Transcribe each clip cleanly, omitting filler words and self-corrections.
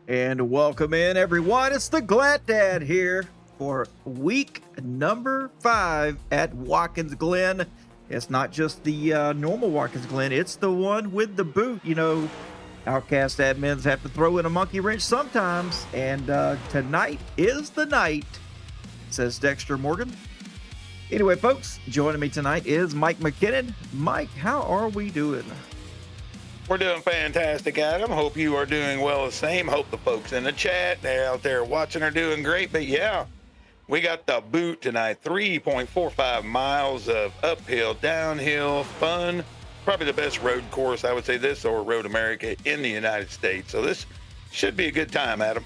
And welcome in, everyone. It's the Glad Dad here for week number 5 at Watkins Glen. It's not just the normal Watkins Glen, it's the one with the boot. You know, Outcast admins have to throw in a monkey wrench sometimes. And tonight is the night, says Dexter Morgan. Anyway, folks, joining me tonight is Mike McKinnon. Mike, how are we doing? We're doing fantastic, Adam. Hope you are doing well the same. Hope the folks in the chat, they're out there watching, are doing great. But yeah, we got the boot tonight. 3.45 miles of uphill, downhill, fun. Probably the best road course, I would say this, or Road America in the United States. So this should be a good time, Adam.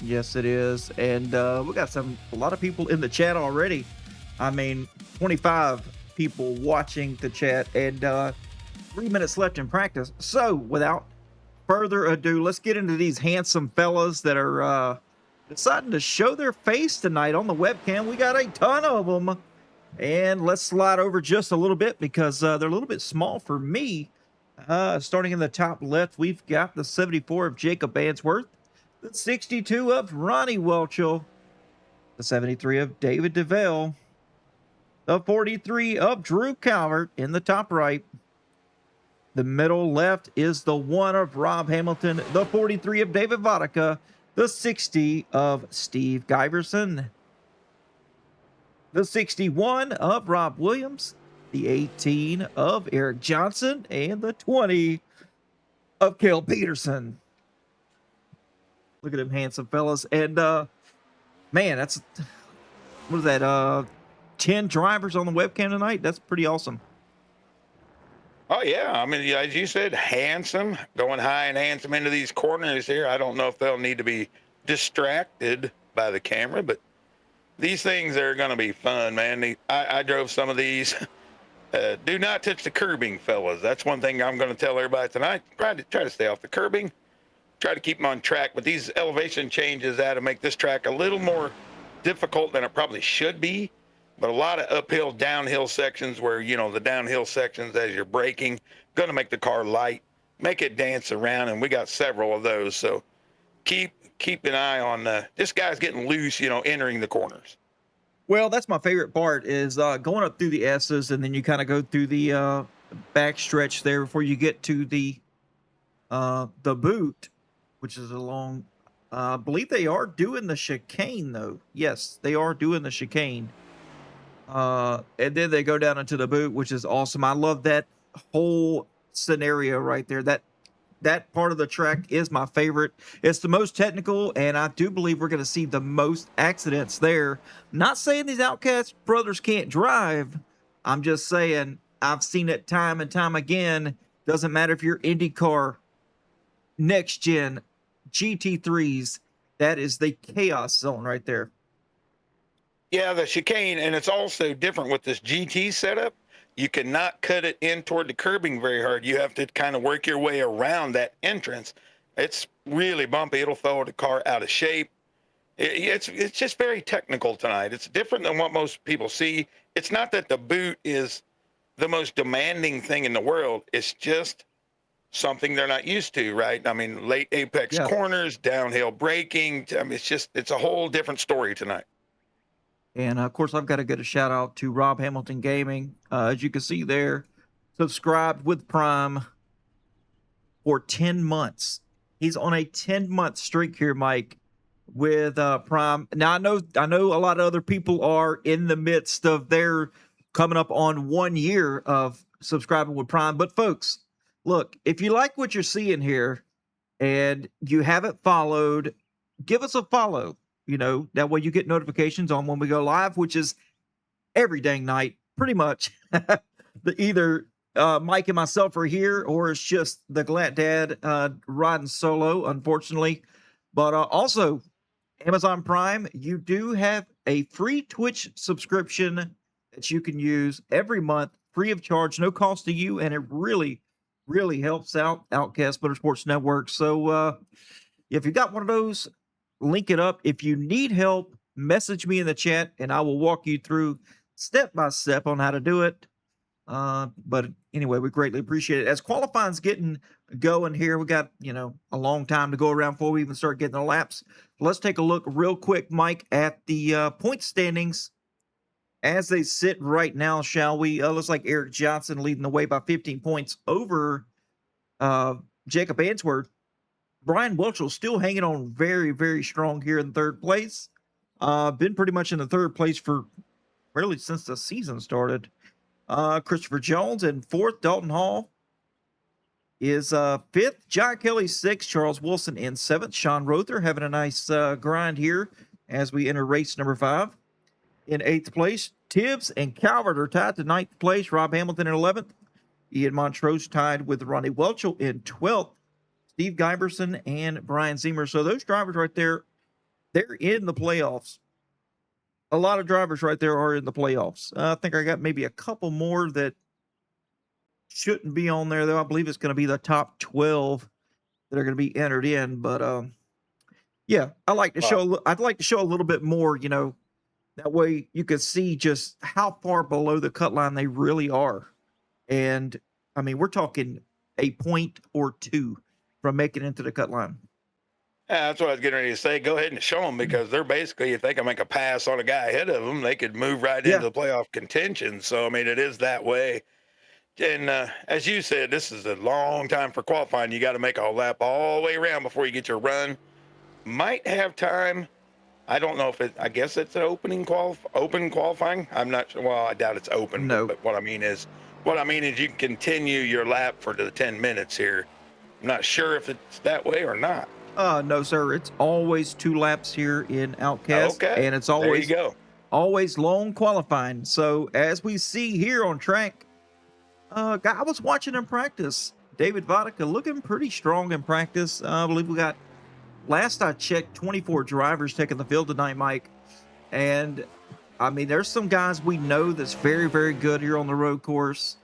Yes, it is. And we got a lot of people in the chat already. I mean, 25 people watching the chat, and 3 minutes left in practice. So without further ado, let's get into these handsome fellas that are deciding to show their face tonight on the webcam. We got a ton of them. And let's slide over just a little bit because they're a little bit small for me. Starting in the top left, we've got the 74 of Jacob Answorth, the 62 of Ronnie Welchel, the 73 of David DeVale, the 43 of Drew Calvert in the top right. The middle left is the 1 of Rob Hamilton, the 43 of David Vodka, the 60 of Steve Giverson, the 61 of Rob Williams, the 18 of Eric Johnson, and the 20 of Cale Peterson. Look at them handsome fellas. And, man, that's, what is that, 10 drivers on the webcam tonight? That's pretty awesome. Oh, yeah. I mean, as you said, handsome, going high and handsome into these corners here. I don't know if they'll need to be distracted by the camera, but these things are going to be fun, man. I drove some of these. Do not touch the curbing, fellas. That's one thing I'm going to tell everybody tonight. Try to stay off the curbing. Try to keep them on track. But these elevation changes add to make this track a little more difficult than it probably should be. But a lot of uphill, downhill sections where, you know, the downhill sections as you're braking, going to make the car light, make it dance around, and we got several of those. So keep an eye on this guy's getting loose, you know, entering the corners. Well, that's my favorite part is going up through the S's, and then you kind of go through the back stretch there before you get to the boot, which is along. I believe they are doing the chicane, though. Yes, they are doing the chicane. And then they go down into the boot, which is awesome. I love that whole scenario right there. That part of the track is my favorite. It's the most technical, and I do believe we're going to see the most accidents there. Not saying these Outcast brothers can't drive. I'm just saying I've seen it time and time again. Doesn't matter if you're IndyCar, next gen, GT3s. That is the chaos zone right there. Yeah, the chicane, and it's also different with this GT setup. You cannot cut it in toward the curbing very hard. You have to kind of work your way around that entrance. It's really bumpy. It'll throw the car out of shape. It's just very technical tonight. It's different than what most people see. It's not that the boot is the most demanding thing in the world. It's just something they're not used to, right? I mean, late apex corners, downhill braking. I mean, it's a whole different story tonight. And, of course, I've got to get a shout-out to Rob Hamilton Gaming. As you can see there, subscribed with Prime for 10 months. He's on a 10-month streak here, Mike, with Prime. Now, I know a lot of other people are in the midst of their coming up on 1 year of subscribing with Prime. But, folks, look, if you like what you're seeing here and you haven't followed, give us a follow. You know, that way you get notifications on when we go live, which is every dang night, pretty much. Either Mike and myself are here, or it's just the Glad Dad riding solo, unfortunately. But also, Amazon Prime, you do have a free Twitch subscription that you can use every month, free of charge, no cost to you, and it really, really helps out Outcast Motorsports Network. So if you got one of those, link it up. If you need help, message me in the chat, and I will walk you through step by step on how to do it. But anyway, we greatly appreciate it. As qualifying's getting going here, we got, a long time to go around before we even start getting the laps. Let's take a look real quick, Mike, at the point standings as they sit right now, shall we? Looks like Eric Johnson leading the way by 15 points over uh, Jacob Answorth. Brian Welchel still hanging on very, very strong here in third place. Been pretty much in the third place for really since the season started. Christopher Jones in fourth. Dalton Hall is fifth. John Kelly sixth. Charles Wilson in seventh. Sean Rother having a nice grind here as we enter race number 5. In eighth place, Tibbs and Calvert are tied to ninth place. Rob Hamilton in 11th. Ian Montrose tied with Ronnie Welchel in 12th. Steve Giberson and Brian Ziemer. So those drivers right there, they're in the playoffs. A lot of drivers right there are in the playoffs. I think I got maybe a couple more that shouldn't be on there, though. I believe it's going to be the top 12 that are going to be entered in. But yeah, I'd like to show a little bit more, that way you can see just how far below the cut line they really are. And I mean, we're talking a point or two from making it into the cut line. Yeah, that's what I was getting ready to say. Go ahead and show them, because they're basically, if they can make a pass on a guy ahead of them, they could move right into the playoff contention. So, I mean, it is that way. And as you said, this is a long time for qualifying. You got to make a lap all the way around before you get your run. Might have time. I don't know if I guess it's an open qualifying. I'm not sure. Well, I doubt it's open. No. But what I mean is you can continue your lap for the 10 minutes here. I'm not sure if it's that way or not. No, sir. It's always 2 laps here in Outcast. Okay. And it's always, there you go. Always long qualifying. So as we see here on track, I was watching him practice. David Vodka looking pretty strong in practice. I believe we got, last I checked, 24 drivers taking the field tonight, Mike. And I mean, there's some guys we know that's very, very good here on the road course.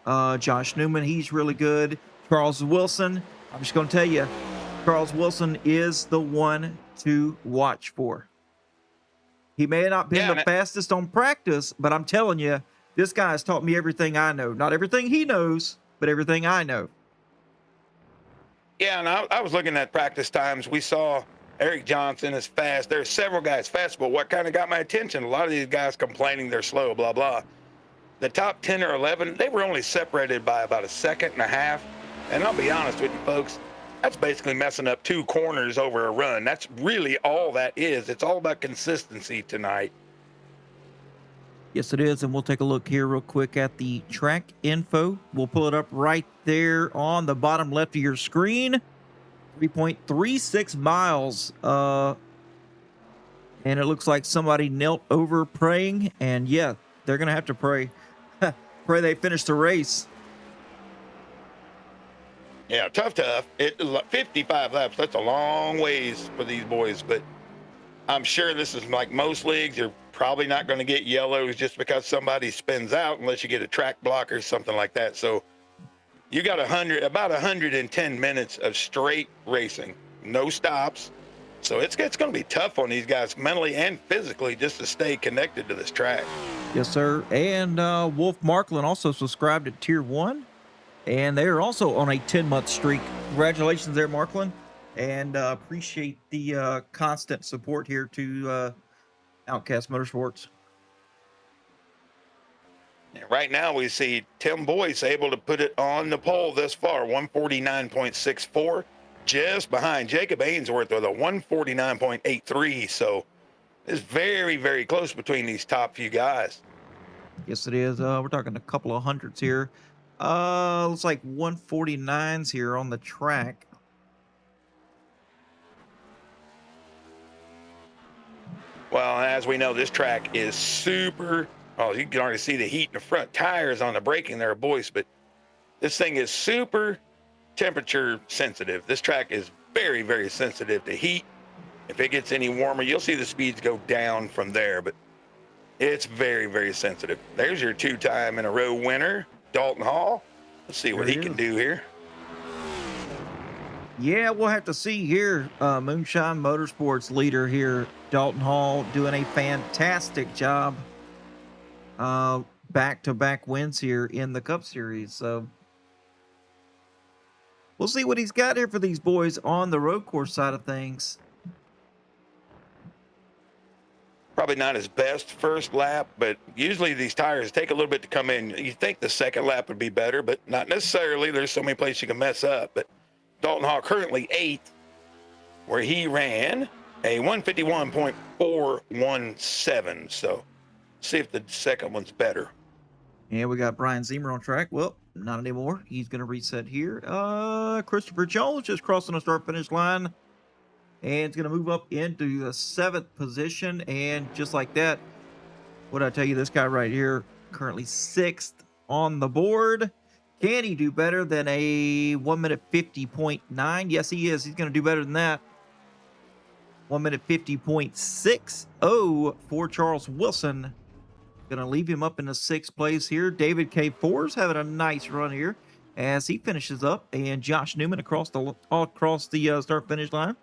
Josh Newman, he's really good. Charles Wilson, I'm just going to tell you, Charles Wilson is the one to watch for. He may have not been the fastest on practice, but I'm telling you, this guy has taught me everything I know. Not everything he knows, but everything I know. Yeah, and I was looking at practice times. We saw Eric Johnson is fast. There's several guys fast, but what kind of got my attention? A lot of these guys complaining they're slow, blah, blah. The top 10 or 11, they were only separated by about a second and a half. And I'll be honest with you, folks, that's basically messing up 2 corners over a run. That's really all that is. It's all about consistency tonight. Yes, it is. And we'll take a look here real quick at the track info. We'll pull it up right there on the bottom left of your screen. 3.36 miles. And it looks like somebody knelt over praying. And yeah, they're going to have to pray. Pray they finish the race. Yeah, tough. 55 laps, that's a long ways for these boys, but I'm sure this is like most leagues. You're probably not going to get yellows just because somebody spins out unless you get a track block or something like that. So you got about 110 minutes of straight racing, no stops. So it's going to be tough on these guys mentally and physically just to stay connected to this track. Yes, sir. And Wolf Marklin also subscribed to Tier 1. And they're also on a 10-month streak. Congratulations there, Marklin. And appreciate the constant support here to Outcast Motorsports. And right now we see Tim Boyce able to put it on the pole this far, 149.64, just behind Jacob Ainsworth with a 149.83. So it's very, very close between these top few guys. Yes, it is. We're talking a couple of hundreds here. Looks like 149s here on the track. Well, as we know, this track is super. Oh, you can already see the heat in the front tires on the braking there, boys. But this thing is super temperature sensitive. This track is very, very sensitive to heat. If it gets any warmer, you'll see the speeds go down from there. But it's very, very sensitive. There's your 2-time in a row winner, Dalton Hall. Let's see what he can do here. Yeah, we'll have to see here. Moonshine Motorsports leader here, Dalton Hall, doing a fantastic job. back-to-back wins here in the Cup Series. So we'll see what he's got here for these boys on the road course side of things. Probably not his best first lap, but usually these tires take a little bit to come in. You think the second lap would be better, but not necessarily. There's so many places you can mess up. But Dalton Hall currently 8th, where he ran a 151.417. So see if the second one's better. And we got Brian Zemer on track. Well, not anymore. He's going to reset here. Christopher Jones just crossing the start-finish line. And it's going to move up into the 7th position. And just like that, what I tell you, this guy right here, currently 6th on the board. Can he do better than a 1 minute 50.9? Yes, he is. He's going to do better than that. 1 minute 50.60 for Charles Wilson. Going to leave him up in the 6th place here. David K. Fours having a nice run here as he finishes up. And Josh Newman across the start-finish line.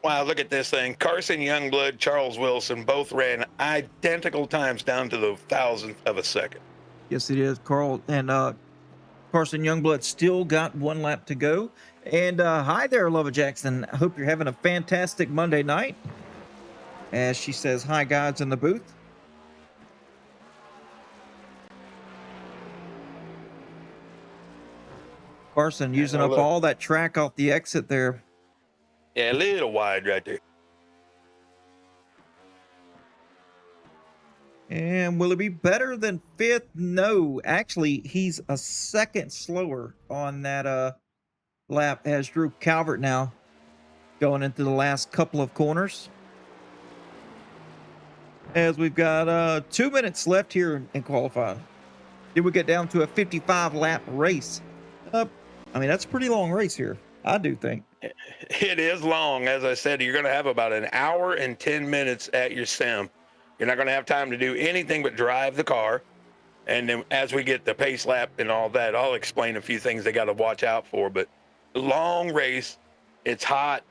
Wow, look at this thing. Carson Youngblood, Charles Wilson both ran identical times down to the 1,000th of a second. Yes, it is. Carson Youngblood still got 1 lap to go. And hi there, Lova Jackson. I hope you're having a fantastic Monday night. As she says, hi, guys, in the booth. Carson using up all that track off the exit there. Yeah, a little wide right there. And will it be better than 5th? No. Actually, he's a second slower on that lap as Drew Calvert now going into the last couple of corners. As we've got 2 minutes left here in qualifying. Then we get down to a 55-lap race. I mean, that's a pretty long race here, I do think. It is long. As I said, you're going to have about an hour and 10 minutes at your sim. You're not going to have time to do anything but drive the car. And then as we get the pace lap and all that, I'll explain a few things they got to watch out for. But long race, it's hot.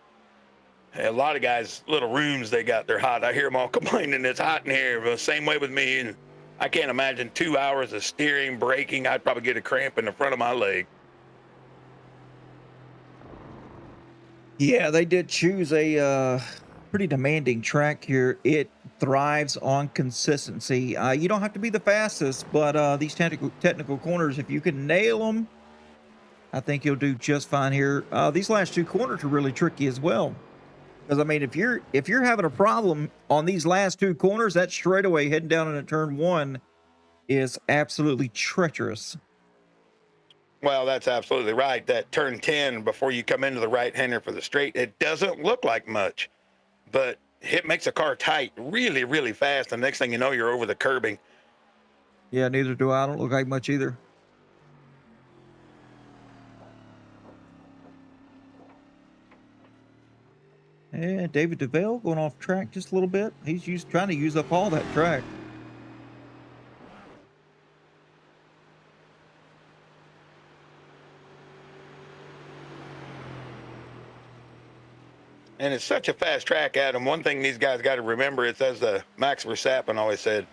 A lot of guys, little rooms they got, they're hot. I hear them all complaining it's hot in here. The same way with me. And I can't imagine 2 hours of steering, braking. I'd probably get a cramp in the front of my leg. Yeah, they did choose a pretty demanding track here. It thrives on consistency. You don't have to be the fastest, but these technical corners, if you can nail them, I think you'll do just fine here. These last 2 corners are really tricky as well. Because I mean, if you're having a problem on these last 2 corners, that straightaway heading down into turn 1 is absolutely treacherous. Well, that's absolutely right. That turn 10 before you come into the right-hander for the straight, it doesn't look like much, but it makes a car tight really, really fast. And next thing you know, you're over the curbing. Yeah, neither do I. I don't look like much either. And David DeVale going off track just a little bit. He's trying to use up all that track. And it's such a fast track, Adam. One thing these guys got to remember is, as Max Verstappen always said,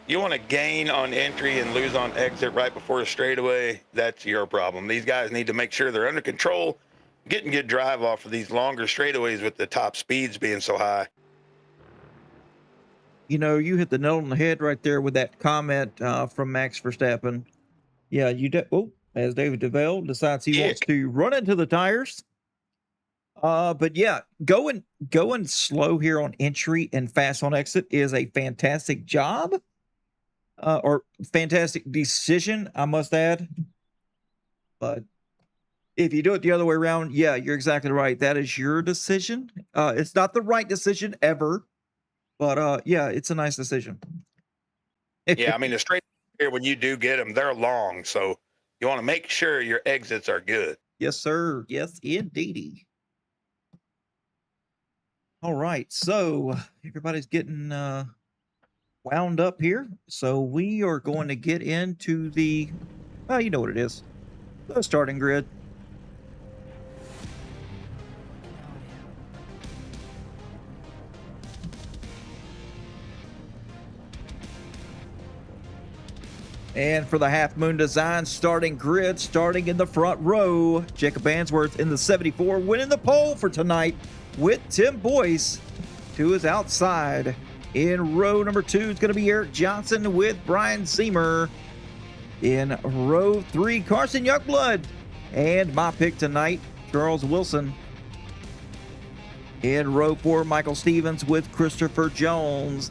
you want to gain on entry and lose on exit right before a straightaway, that's your problem. These guys need to make sure they're under control, getting good drive off of these longer straightaways with the top speeds being so high. You know, you hit the nail on the head right there with that comment from Max Verstappen. Yeah, as David DeVale decides he wants to run into the tires. But yeah, going slow here on entry and fast on exit is a fantastic job, or fantastic decision, I must add. But if you do it the other way around, yeah, you're exactly right. That is your decision. It's not the right decision ever, but yeah, it's a nice decision. Yeah, I mean, the straight here, when you do get them, they're long, so you want to make sure your exits are good. Yes, sir. Yes, indeedy. All right, so everybody's getting wound up here. So we are going to get into the, well, you know what it is, the starting grid. And for the Half Moon Design starting grid, starting in the front row, Jacob Answorth in the 74, winning the pole for tonight with Tim Boyce to his outside. In row number 2 is going to be Eric Johnson with Brian Zemer. In row 3, Carson Youngblood. And my pick tonight, Charles Wilson. In row 4, Michael Stevens with Christopher Jones.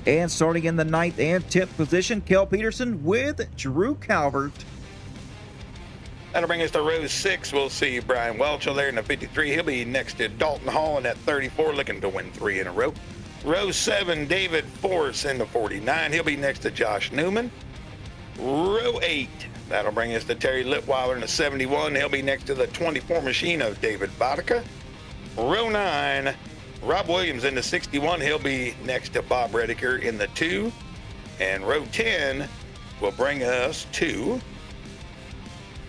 And starting in the 9th and 10th position, Kel Peterson with Drew Calvert. That'll bring us to row 6. We'll see Brian Welchel there in the 53. He'll be next to Dalton Hall in that 34, looking to win 3 in a row. Row 7, David Force in the 49. He'll be next to Josh Newman. Row 8, that'll bring us to Terry Litweiler in the 71. He'll be next to the 24 machine of David Vodka. Row 9, Rob Williams in the 61. He'll be next to Bob Rediker in the 2. And row 10 will bring us to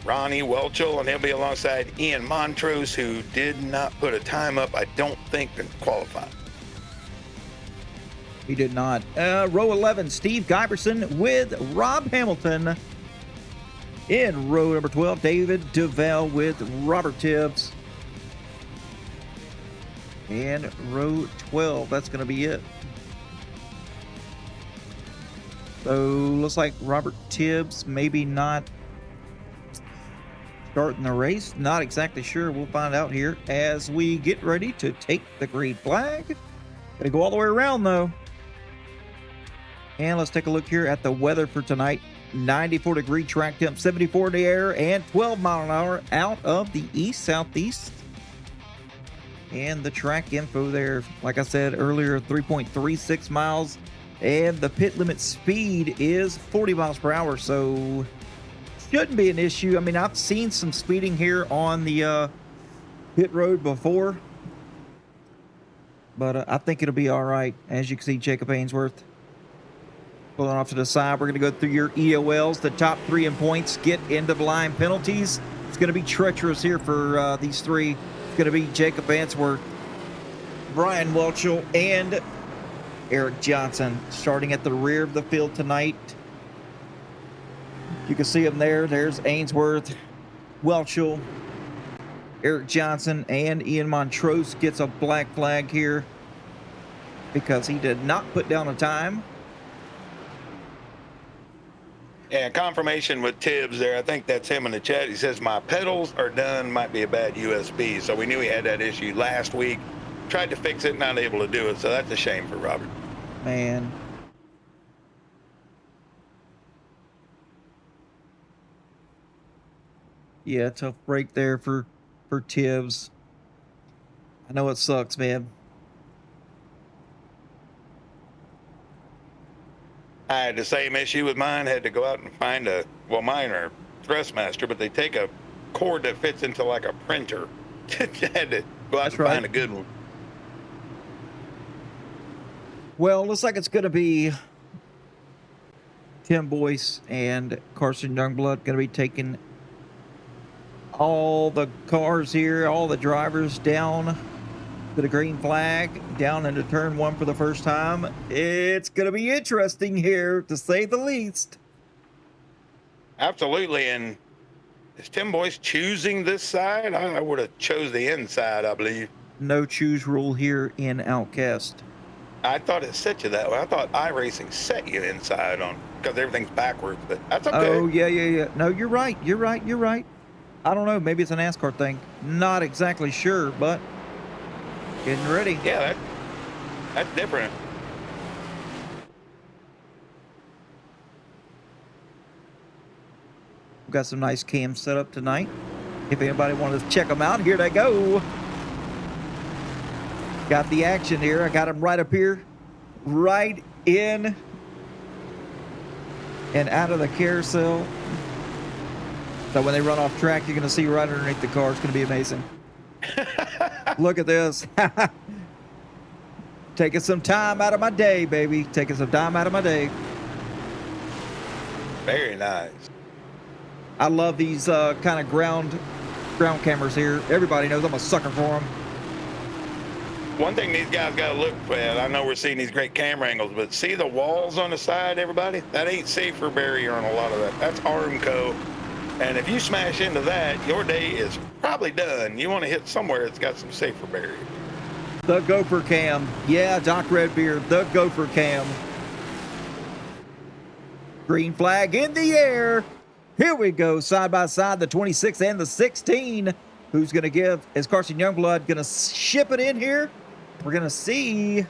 Ronnie Welchel, and he'll be alongside Ian Montrose, who did not put a time up, I don't think, and qualify. He did not. Row 11, Steve Giberson with Rob Hamilton. In row number 12, David DeVell with Robert Tibbs. And row 12, that's going to be it. So looks like Robert Tibbs maybe not starting the race. Not exactly sure. We'll find out here as we get ready to take the green flag. Gonna go all the way around though. And let's take a look here at the weather for tonight. 94-degree track temp, 74 in the air, and 12 mile an hour out of the east-southeast. And the track info there, like I said earlier, 3.36 miles. And the pit limit speed is 40 miles per hour, so shouldn't be an issue. I mean, I've seen some speeding here on the pit road before, but I think it'll be all right. As you can see, Jacob Ainsworth pulling off to the side. We're going to go through your EOLs. The top 3 in points get end of line penalties. It's going to be treacherous here for these 3. It's going to be Jacob Answorth, Brian Welchel, and Eric Johnson starting at the rear of the field tonight. You can see them there. There's Ainsworth, Welchel, Eric Johnson, and Ian Montrose gets a black flag here because he did not put down a time. Yeah, confirmation with Tibbs there. I think that's him in the chat. He says, my pedals are done. Might be a bad USB. So we knew he had that issue last week. Tried to fix it, not able to do it. So that's a shame for Robert. Man. Yeah, tough break there for Tibbs. I know it sucks, man. I had the same issue with mine. Had to go out and find mine are Thrustmaster, but they take a cord that fits into like a printer. Had to go out and find a good one. Well, looks like it's going to be Tim Boyce and Carson Youngblood going to be taking all the cars here, all the drivers down to the green flag, down into turn 1 for the first time. It's going to be interesting here, to say the least. Absolutely. And is Tim Boyce choosing this side? I would have chose the inside, I believe. No choose rule here in Outcast. I thought it set you that way. I thought iRacing set you inside on because everything's backwards, but that's okay. Oh, yeah. No, you're right. I don't know. Maybe it's a NASCAR thing. Not exactly sure, but getting ready. Yeah, that's different. We've got some nice cams set up tonight. If anybody wanted to check them out, here they go. Got the action here. I got them right up here, right in and out of the carousel. So when they run off track, you're going to see right underneath the car. It's going to be amazing. Look at this. Taking some time out of my day, baby. Taking some time out of my day. Very nice. I love these kind of ground cameras here. Everybody knows I'm a sucker for them. one thing these guys got to look at, I know we're seeing these great camera angles, but see the walls on the side, everybody? That ain't safer barrier on a lot of that. That's Armco. And if you smash into that, your day is probably done. You want to hit somewhere that's got some safer barrier. The Gopher Cam. Yeah, Doc Redbeard, the Gopher Cam. Green flag in the air. Here we go, side by side, the 26 and the 16. Who's going to give? Is Carson Youngblood going to ship it in here? We're going to see. He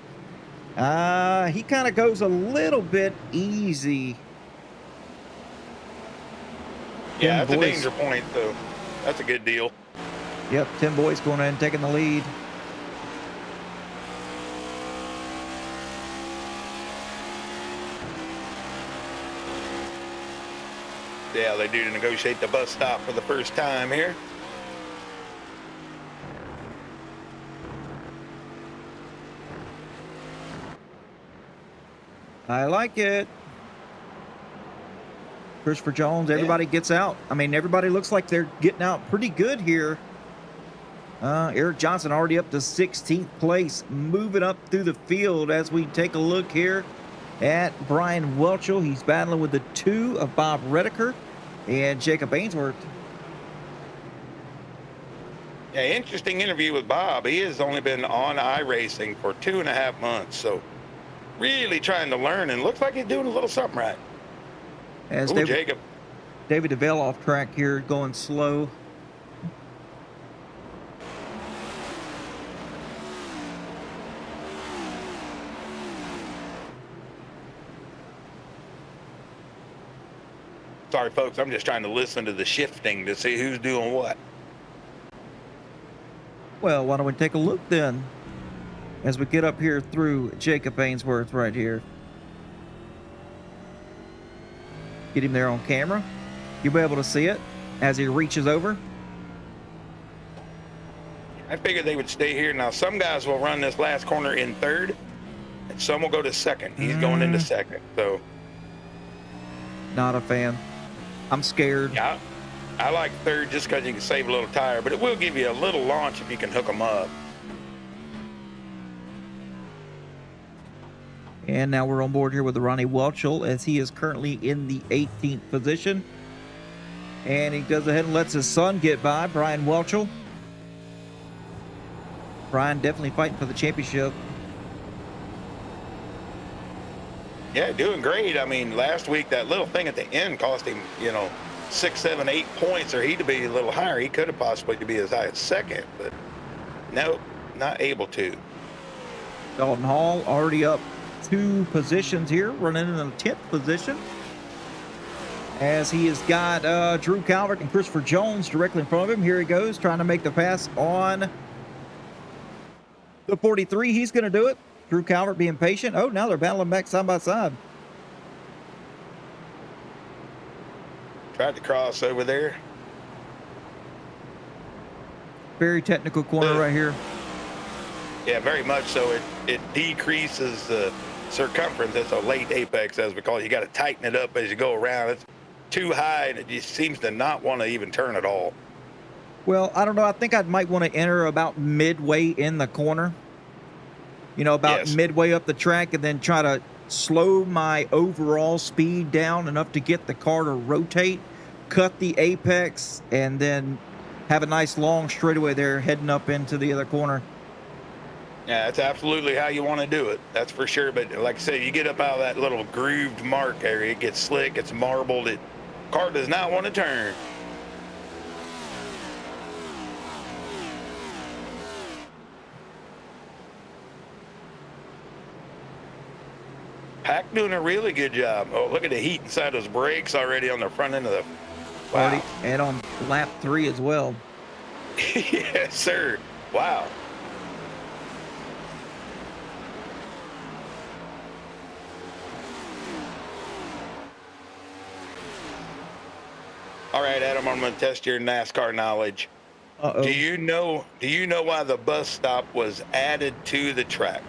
kind of goes a little bit easy. Yeah, that's a danger point, though. That's a good deal. Yep, Tim Boyce going in and taking the lead. Yeah, they do negotiate the bus stop for the first time here. I like it. Christopher Jones, everybody gets out. I mean, everybody looks like they're getting out pretty good here. Eric Johnson already up to 16th place, moving up through the field as we take a look here at Brian Welchel. He's battling with the 2 of Bob Redeker and Jacob Ainsworth. Yeah, interesting interview with Bob. He has only been on iRacing for 2.5 months, so really trying to learn, and looks like he's doing a little something right. As Jacob. David DeVell off track here, going slow. Sorry, folks, I'm just trying to listen to the shifting to see who's doing what. Well, why don't we take a look then as we get up here through Jacob Ainsworth right here. Get him there on camera. You'll be able to see it as he reaches over. I figured they would stay here. Now, some guys will run this last corner in third, and some will go to second. He's going into second, so. Not a fan. I'm scared. Yeah, I like third just because you can save a little tire, but it will give you a little launch if you can hook them up. And now we're on board here with Ronnie Welchel as he is currently in the 18th position. And he goes ahead and lets his son get by, Brian Welchel. Brian definitely fighting for the championship. Yeah, doing great. I mean, last week, that little thing at the end cost him, 6, 7, 8 points, or he'd be a little higher. He could have possibly be as high as second, but no, not able to. Dalton Hall already up 2 positions here, running in the 10th position. As he has got Drew Calvert and Christopher Jones directly in front of him. Here he goes, trying to make the pass on the 43. He's going to do it. Drew Calvert being patient. Oh, now they're battling back side by side. Tried to cross over there. Very technical corner right here. Yeah, very much so. It decreases the circumference. It's a late apex, as we call it. You got to tighten it up as you go around. It's too high, and it just seems to not want to even turn at all. Well, I don't know. I think I might want to enter about midway in the corner. About midway up the track, and then try to slow my overall speed down enough to get the car to rotate, cut the apex, and then have a nice long straightaway there heading up into the other corner. Yeah, that's absolutely how you want to do it. That's for sure. But like I said, you get up out of that little grooved mark area, it gets slick, it's marbled. Car does not want to turn. Pack doing a really good job. Oh, look at the heat inside those brakes already on the front end of the. Wow. And on lap 3 as well. Yes, sir. Wow. All right, Adam, I'm going to test your NASCAR knowledge. Uh-oh. Do you know why the bus stop was added to the track?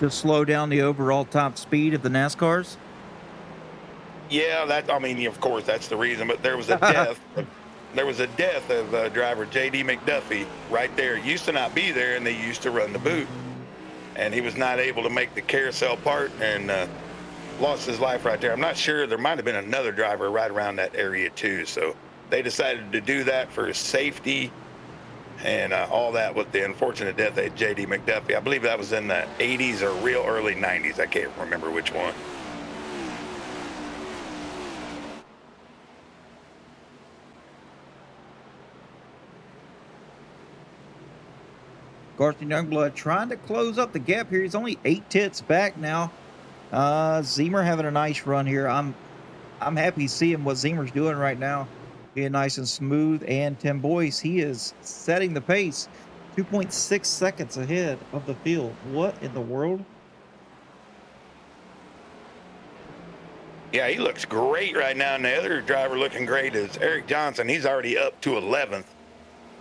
To slow down the overall top speed of the NASCARs? Yeah, of course, that's the reason. But there was a death there was a death of driver J.D. McDuffie right there. It used to not be there, and they used to run the boot. And he was not able to make the carousel part and lost his life right there. I'm not sure. There might have been another driver right around that area too. So they decided to do that for safety and all that with the unfortunate death of J.D. McDuffie. I believe that was in the 80s or real early 90s. I can't remember which one. Garth Youngblood trying to close up the gap here. He's only 8 tenths back now. Zemer having a nice run here. I'm happy seeing what Zemer's doing right now. Being nice and smooth. And Tim Boyce, he is setting the pace. 2.6 seconds ahead of the field. What in the world? Yeah, he looks great right now. And the other driver looking great is Eric Johnson. He's already up to 11th.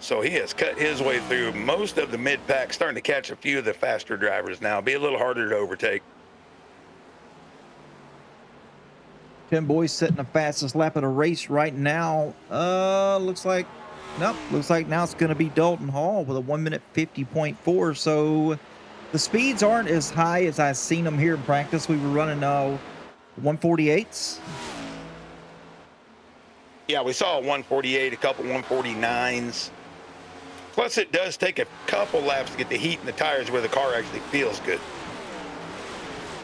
So he has cut his way through most of the mid-pack, starting to catch a few of the faster drivers now. Be a little harder to overtake. Tim Boyce setting the fastest lap of the race right now. Looks like now it's going to be Dalton Hall with a 1:50.4. So the speeds aren't as high as I've seen them here in practice. We were running 148s. Yeah, we saw a 148, a couple 149s. Plus, it does take a couple laps to get the heat in the tires where the car actually feels good.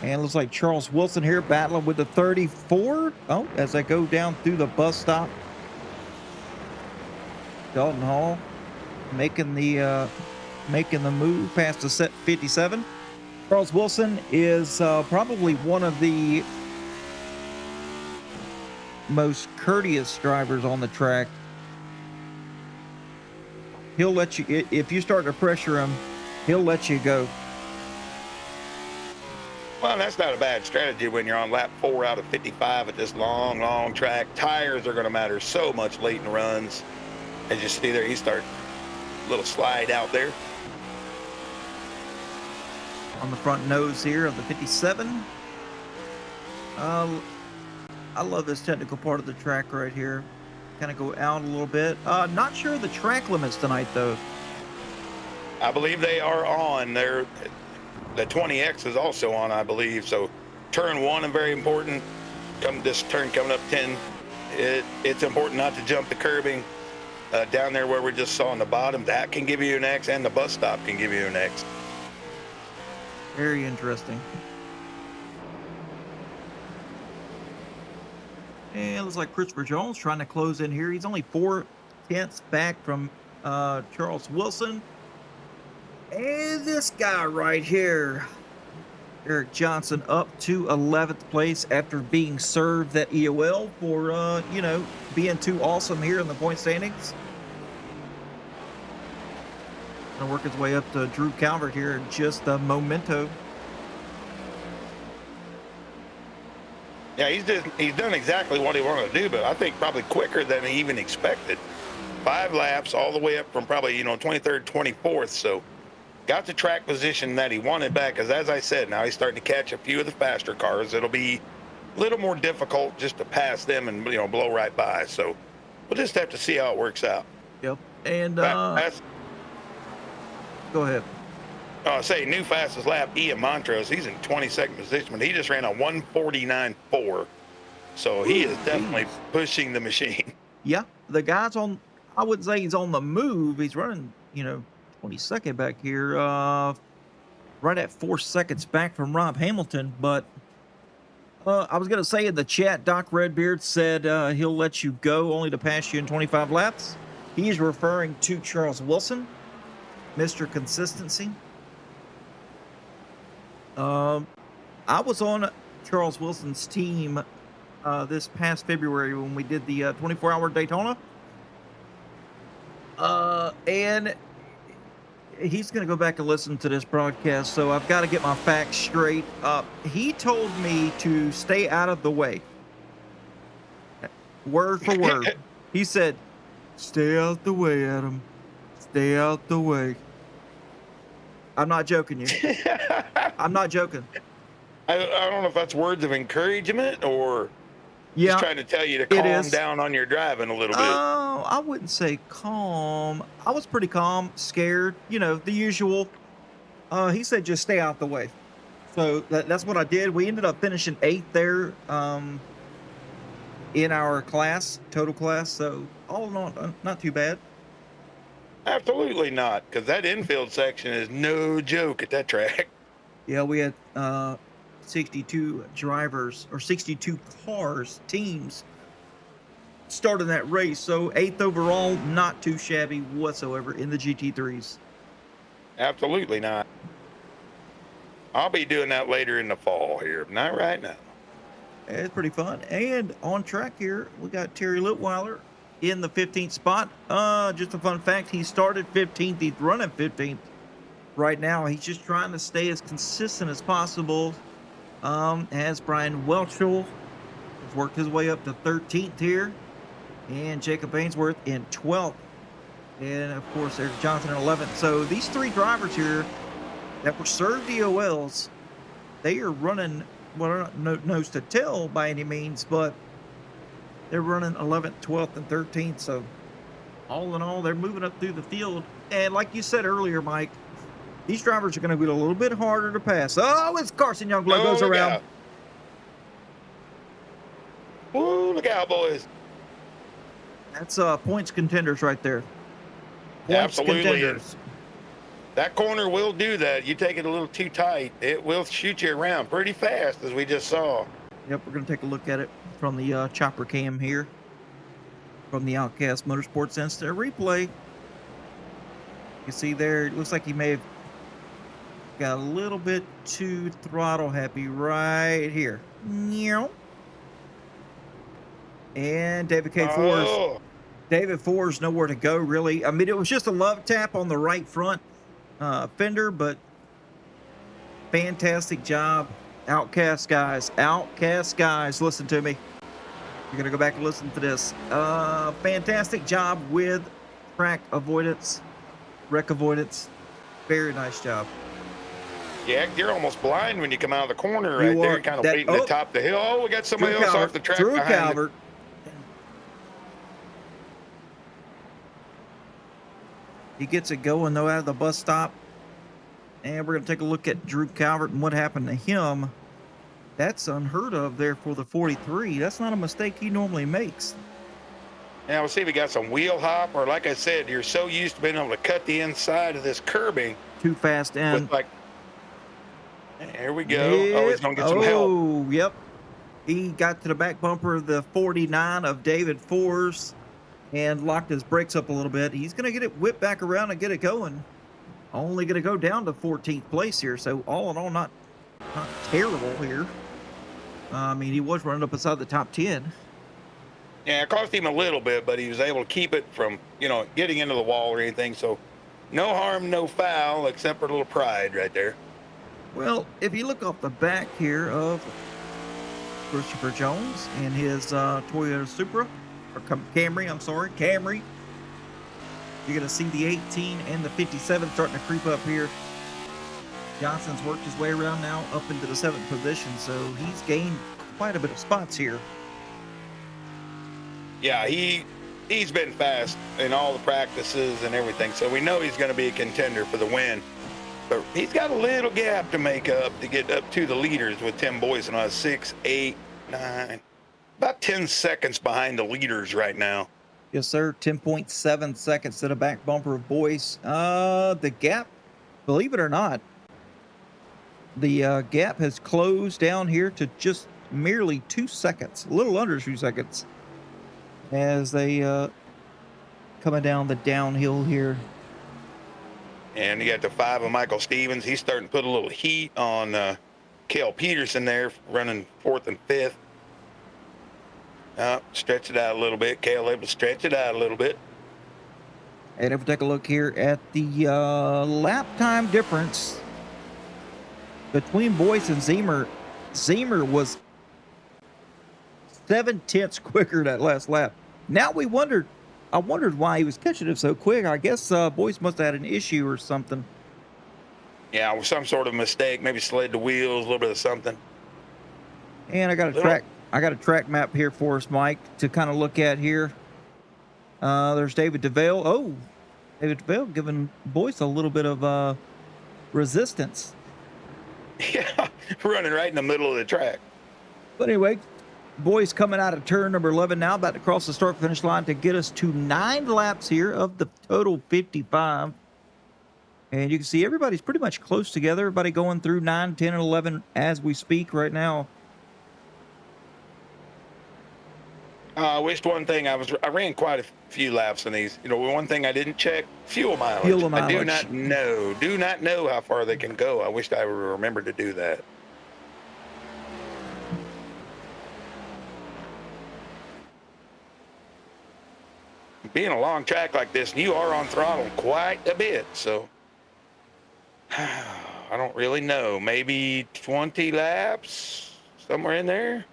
And it looks like Charles Wilson here battling with the 34. Oh, as they go down through the bus stop. Dalton Hall making the move past the set 57. Charles Wilson is probably one of the most courteous drivers on the track. He'll let you, if you start to pressure him, he'll let you go. Well, that's not a bad strategy when you're on lap 4 out of 55 at this long track. Tires are going to matter so much late in runs. As you see there, he starts a little slide out there. On the front nose here of the 57. I love this technical part of the track right here. Kind of go out a little bit. Not sure of the track limits tonight, though. I believe they are on. The 20X is also on, I believe. So turn 1 is very important. This turn coming up 10, it's important not to jump the curbing. Down there where we just saw on the bottom, that can give you an X, and the bus stop can give you an X. Very interesting. And it looks like Christopher Jones trying to close in here. He's only 4 tenths back from Charles Wilson. And this guy right here, Eric Johnson, up to 11th place after being served at EOL for, being too awesome here in the point standings. Gonna work his way up to Drew Calvert here in just a momento. Yeah, he's done exactly what he wanted to do, but I think probably quicker than he even expected. 5 laps all the way up from probably 23rd, 24th. So got the track position that he wanted back. Because as I said, now he's starting to catch a few of the faster cars. It'll be a little more difficult just to pass them and blow right by. So we'll just have to see how it works out. Yep. And go ahead. Say new fastest lap, Ian Montrose. He's in 22nd position, but he just ran a 149.4. So he is definitely pushing the machine. Yeah, the guy's on, I wouldn't say he's on the move. He's running, 22nd back here, right at 4 seconds back from Rob Hamilton. But I was going to say in the chat, Doc Redbeard said he'll let you go only to pass you in 25 laps. He's referring to Charles Wilson, Mr. Consistency. I was on Charles Wilson's team this past February when we did the 24-hour Daytona. And he's going to go back and listen to this broadcast, so I've got to get my facts straight. He told me to stay out of the way. Word for word. He said, stay out the way, Adam. Stay out the way. I'm not joking you. I'm not joking. I don't know if that's words of encouragement or Just Yeah, trying to tell you to it calm is. down on your driving a little bit. Oh, I wouldn't say calm. I was pretty calm, scared, the usual. He said just stay out the way. So that's what I did. We ended up finishing 8th there, in our class, total class. So all in all, not too bad. Absolutely not, because that infield section is no joke at that track. Yeah, we had 62 drivers or 62 cars, teams starting that race. So 8th overall, not too shabby whatsoever in the GT3s. Absolutely not. I'll be doing that later in the fall here, not right now. It's pretty fun. And on track here, we got Terry Litweiler in the 15th spot. Just a fun fact, he started 15th, he's running 15th right now. He's just trying to stay as consistent as possible. As Brian Welchel has worked his way up to 13th here, and Jacob Ainsworth in 12th. And of course, there's Johnson in 11th. So these three drivers here that were served DOLs, they are running, well, no nose to tail by any means, but they're running 11th, 12th, and 13th. So all in all, they're moving up through the field. And like you said earlier, Mike, these drivers are going to be a little bit harder to pass. Oh, it's Carson Youngblood goes Look around. out. Woo, look out, boys. That's points contenders right there. Points Absolutely. contenders. That corner will do that. You take it a little too tight, it will shoot you around pretty fast, as we just saw. Yep, we're going to take a look at it from the chopper cam here, from the Outcast Motorsports Instant Replay. You see there, it looks like he may have got a little bit too throttle happy right here. And David K. Force. Oh, David Force nowhere to go, really. I mean, it was just a love tap on the right front fender, but fantastic job. Outcast guys, listen to me. You're going to go back and listen to this. Fantastic job with track avoidance, wreck avoidance. Very nice job. yeah, you're almost blind when you come out of the corner You right there, are. kind of That- waiting to top the hill. Oh, we got somebody Drew else Calvert, off the track Drew behind it. Calvert. He gets it going, though, out of the bus stop. And we're going to take a look at Drew Calvert and what happened to him. That's unheard of there for the 43. That's not a mistake he normally makes. Now we'll see if we got some wheel hop, or like I said, you're so used to being able to cut the inside of this curbing Too fast and with like, there we go. Oh, he's gonna get some help. Oh, yep. He got to the back bumper of the 49 of David Force and locked his brakes up a little bit. He's going to get it whipped back around and get it going. Only going to go down to 14th place here. So all in all, not terrible here. I mean, he was running up inside the top 10. Yeah, it cost him a little bit, but he was able to keep it from, getting into the wall or anything. So no harm, no foul, except for a little pride right there. Well, if you look off the back here of Christopher Jones and his Toyota Supra, or Camry, Camry, you're going to see the 18 and the 57 starting to creep up here. Johnson's worked his way around now up into the 7th position, so he's gained quite a bit of spots here. Yeah, he's been fast in all the practices and everything, so we know he's going to be a contender for the win. But he's got a little gap to make up to get up to the leaders with Tim Boyson on 6, 8, 9, about 10 seconds behind the leaders right now. Yes, sir. 10.7 seconds to the back bumper of Boyce. The gap, believe it or not, the gap has closed down here to just merely 2 seconds, a little under 2 seconds, as they coming down the downhill here. And you got the 5 of Michael Stevens. He's starting to put a little heat on Cale Peterson there, running 4th and 5th. Stretch it out a little bit. Cale able to stretch it out a little bit. And if we take a look here at the lap time difference between Boyce and Zemer, Zemer was 7/10 quicker that last lap. Now I wondered why he was catching it so quick. I guess Boyce must have had an issue or something. Yeah, with some sort of mistake, maybe slid the wheels, a little bit of something. And I got I got a track map here for us, Mike, to kind of look at here. There's David DeVale. Oh, David DeVale giving Boyce a little bit of resistance. Yeah, running right in the middle of the track. But anyway, Boyce coming out of turn number 11 now, about to cross the start-finish line to get us to 9 laps here of the total 55. And you can see everybody's pretty much close together. Everybody going through 9, 10, and 11 as we speak right now. I wished one thing. I ran quite a few laps in these. You know, one thing I didn't check: fuel mileage. Fuel mileage. I do not know how far they can go. I wished I would remember to do that. Being a long track like this, you are on throttle quite a bit, so I don't really know. Maybe 20 laps, somewhere in there.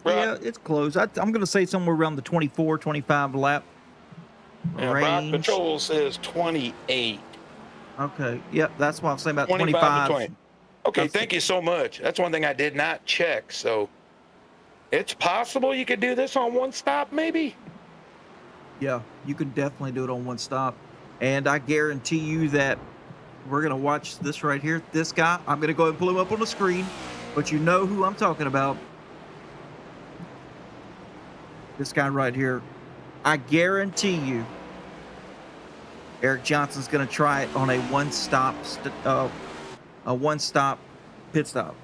Yeah, it's close. I'm going to say somewhere around the 24, 25 lap Brock range. Patrol says 28. Okay. Yep, that's what I'm saying about 25 to 20. Okay, That's thank you so much. That's one thing I did not check. So it's possible you could do this on one stop, maybe? Yeah, you can definitely do it on one stop. And I guarantee you that we're going to watch this right here. This guy, I'm going to go ahead and pull him up on the screen, but you know who I'm talking about. This guy right here. I guarantee you Eric Johnson's going to try it on a one-stop pit stop.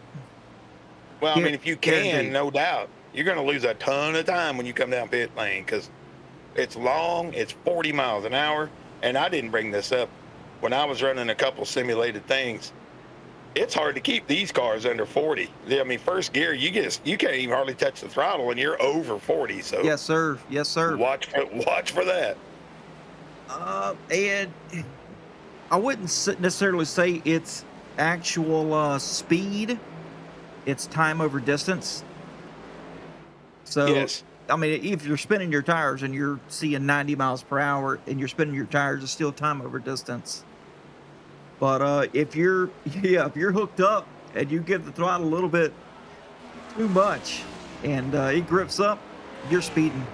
Well, I mean, if you can, no doubt. You're going to lose a ton of time when you come down pit lane because it's long, it's 40 miles an hour, and I didn't bring this up. When I was running a couple simulated things, it's hard to keep these cars under 40. I mean, first gear, you can't even hardly touch the throttle, and you're over 40. So yes, sir. Yes, sir. Watch for that. And I wouldn't necessarily say it's actual speed. It's time over distance. So, yes. I mean, if you're spinning your tires and you're seeing 90 miles per hour and you're spinning your tires, it's still time over distance. But if you're hooked up and you give the throttle a little bit too much and it grips up, you're speeding.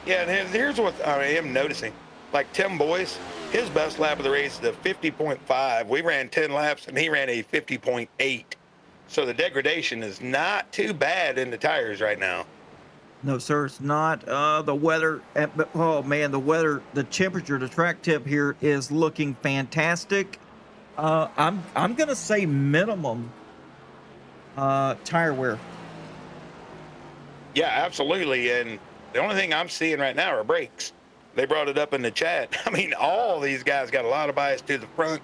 Yeah, and here's what I am noticing. Like Tim Boyce, his best lap of the race is a 50.5. We ran 10 laps and he ran a 50.8. So the degradation is not too bad in the tires right now. No, sir, it's not. The weather, oh man, the temperature, the track tip here is looking fantastic. I'm gonna say minimum tire wear. Yeah, absolutely. And the only thing I'm seeing right now are brakes. They brought it up in the chat. I mean, all these guys got a lot of bias to the front,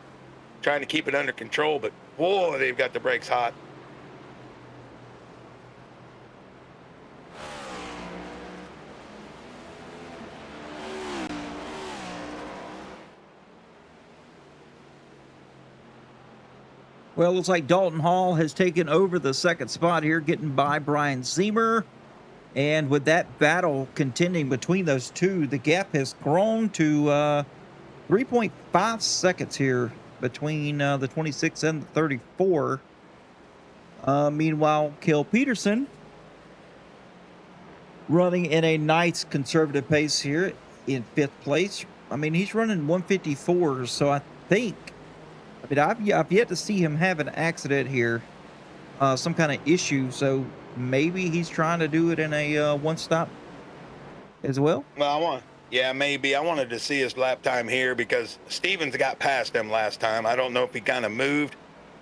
trying to keep it under control, but boy, they've got the brakes hot. Well, it looks like Dalton Hall has taken over the second spot here, getting by Brian Zemer. And with that battle contending between those two, the gap has grown to 3.5 seconds here between the 26 and the 34. Meanwhile, Cale Peterson running in a nice conservative pace here in 5th place. I mean, he's running 154, so I mean, I've yet to see him have an accident here, some kind of issue. So maybe he's trying to do it in a one-stop as well. Well, maybe. I wanted to see his lap time here because Stevens got past him last time. I don't know if he kind of moved.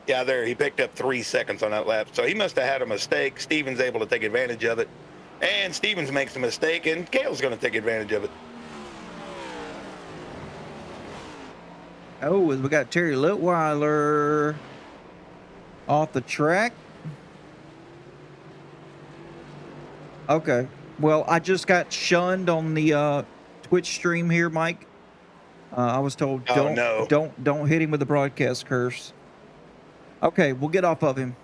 Yeah, there, he picked up 3 seconds on that lap. So he must have had a mistake. Stevens able to take advantage of it. And Stevens makes a mistake, and Cale's going to take advantage of it. Oh, we got Terry Litweiler off the track. Okay. Well, I just got shunned on the Twitch stream here, Mike. I was told don't hit him with the broadcast curse. Okay, we'll get off of him.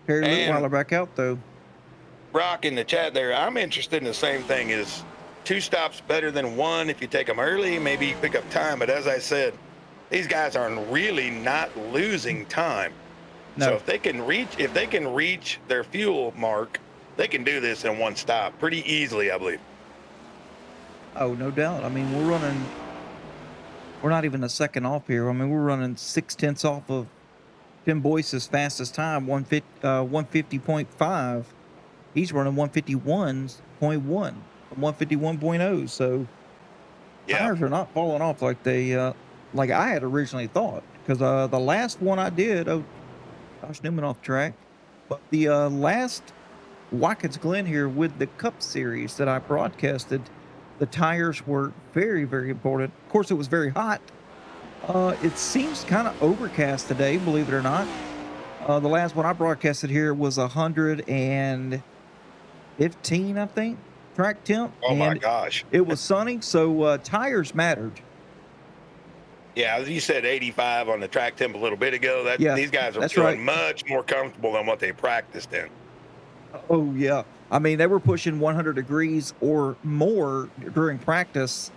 Terry Litweiler back out though. Brock in the chat there, I'm interested in the same thing as 2 stops better than 1 if you take them early. Maybe you pick up time. But as I said, these guys are really not losing time. So No. if they can reach their fuel mark, they can do this in 1 stop pretty easily, I believe. Oh, no doubt. I mean, we're not even a second off here. I mean, we're running 6/10 off of Tim Boyce's fastest time, 150.5. He's running 151.1, 151.0. So Yeah. tires are not falling off like I had originally thought. Because the last one I did, oh, Josh Newman off track, but the last Watkins Glen here with the Cup Series that I broadcasted, the tires were very, very important. Of course, it was very hot. It seems kind of overcast today, believe it or not. The last one I broadcasted here was 115, I think, track temp, Oh my and gosh. it was sunny, so tires mattered. Yeah, you said 85 on the track temp a little bit ago. Yeah, These guys are that's feeling right. much more comfortable than what they practiced in. Oh, yeah. I mean, they were pushing 100 degrees or more during practice.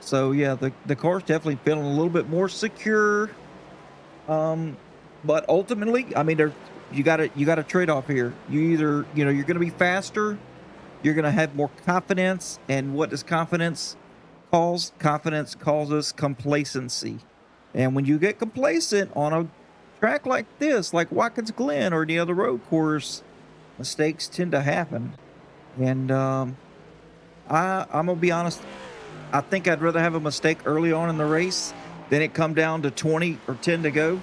So, yeah, the car's definitely feeling a little bit more secure. But ultimately, I mean, you got a trade-off here. You either, you're going to be faster, you're going to have more confidence, and what does confidence cause? Confidence causes complacency. And when you get complacent on a track like this, like Watkins Glen or any other road course, mistakes tend to happen. And I'm gonna be honest. I think I'd rather have a mistake early on in the race than it come down to 20 or 10 to go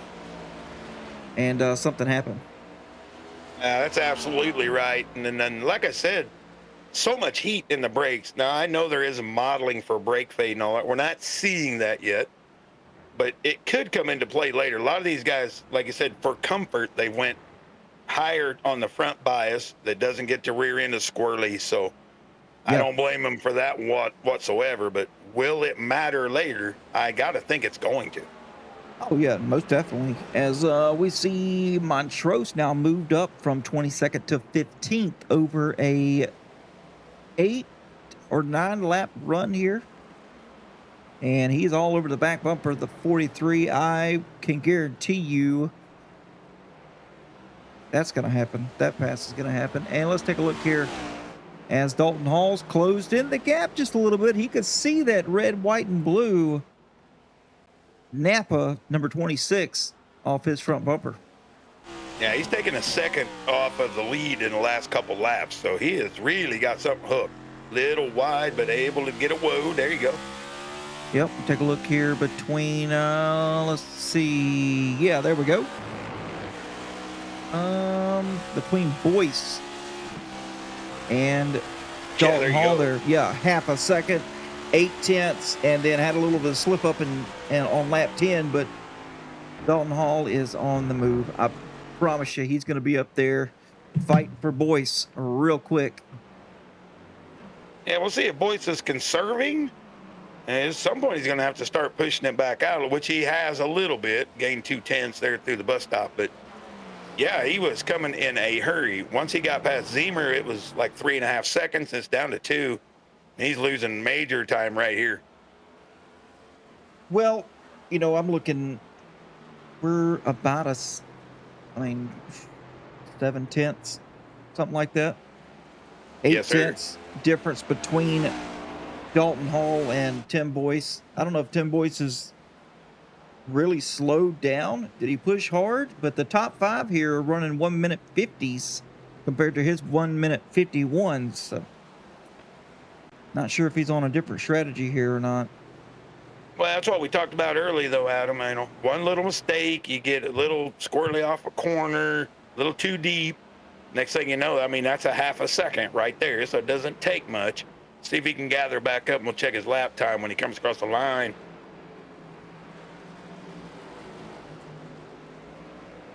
and something happen. That's absolutely right. And then, like I said, so much heat in the brakes. Now, I know there is a modeling for brake fade and all that. We're not seeing that yet, but it could come into play later. A lot of these guys, like I said, for comfort, they went higher on the front bias that doesn't get the rear end of squirrely. So I Yeah. don't blame them for that whatsoever. But will it matter later? I got to think it's going to. Oh yeah, most definitely. As we see Montrose now moved up from 22nd to 15th over a 8 or 9 lap run here. And he's all over the back bumper of the 43. I can guarantee you that's going to happen. That pass is going to happen. And let's take a look here. As Dalton Hall's closed in the gap just a little bit, he could see that red, white, and blue Napa number 26 off his front bumper. Yeah, he's taken a second off of the lead in the last couple laps. So he has really got something hooked. Little wide, but able to get a whoa. There you go. Yep, take a look here between, let's see. Yeah, there we go. Between Boyce and Yeah, there Dalton you Hall go. there. Yeah, half a second, 8/10, and then had a little bit of slip up and on lap 10, but Dalton Hall is on the move. I promise you, he's going to be up there fighting for Boyce real quick. Yeah, we'll see if Boyce is conserving. And at some point, he's going to have to start pushing it back out, which he has a little bit. Gained 2/10 there through the bus stop. But, yeah, he was coming in a hurry. Once he got past Zemer, it was like 3.5 seconds. It's down to 2. And he's losing major time right here. Well, I'm looking, we're about 7/10, something like that. Yes, sir. 8/10 difference between Dalton Hall and Tim Boyce. I don't know if Tim Boyce is really slowed down. Did he push hard? But the top 5 here are running 1 minute 50s compared to his 1 minute 51s. So not sure if he's on a different strategy here or not. Well, that's what we talked about early, though, Adam. One little mistake, you get a little squirrely off a corner, a little too deep. Next thing you know, that's a half a second right there, so it doesn't take much. See if he can gather back up, and we'll check his lap time when he comes across the line.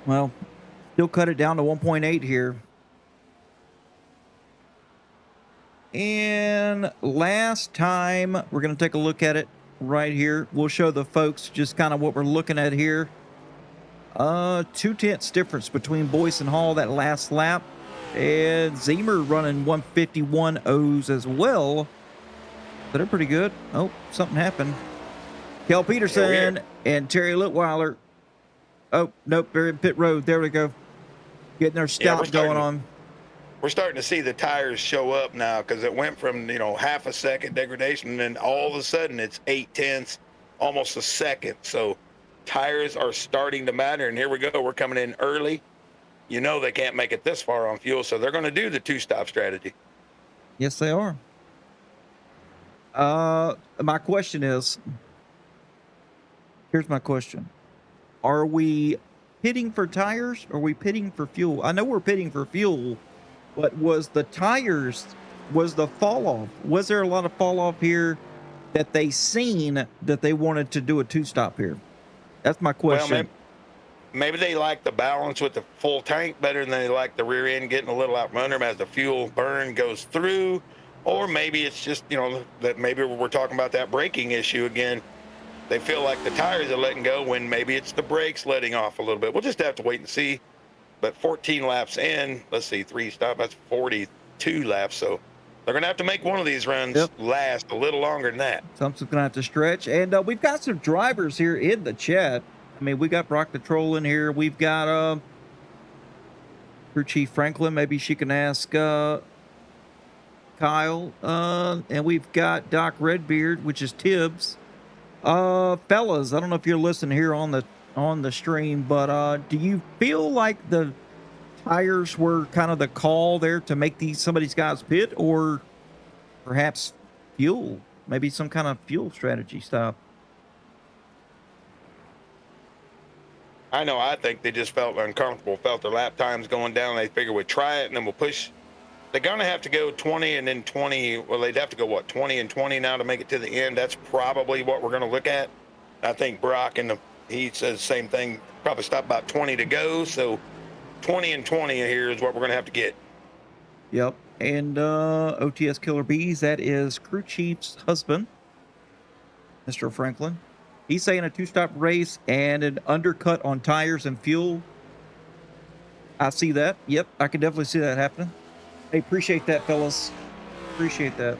Well, still cut it down to 1.8 here. And last time, we're going to take a look at it right here. We'll show the folks just kind of what we're looking at here. 2/10 difference between Boyce and Hall that last lap. And Zemer running 151 O's as well. So they're pretty good. Oh, something happened. Kel Here we are. Peterson and Terry Litweiler. Oh, nope, they're in pit road. There we go. Getting their Yeah, stop going on. we're starting to see the tires show up now because it went from half a second degradation, and then all of a sudden it's 8/10, almost a second. So tires are starting to matter, and here we go. We're coming in early. They can't make it this far on fuel, so they're going to do the two-stop strategy. Yes, they are. My question is, here's my question. Are we pitting for tires or are we pitting for fuel? I know we're pitting for fuel, but was the tires, was the fall off? Was there a lot of fall off here that they seen that they wanted to do a two-stop here? That's my Well, question. maybe they like the balance with the full tank better than they like the rear end getting a little out from under them as the fuel burn goes through. Or maybe it's just, that maybe we're talking about that braking issue again. They feel like the tires are letting go when maybe it's the brakes letting off a little bit. We'll just have to wait and see. But 14 laps in, let's see, 3 stops, that's 42 laps. So they're going to have to make one of these runs last a little longer than that. Something's going to have to stretch. And we've got some drivers here in the chat. I mean, we got Brock the Troll in here. We've got Crew Chief Franklin. Maybe she can ask Kyle. And we've got Doc Redbeard, which is Tibbs. Fellas, I don't know if you're listening here on the stream, but do you feel like the tires were kind of the call there to make some of these guys pit, or perhaps fuel? Maybe some kind of fuel strategy stuff. I think they just felt uncomfortable, felt their lap times going down. They figured we'd try it and then we'll push. They're going to have to go 20 and then 20. Well, they'd have to go, 20 and 20 now to make it to the end. That's probably what we're going to look at. I think Brock, he says the same thing, probably stop about 20 to go. So 20 and 20 here is what we're going to have to get. Yep. And OTS Killer Bees, that is Crew Chief's husband, Mr. Franklin. He's saying a two-stop race and an undercut on tires and fuel. I see that. Yep, I can definitely see that happening. Hey, appreciate that, fellas. Appreciate that.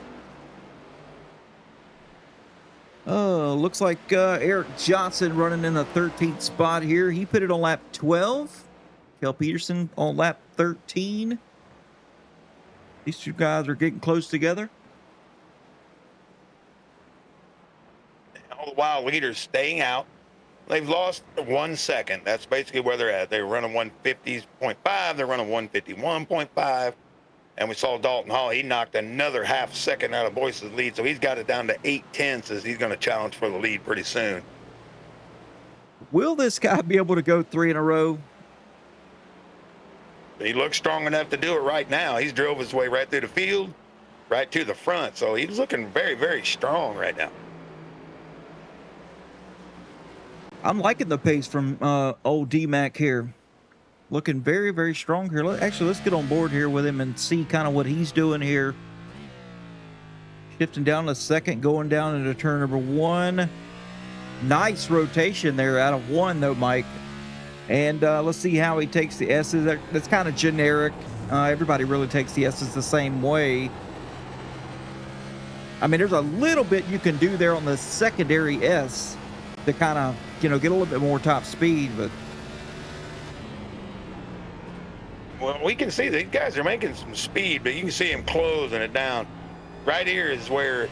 Looks like Eric Johnson running in the 13th spot here. He put it on lap 12. Kel Peterson on lap 13. These two guys are getting close together. All the wild leaders staying out. They've lost 1 second. That's basically where they're at. They're running 150.5. They're running 151.5. And we saw Dalton Hall. He knocked another half second out of Boyce's lead. So he's got it down to 8/10 as he's going to challenge for the lead pretty soon. Will this guy be able to go 3 in a row? He looks strong enough to do it right now. He's drove his way right through the field, right to the front. So he's looking very, very strong right now. I'm liking the pace from old D-Mac here. Looking very, very strong here. Actually, let's get on board here with him and see kind of what he's doing here. Shifting down to second, going down into turn number 1. Nice rotation there out of 1, though, Mike. And let's see how he takes the S's. That's kind of generic. Everybody really takes the S's the same way. I mean, there's a little bit you can do there on the secondary S to kind of, get a little bit more top speed, but... Well, we can see these guys are making some speed, but you can see him closing it down. Right here is where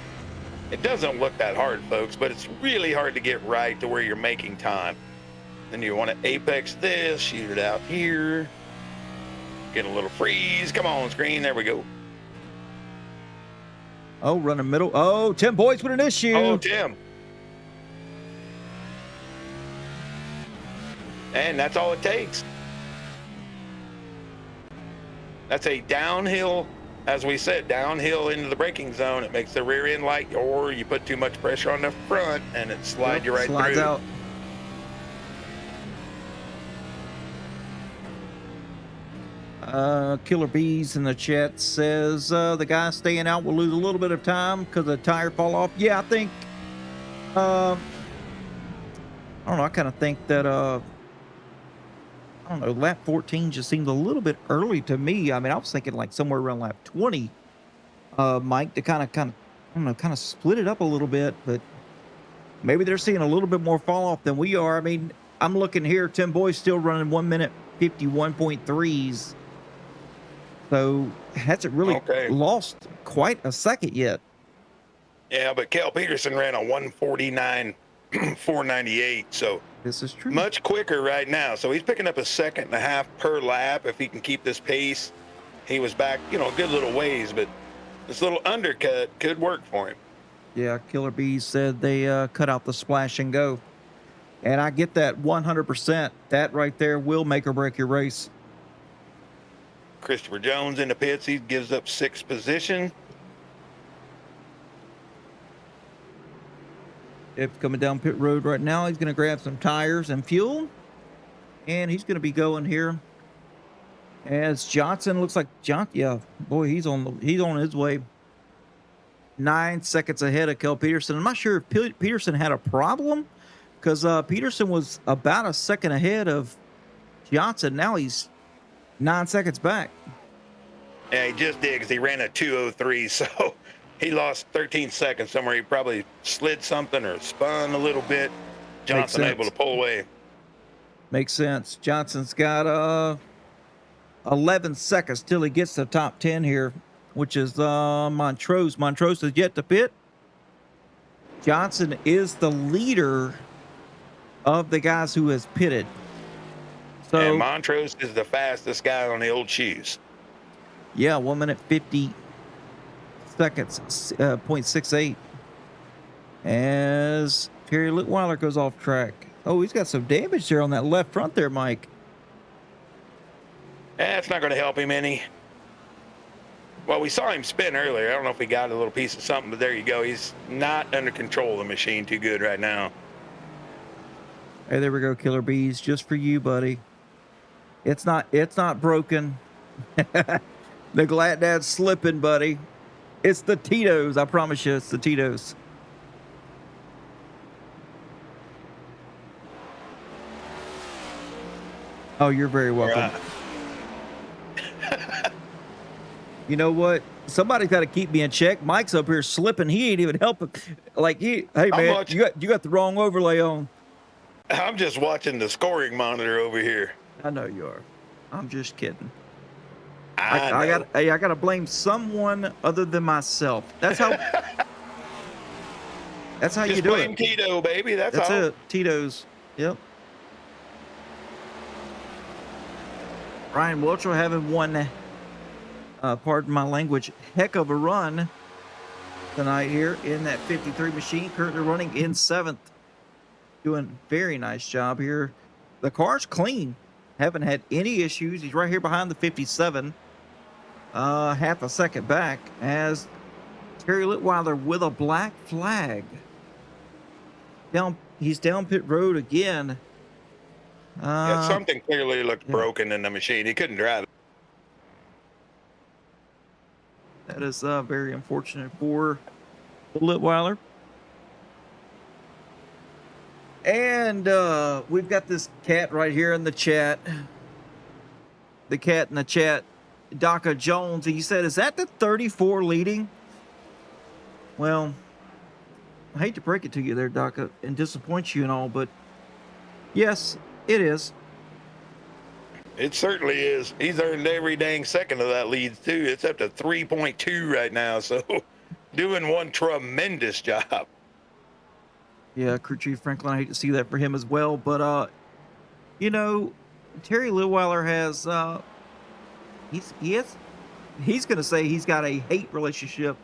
it doesn't look that hard, folks, but it's really hard to get right to where you're making time. Then you want to apex this, shoot it out here, get a little freeze. Come on, screen. There we go. Oh, running middle. Oh, Tim Boyce with an issue. Oh, Tim. And that's all it takes. That's a downhill, as we said, downhill into the braking zone. It makes the rear end light, or you put too much pressure on the front and it slides you right slides through. Out. Killer Bees in the chat says the guy staying out will lose a little bit of time because the tire fall off. Yeah, I think I don't know. I kind of think that I don't know, lap 14 just seemed a little bit early to me. I mean, I was thinking like somewhere around lap 20, Mike, to kind of don't know, kind of split it up a little bit, but maybe they're seeing a little bit more fall off than we are. I mean, I'm looking here, Tim Boy's still running 1 minute 51.3s. So hasn't really Okay. lost quite a second yet. Yeah, but Cal Peterson ran a 149 498, so This is true. much quicker right now. So he's picking up a second and a half per lap if he can keep this pace. He was back, a good little ways, but this little undercut could work for him. Yeah, Killer Bees said they cut out the splash and go. And I get that 100%. That right there will make or break your race. Christopher Jones in the pits. He gives up 6th position. If coming down pit road right now, he's going to grab some tires and fuel. And he's going to be going here. As Johnson looks like yeah, boy, he's on his way. 9 seconds ahead of Kel Peterson. I'm not sure if Peterson had a problem because Peterson was about a second ahead of Johnson. Now he's 9 seconds back. Yeah, he just did because he ran a 2:03, so he lost 13 seconds somewhere. He probably slid something or spun a little bit. Johnson able to pull away. Makes sense. Johnson's got 11 seconds till he gets to the top 10 here, which is Montrose. Montrose is yet to pit. Johnson is the leader of the guys who has pitted. So, and Montrose is the fastest guy on the old shoes. Yeah, 1 minute 50 seconds, 0.68. As Terry Litweiler goes off track. Oh, he's got some damage there on that left front there, Mike. That's not going to help him any. Well, we saw him spin earlier. I don't know if he got a little piece of something, but there you go. He's not under control of the machine too good right now. Hey, there we go, Killer Bees, just for you, buddy. It's not broken. The Glad Dad's slipping, buddy. It's the Tito's. I promise you, it's the Tito's. Oh, you're very welcome. You know what? Somebody's got to keep me in check. Mike's up here slipping. He ain't even helping. Like, hey man, you got the wrong overlay on. I'm just watching the scoring monitor over here. I know you are. I'm just kidding. I got to blame someone other than myself. That's how. That's how just you do blame it. Tito, baby. That's all. it. Tito's. Yep. Ryan Welcher having one, pardon my language, heck of a run tonight here in that 53 machine. Currently running in 7th. Doing very nice job here. The car's clean. Haven't had any issues. He's right here behind the 57. Half a second back as Terry Litweiler with a black flag. He's down pit road again. Something clearly looked broken in the machine. He couldn't drive it. That is very unfortunate for Litweiler. And we've got this cat right here in the chat. The cat in the chat, Daka Jones. He said, is that the 34 leading? Well, I hate to break it to you there, Daka, and disappoint you and all, but yes, it is. It certainly is. He's earned every dang second of that lead, too. It's up to 3.2 right now, so doing one tremendous job. Yeah, Crew Chief Franklin, I hate to see that for him as well. But, Terry Litweiler has, he's going to say he's got a hate relationship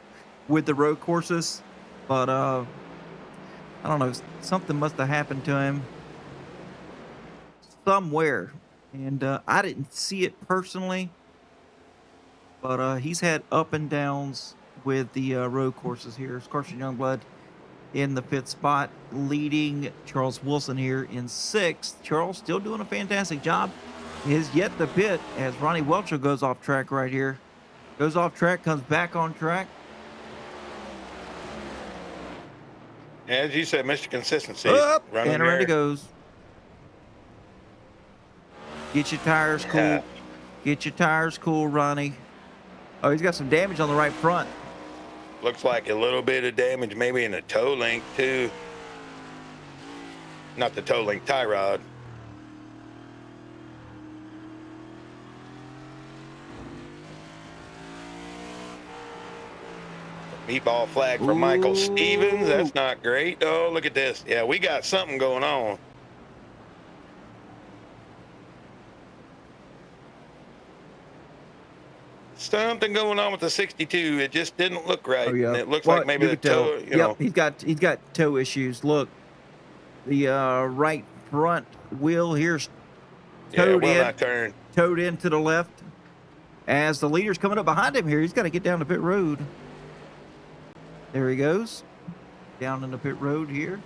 with the road courses. But, I don't know, something must have happened to him somewhere. And I didn't see it personally. But he's had up and downs with the road courses here. It's Carson Youngblood in the 5th spot, leading Charles Wilson here in 6th. Charles still doing a fantastic job. Is yet to pit as Ronnie Welcher goes off track right here. Goes off track, comes back on track. As you said, Mr. Consistency. Up, and around it goes. Get your tires cool. Yeah. Get your tires cool, Ronnie. Oh, he's got some damage on the right front. Looks like a little bit of damage maybe in the toe link too. Not the toe link, tie rod. Meatball flag from Michael Stevens. That's not great. Oh, look at this. Yeah, we got something going on. Something going on with the 62. It just didn't look right. Oh, yeah. And it looks like maybe the toe, you know. He's got toe issues. Look, the right front wheel here's towed towed in to the left. As the leader's coming up behind him here, he's got to get down the pit road. There he goes. Down in the pit road here.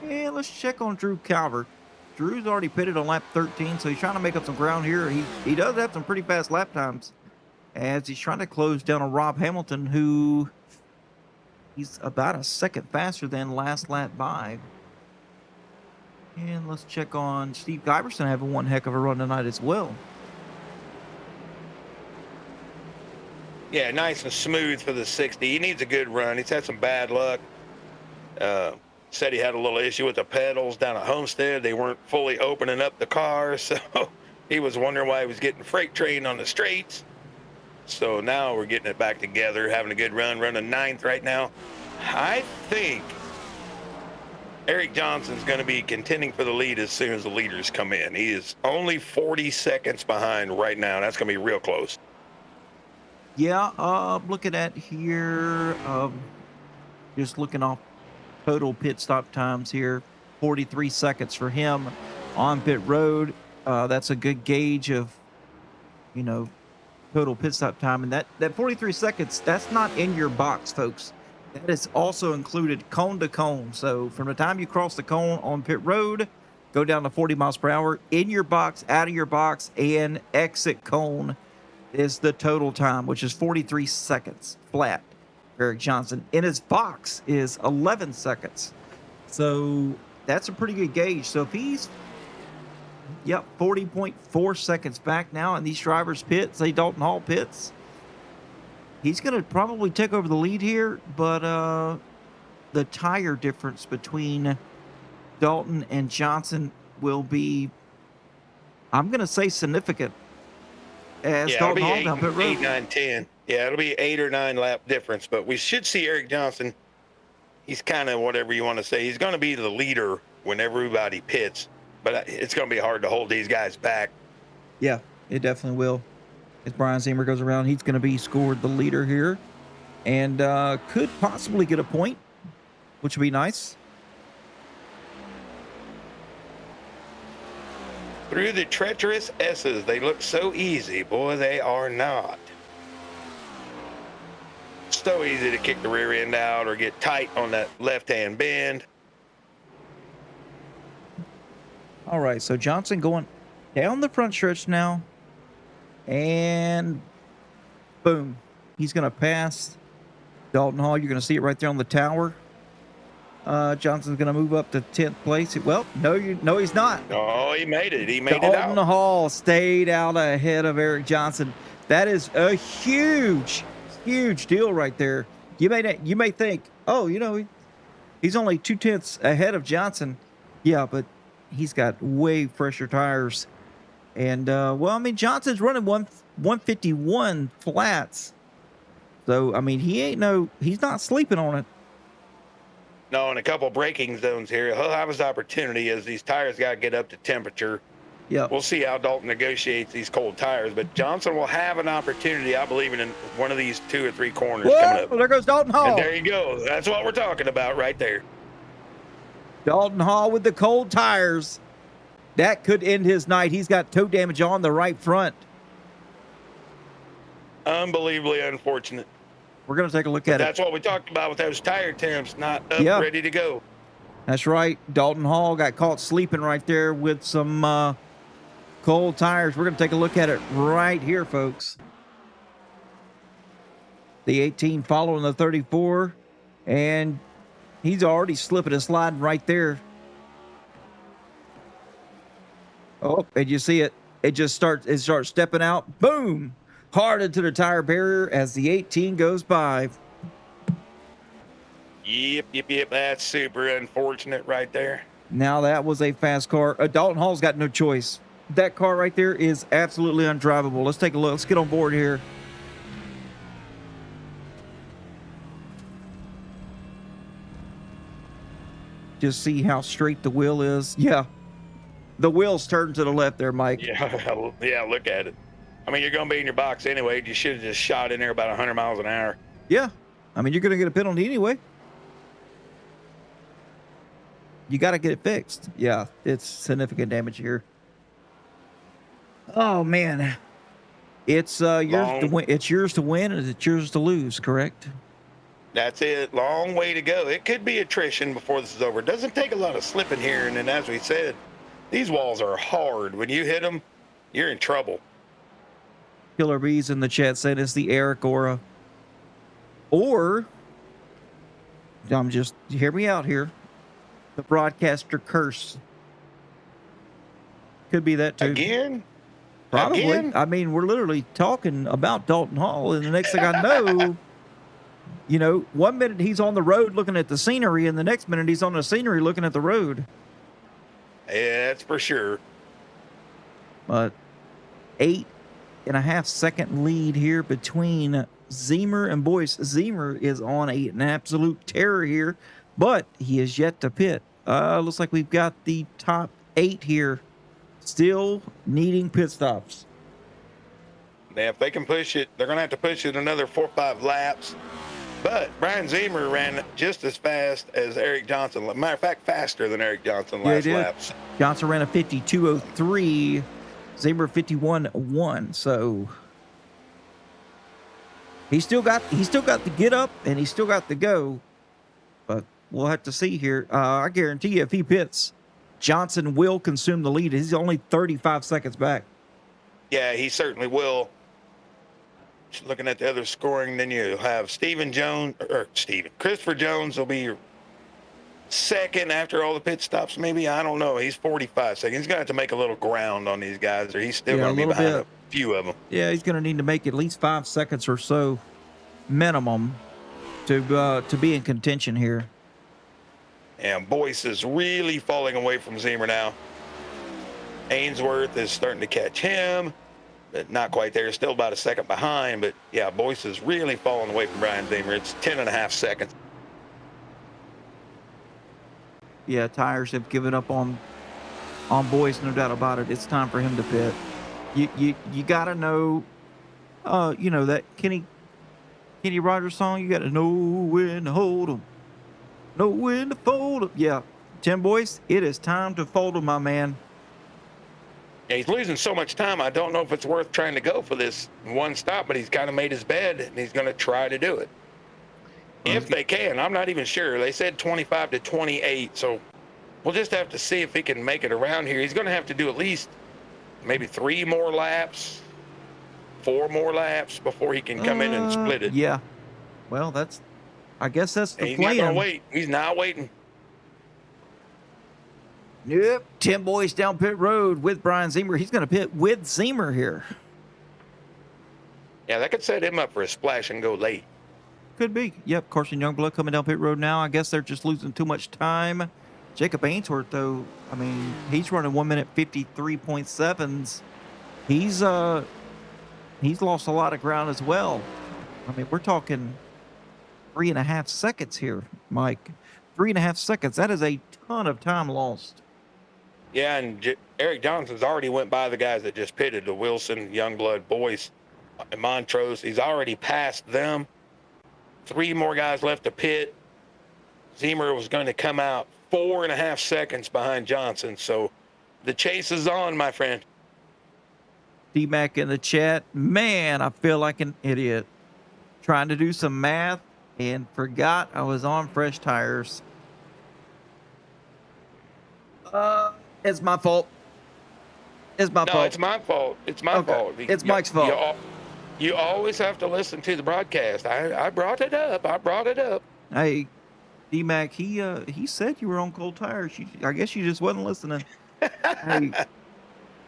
And let's check on Drew Calvert. Drew's already pitted on lap 13, so he's trying to make up some ground here. He does have some pretty fast lap times as he's trying to close down on Rob Hamilton, who he's about a second faster than last lap by. And let's check on Steve Giberson having one heck of a run tonight as well. Yeah, nice and smooth for the 60. He needs a good run. He's had some bad luck. Said he had a little issue with the pedals down at Homestead. They weren't fully opening up the car, so he was wondering why he was getting freight trained on the straights. So now we're getting it back together, having a good run, running 9th right now. I think Eric Johnson's going to be contending for the lead as soon as the leaders come in. He is only 40 seconds behind right now. That's going to be real close. Yeah, looking at here, just looking off total pit stop times here, 43 seconds for him on pit road. That's a good gauge of, you know, total pit stop time. And that 43 seconds, that's not in your box, folks. That is also included cone to cone. So from the time you cross the cone on pit road, go down to 40 miles per hour, in your box, out of your box, and exit cone is the total time, which is 43 seconds flat. Eric Johnson in his box is 11 seconds. So that's a pretty good gauge. So if he's, 40.4 seconds back now, and these drivers pit, say Dalton Hall pits, he's going to probably take over the lead here. But the tire difference between Dalton and Johnson will be, I'm going to say, significant. As Dalton Hall down pit road. 8, 9, 10. Yeah, it'll be 8 or 9 lap difference, but we should see Eric Johnson. He's kind of whatever you want to say. He's going to be the leader when everybody pits, but it's going to be hard to hold these guys back. Yeah, it definitely will. As Brian Zimmer goes around, he's going to be scored the leader here and could possibly get a point, which would be nice. Through the treacherous S's, they look so easy. Boy, they are not. So easy to kick the rear end out or get tight on that left-hand bend. All right, so Johnson going down the front stretch now. And boom. He's going to pass Dalton Hall. You're going to see it right there on the tower. Johnson's going to move up to 10th place. Well, no, he's not. Oh, he made it. He made it out. Dalton Hall stayed out ahead of Eric Johnson. That is a huge deal right there. You may think, oh, he's only 2/10 ahead of Johnson. Yeah, but he's got way fresher tires. And Johnson's running 151 flats. So he's not sleeping on it. No, in a couple braking zones here, he'll have his opportunity as these tires got to get up to temperature. Yeah, we'll see how Dalton negotiates these cold tires, but Johnson will have an opportunity, I believe, in one of these 2 or 3 corners coming up. Well, there goes Dalton Hall. And there you go. That's what we're talking about right there. Dalton Hall with the cold tires. That could end his night. He's got toe damage on the right front. Unbelievably unfortunate. We're going to take a look at it. That's what we talked about with those tire temps not up, ready to go. That's right. Dalton Hall got caught sleeping right there with some cold tires. We're going to take a look at it right here, folks. The 18 following the 34, and he's already slipping and sliding right there. Oh, and you see it. It starts stepping out. Boom! Hard into the tire barrier as the 18 goes by. Yep. That's super unfortunate right there. Now that was a fast car. Dalton Hall's got no choice. That car right there is absolutely undrivable. Let's take a look. Let's get on board here. Just see how straight the wheel is. Yeah. The wheel's turned to the left there, Mike. Yeah, look at it. I mean, you're going to be in your box anyway. You should have just shot in there about 100 miles an hour. Yeah. I mean, you're going to get a penalty anyway. You got to get it fixed. Yeah, it's significant damage here. Oh, man. It's yours to win. It's yours to win and it's yours to lose, correct? That's it. Long way to go. It could be attrition before this is over. It doesn't take a lot of slipping here. And then, as we said, these walls are hard. When you hit them, you're in trouble. Killer Bees in the chat said it's the Eric Aura. Or, hear me out here. The broadcaster curse. Could be that too. Again? Probably. Again? I mean, we're literally talking about Dalton Hall, and the next thing I know, 1 minute he's on the road looking at the scenery, and the next minute he's on the scenery looking at the road. Yeah, that's for sure. But 8.5 second lead here between Zemer and Boyce. Zemer is on an absolute terror here, but he is yet to pit. Looks like we've got the top 8 here still needing pit stops. Now, if they can push it, they're going to have to push it another 4 or 5 laps. But Brian Zemer ran just as fast as Eric Johnson. Matter of fact, faster than Eric Johnson last laps. Johnson ran a 52.03. Zemer 51.1. So he's still got the get up and he's still got the go. But we'll have to see here. I guarantee you, if he pits, Johnson will consume the lead. He's only 35 seconds back. Yeah, he certainly will. Just looking at the other scoring, then you have Christopher Jones will be second after all the pit stops, maybe. I don't know. He's 45 seconds. He's going to have to make a little ground on these guys, or he's still going to be behind a few of them. Yeah, he's going to need to make at least 5 seconds or so minimum to be in contention here. And Boyce is really falling away from Zemer now. Ainsworth is starting to catch him, but not quite there. Still about a second behind, but yeah, Boyce is really falling away from Brian Zemer. It's 10.5 seconds. Yeah, tires have given up on Boyce, no doubt about it. It's time for him to pit. You got to know, that Kenny Rogers song. You got to know when to hold 'em, know when to fold 'em. Yeah, Tim Boyce, it is time to fold 'em, my man. Yeah, he's losing so much time. I don't know if it's worth trying to go for this one stop, but he's kind of made his bed, and he's going to try to do it. If they can. I'm not even sure. They said 25 to 28, so we'll just have to see if he can make it around here. He's going to have to do at least maybe 3 more laps, 4 more laps before he can come in and split it. Yeah. Well, I guess that's the plan. He's not going to wait. He's not waiting. Yep. Tim Boyce down pit road with Brian Zemer. He's going to pit with Zemer here. Yeah, that could set him up for a splash and go late. Could be. Yep. Carson Youngblood coming down pit road now. I guess they're just losing too much time. Jacob Ainsworth, though, I mean, he's running 1 minute 53.7s. He's lost a lot of ground as well. I mean, we're talking 3.5 seconds here, Mike. 3.5 seconds. That is a ton of time lost. Yeah, and Eric Johnson's already went by the guys that just pitted, the Wilson, Youngblood, Boyce, and Montrose. He's already passed them. 3 more guys left to pit. Zemer was going to come out 4.5 seconds behind Johnson. So the chase is on, my friend. D-Mac in the chat. Man, I feel like an idiot. Trying to do some math and forgot I was on fresh tires. It's my fault. It's my fault. No, it's my fault. It's my fault. It's Mike's fault. You always have to listen to the broadcast. I brought it up. Hey, D-Mac, he said you were on cold tires. I guess you just wasn't listening. Hey,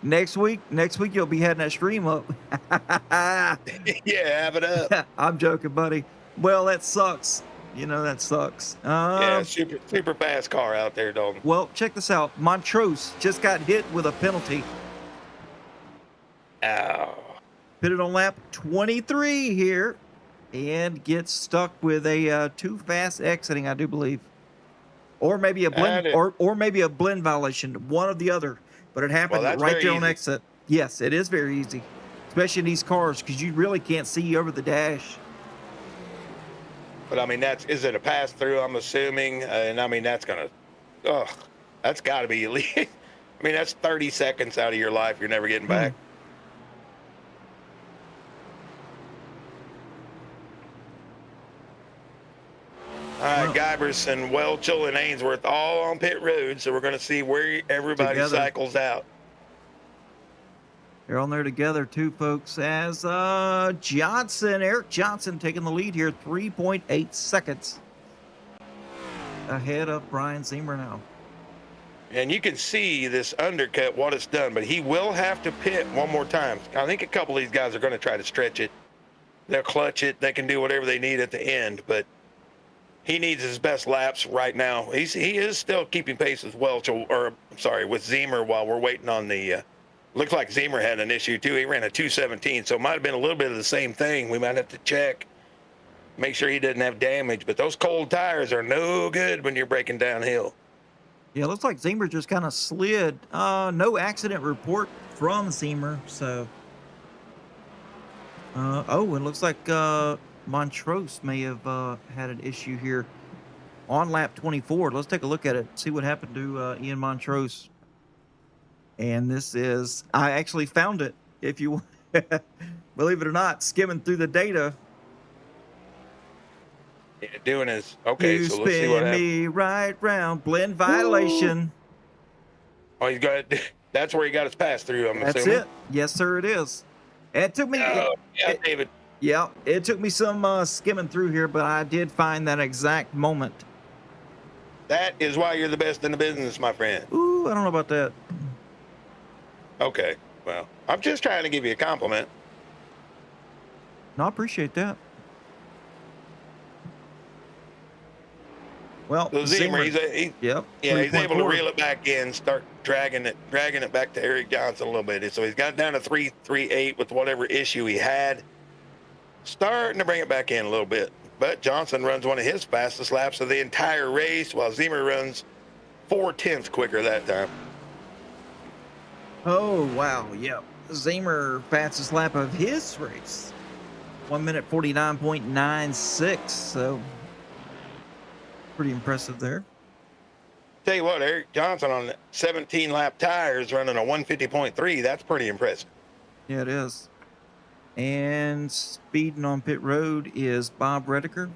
next week you'll be having that stream up. Yeah, have it up. I'm joking, buddy. Well, that sucks. You know, that sucks. Yeah, super fast car out there, Dalton. Well, check this out. Montrose just got hit with a penalty. Ow. Pitted on lap 23 here and gets stuck with a too fast exiting, I do believe. Or maybe a blend That is, or maybe a blend violation, one or the other. But it well, happened that's right very there on easy. exit. Yes, it is very easy, especially in these cars because you really can't see over the dash. But I mean, is it a pass through? I'm assuming, and I mean ugh, that's got to be at least. I mean, that's 30 seconds out of your life you're never getting Hmm. back. All right, Well, Guybers and Welchel and Ainsworth all on pit road, so we're going to see where everybody together. cycles out. They're on there together too, folks, as Eric Johnson taking the lead here, 3.8 seconds ahead of Brian Zemer now. And you can see this undercut, what it's done, but he will have to pit one more time. I think a couple of these guys are going to try to stretch it. They'll clutch it. They can do whatever they need at the end, but he needs his best laps right now. He is still keeping pace with with Zemer while we're waiting on the. Looks like Zemer had an issue too. He ran a 217, so it might have been a little bit of the same thing. We might have to check, make sure he doesn't have damage. But those cold tires are no good when you're breaking downhill. Yeah, looks like Zemer just kind of slid. No accident report from Zemer, so. Oh, it looks like Montrose may have had an issue here on lap 24. Let's take a look at it, see what happened to Ian Montrose. And I actually found it, if you believe it or not, skimming through the data. Yeah, doing his okay. You So let's see what spin happens. me right round, blend violation. Oh, he's got. That's where he got his pass through. I'm That's assuming. it. Yes, sir, it is. It took me. Oh, yeah, it- David. Yeah, it took me some skimming through here, but I did find that exact moment. That is why you're the best in the business, my friend. Ooh, I don't know about that. Okay. Well, I'm just trying to give you a compliment. No, I appreciate that. Well, So Zemer, yep. he's able to 3.4. reel it back in, start dragging it back to Eric Johnson a little bit. So he's got down to 3.38 with whatever issue he had. Starting to bring it back in a little bit. But Johnson runs one of his fastest laps of the entire race, while Zemer runs 0.4 quicker that time. Oh, wow. Yep. Zemer fastest lap of his race. 1 minute 49.96. So pretty impressive there. Tell you what, Eric Johnson on 17 lap tires running a 150.3. That's pretty impressive. Yeah, it is. And speeding on pit road is Bob Rediker.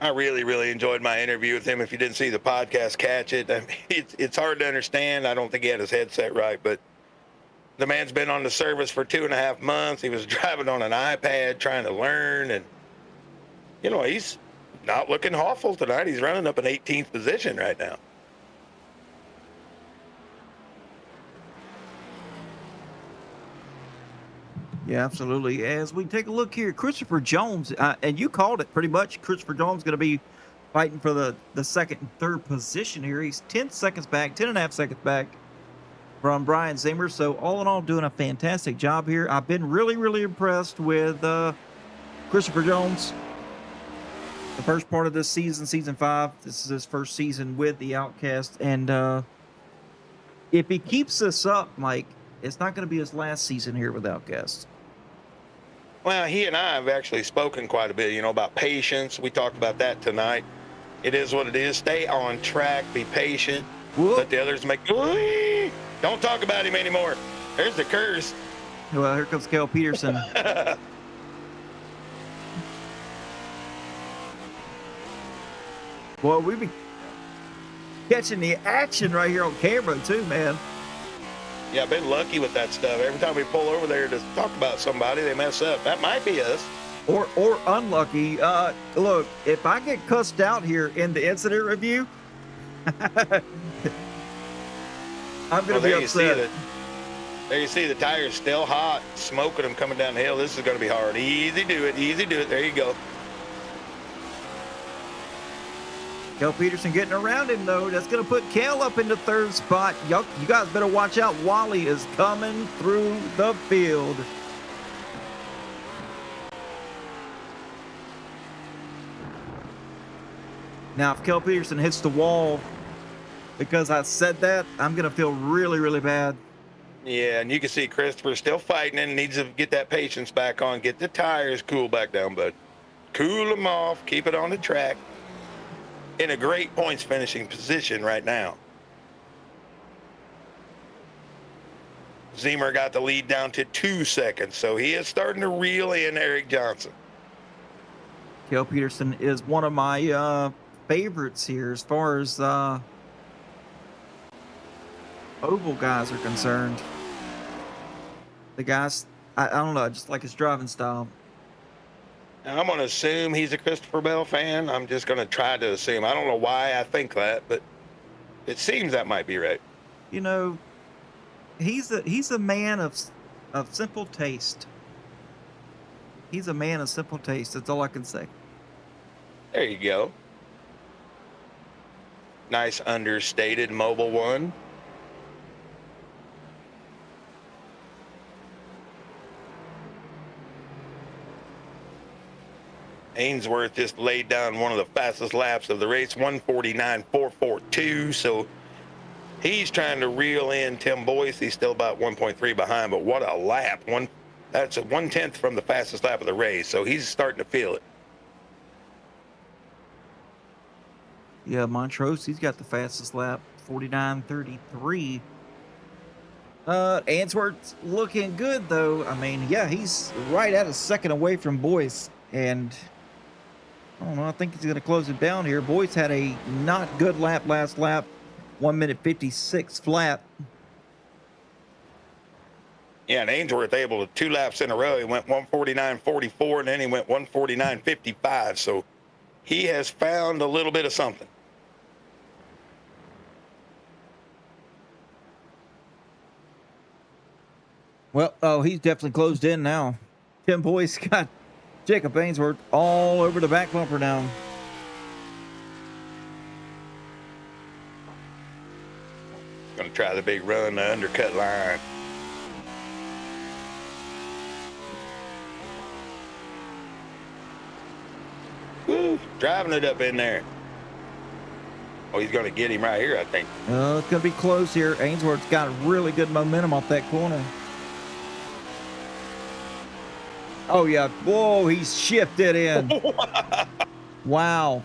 I really, really enjoyed my interview with him. If you didn't see the podcast, catch it. I mean, it's hard to understand. I don't think he had his headset right, but the man's been on the service for 2.5 months. He was driving on an iPad trying to learn, and he's not looking awful tonight. He's running up in 18th position right now. Yeah, absolutely. As we take a look here, Christopher Jones, and you called it pretty much. Christopher Jones going to be fighting for the second and third position here. He's 10 seconds back, 10 and a half seconds back from Brian Zemer. So all in all, doing a fantastic job here. I've been really, really impressed with Christopher Jones. The first part of this season, season 5, this is his first season with the Outcast. And if he keeps this up, Mike, it's not going to be his last season here with Outcast. Well, he and I have actually spoken quite a bit, about patience. We talked about that tonight. It is what it is. Stay on track. Be patient. Whoop. Let the others make. Don't talk about him anymore. There's the curse. Well, here comes Kel Peterson. Well, we be catching the action right here on camera too, man. Yeah, I've been lucky with that stuff. Every time we pull over there to talk about somebody, they mess up. That might be us. Or unlucky. Look, if I get cussed out here in the incident review, I'm gonna be upset. There you see the tires still hot, smoking them coming down the hill. This is going to be hard. Easy do it. Easy do it. There you go. Kel Peterson getting around him, though. That's going to put Kel up into third spot. You guys better watch out. Wally is coming through the field. Now, if Kel Peterson hits the wall because I said that, I'm going to feel really, really bad. Yeah, and you can see Christopher still fighting and needs to get that patience back on. Get the tires cool back down, bud. Cool them off. Keep it on the track. In a great points finishing position right now. Zemer got the lead down to 2 seconds, so he is starting to reel in Eric Johnson. Kel Peterson is one of my favorites here as far as oval guys are concerned. The guys, I don't know, I just like his driving style. Now, I'm going to assume he's a Christopher Bell fan. I'm just going to try to assume. I don't know why I think that, but it seems that might be right. You know, he's a man of simple taste. He's a man of simple taste. That's all I can say. There you go. Nice understated Mobile One. Ainsworth just laid down one of the fastest laps of the race, 149.442. So he's trying to reel in Tim Boyce. He's still about 1.3 behind, but what a lap. That's a 1/10 from the fastest lap of the race. So he's starting to feel it. Yeah, Montrose, he's got the fastest lap, 49.33. Ainsworth's looking good, though. I mean, yeah, he's right at a second away from Boyce. And I don't know, I think he's going to close it down here. Boyce had a not good lap last lap, 1 minute 56 flat. Yeah, and Ainsworth able to 2 laps in a row. He went 149.44, and then he went 149.55. So he has found a little bit of something. Well, oh, he's definitely closed in now. Tim Boyce got Jacob Ainsworth all over the back bumper now. Going to try the big run, the undercut line. Woo, driving it up in there. Oh, he's going to get him right here, I think. It's going to be close here. Ainsworth's got really good momentum off that corner. Oh, yeah. Whoa, he's shifted in. Wow.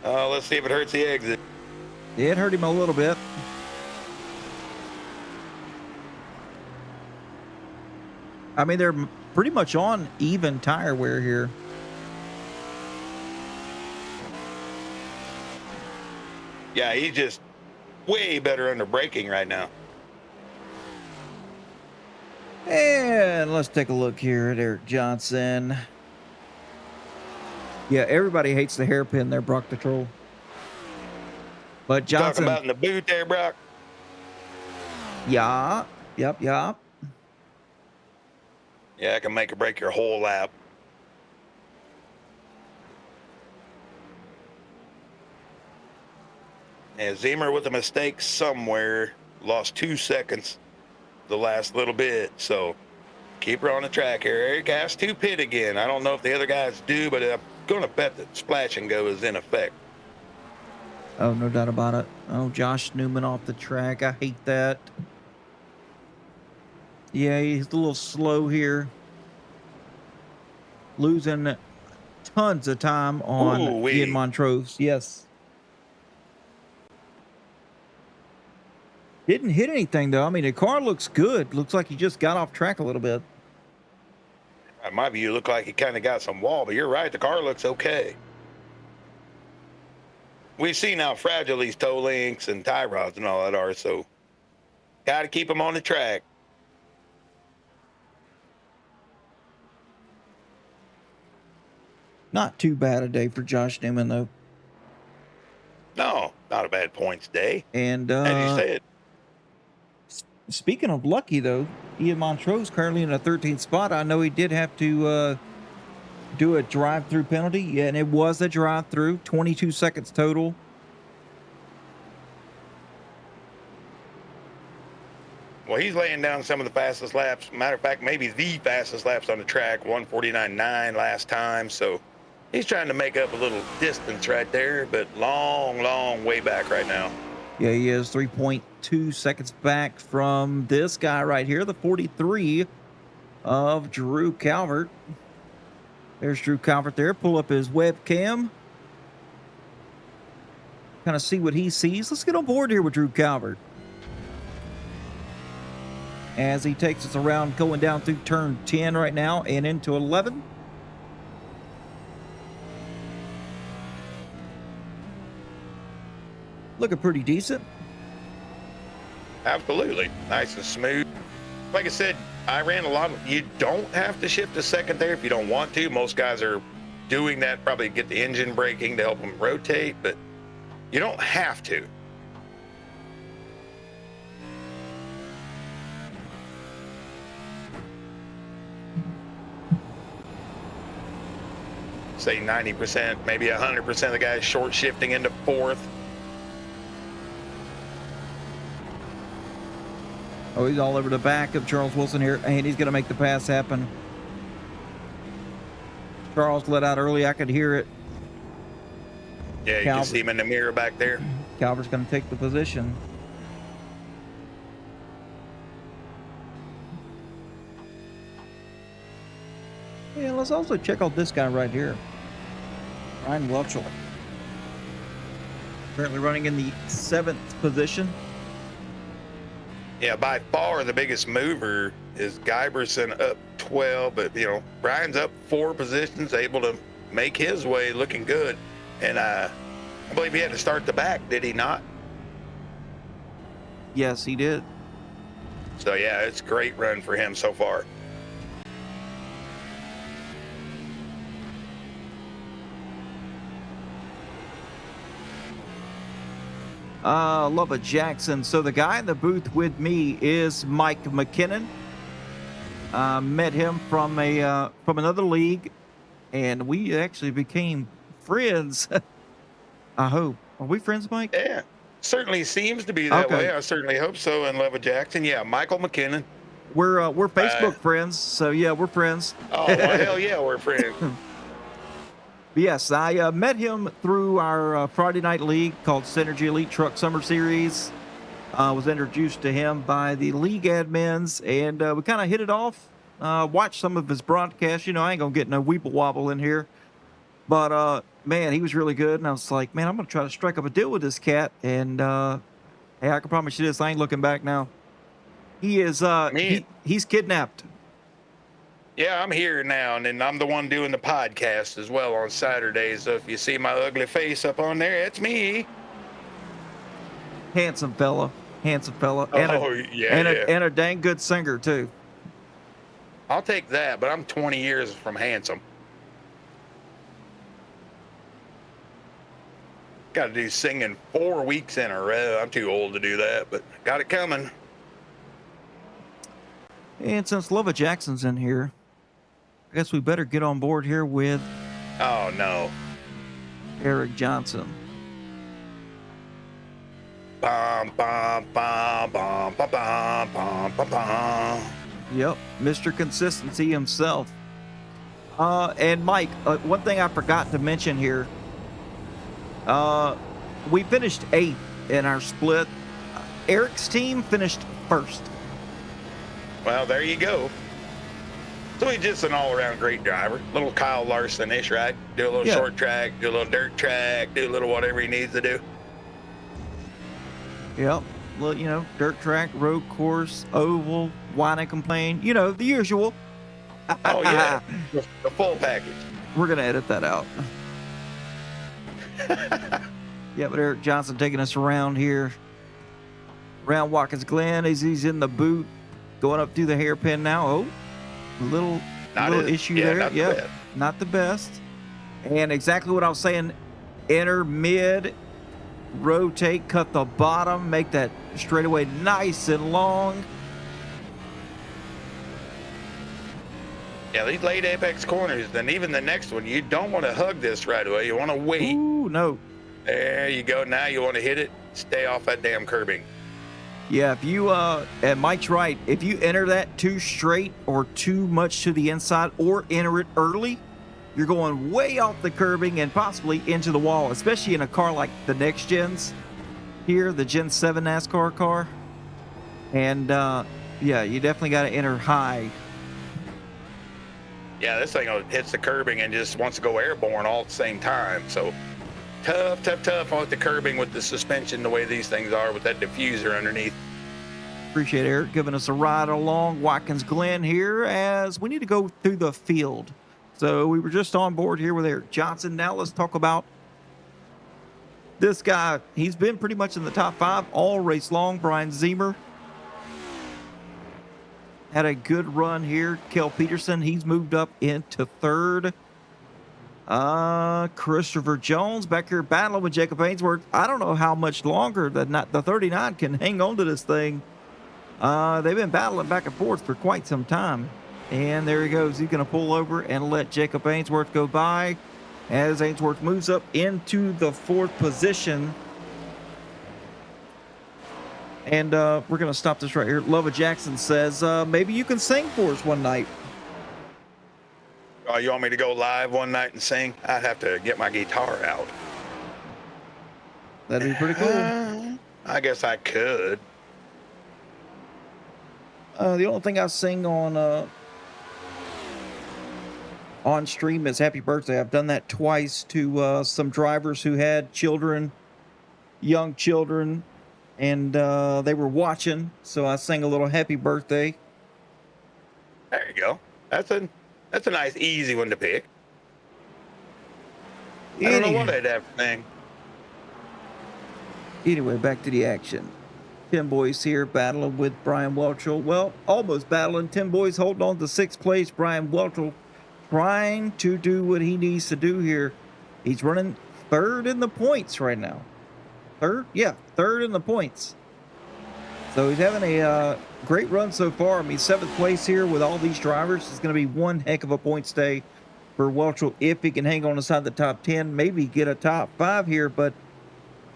Let's see if it hurts the exit. It hurt him a little bit. I mean, they're pretty much on even tire wear here. Yeah, he's just way better under braking right now. And let's take a look here at Eric Johnson. Yeah, everybody hates the hairpin there, Brock the Troll. But Johnson... Talking about in the boot there, Brock? Yeah. Yep. Yeah, I can make or break your whole lap. And Zemer with a mistake somewhere lost 2 seconds the last little bit. So keep her on the track here. Eric has to pit again. I don't know if the other guys do, but I'm going to bet that splash and go is in effect. Oh, no doubt about it. Oh, Josh Newman off the track. I hate that. Yeah, he's a little slow here. Losing tons of time on Ian Montrose. Yes. Didn't hit anything, though. I mean, the car looks good. Looks like he just got off track a little bit. In my view, looked like he kind of got some wall, but you're right. The car looks okay. We've seen how fragile these toe links and tie rods and all that are, so got to keep them on the track. Not too bad a day for Josh Newman, though. No, not a bad points day. And as you said, speaking of lucky, though, Ian Montrose currently in a 13th spot. I know he did have to do a drive-through penalty. Yeah, and it was a drive-through, 22 seconds total. Well, he's laying down some of the fastest laps. Matter of fact, maybe the fastest laps on the track, 149.9 last time. So he's trying to make up a little distance right there, but long way back right now. Yeah, he is 3.2 seconds back from this guy right here, the 43 of Drew Calvert. There's Drew Calvert there. Pull up his webcam. Kind of see what he sees. Let's get on board here with Drew Calvert. As he takes us around going down through turn 10 right now and into 11. Looking pretty decent. Absolutely. Nice and smooth. Like I said, I ran a lot. You don't have to shift to second there if you don't want to. Most guys are doing that, probably get the engine braking to help them rotate, but you don't have to. Say 90%, maybe 100% of the guys short shifting into fourth. Oh, he's all over the back of Charles Wilson here, and he's going to make the pass happen. Charles let out early. I could hear it. Yeah, you can see him in the mirror back there. Calvert's going to take the position. Yeah, let's also check out this guy right here. Ryan Welchel. Currently running in the 7th position. Yeah, by far the biggest mover is Guyberson up 12, but Ryan's up 4 positions, able to make his way, looking good. And I believe he had to start the back, did he not? Yes, he did. So yeah, it's a great run for him so far. Lubba Jackson. So the guy in the booth with me is Mike McKinnon. Met him from another league, and we actually became friends. I hope. Are we friends, Mike? Yeah, certainly seems to be that way. I certainly hope so. And Lubba Jackson, yeah, Michael McKinnon. We're Facebook friends, so yeah, we're friends. Oh, well, hell yeah, we're friends. Yes, I met him through our Friday night league called Synergy Elite Truck Summer Series. Was introduced to him by the league admins, and we kind of hit it off. Watched some of his broadcasts. I ain't going to get no weeble wobble in here. But, man, he was really good, and I was like, man, I'm going to try to strike up a deal with this cat. And, hey, I can promise you this, I ain't looking back now. He is, he's kidnapped. Yeah, I'm here now, and then I'm the one doing the podcast as well on Saturdays. So if you see my ugly face up on there, it's me. Handsome fella. And a dang good singer, too. I'll take that, but I'm 20 years from handsome. Got to do singing 4 weeks in a row. I'm too old to do that, but got it coming. And since Lubba Jackson's in here, I guess we better get on board here with... Oh, no. Eric Johnson. Bum, bum, bum, bum, bum, bum, bum, bum, bum. Yep, Mr. Consistency himself. And Mike, one thing I forgot to mention here. We finished 8th in our split. Eric's team finished 1st. Well, there you go. So he's just an all-around great driver. Little Kyle Larson-ish, right? Do a little short track, do a little dirt track, do a little whatever he needs to do. Yep. Well, dirt track, road course, oval, whine and complain. The usual. Oh, yeah. The full package. We're going to edit that out. Yeah, but Eric Johnson taking us around here. Around Watkins Glen as he's in the boot. Going up through the hairpin now. Oh, little issue there. Yep, not the best. And exactly what I was saying. Enter mid, rotate, cut the bottom, make that straightaway nice and long. Yeah, these late apex corners, then even the next one, you don't want to hug this right away. You want to wait. Ooh, no. There you go. Now you want to hit it. Stay off that damn curbing. Yeah, if you and Mike's right, if you enter that too straight or too much to the inside or enter it early, you're going way off the curbing and possibly into the wall, especially in a car like the next gens here, the Gen 7 NASCAR car. And yeah, you definitely got to enter high. Yeah, this thing hits the curbing and just wants to go airborne all at the same time. So tough on the curbing with the suspension the way these things are with that diffuser underneath. Appreciate Eric giving us a ride along Watkins Glen here as we need to go through the field. So we were just on board here with Eric Johnson. Now let's talk about this guy. He's been pretty much in the top 5 all race long. Brian Zemer had a good run here. Kel Peterson, he's moved up into 3rd. Christopher Jones back here battling with Jacob Ainsworth. I don't know how much longer the 39 can hang on to this thing. They've been battling back and forth for quite some time. And there he goes. He's going to pull over and let Jacob Ainsworth go by as Ainsworth moves up into the 4th position. And we're going to stop this right here. Lova Jackson says, maybe you can sing for us one night. Oh, you want me to go live one night and sing? I'd have to get my guitar out. That'd be pretty cool. I guess I could. The only thing I sing on stream is Happy Birthday. I've done that twice to some drivers who had children, young children, and they were watching. So I sang a little Happy Birthday. There you go. That's a nice, easy one to pick. I don't know what I'd have to sing. Anyway, back to the action. Tim Boyce here battling with Brian Welchel. Well, almost battling. Tim Boyce holding on to 6th place. Brian Welchel trying to do what he needs to do here. He's running 3rd in the points right now. 3rd? Yeah, 3rd in the points. So he's having a great run so far. I mean, 7th place here with all these drivers is going to be one heck of a points day for Welchel if he can hang on inside the top 10, maybe get a top 5 here, but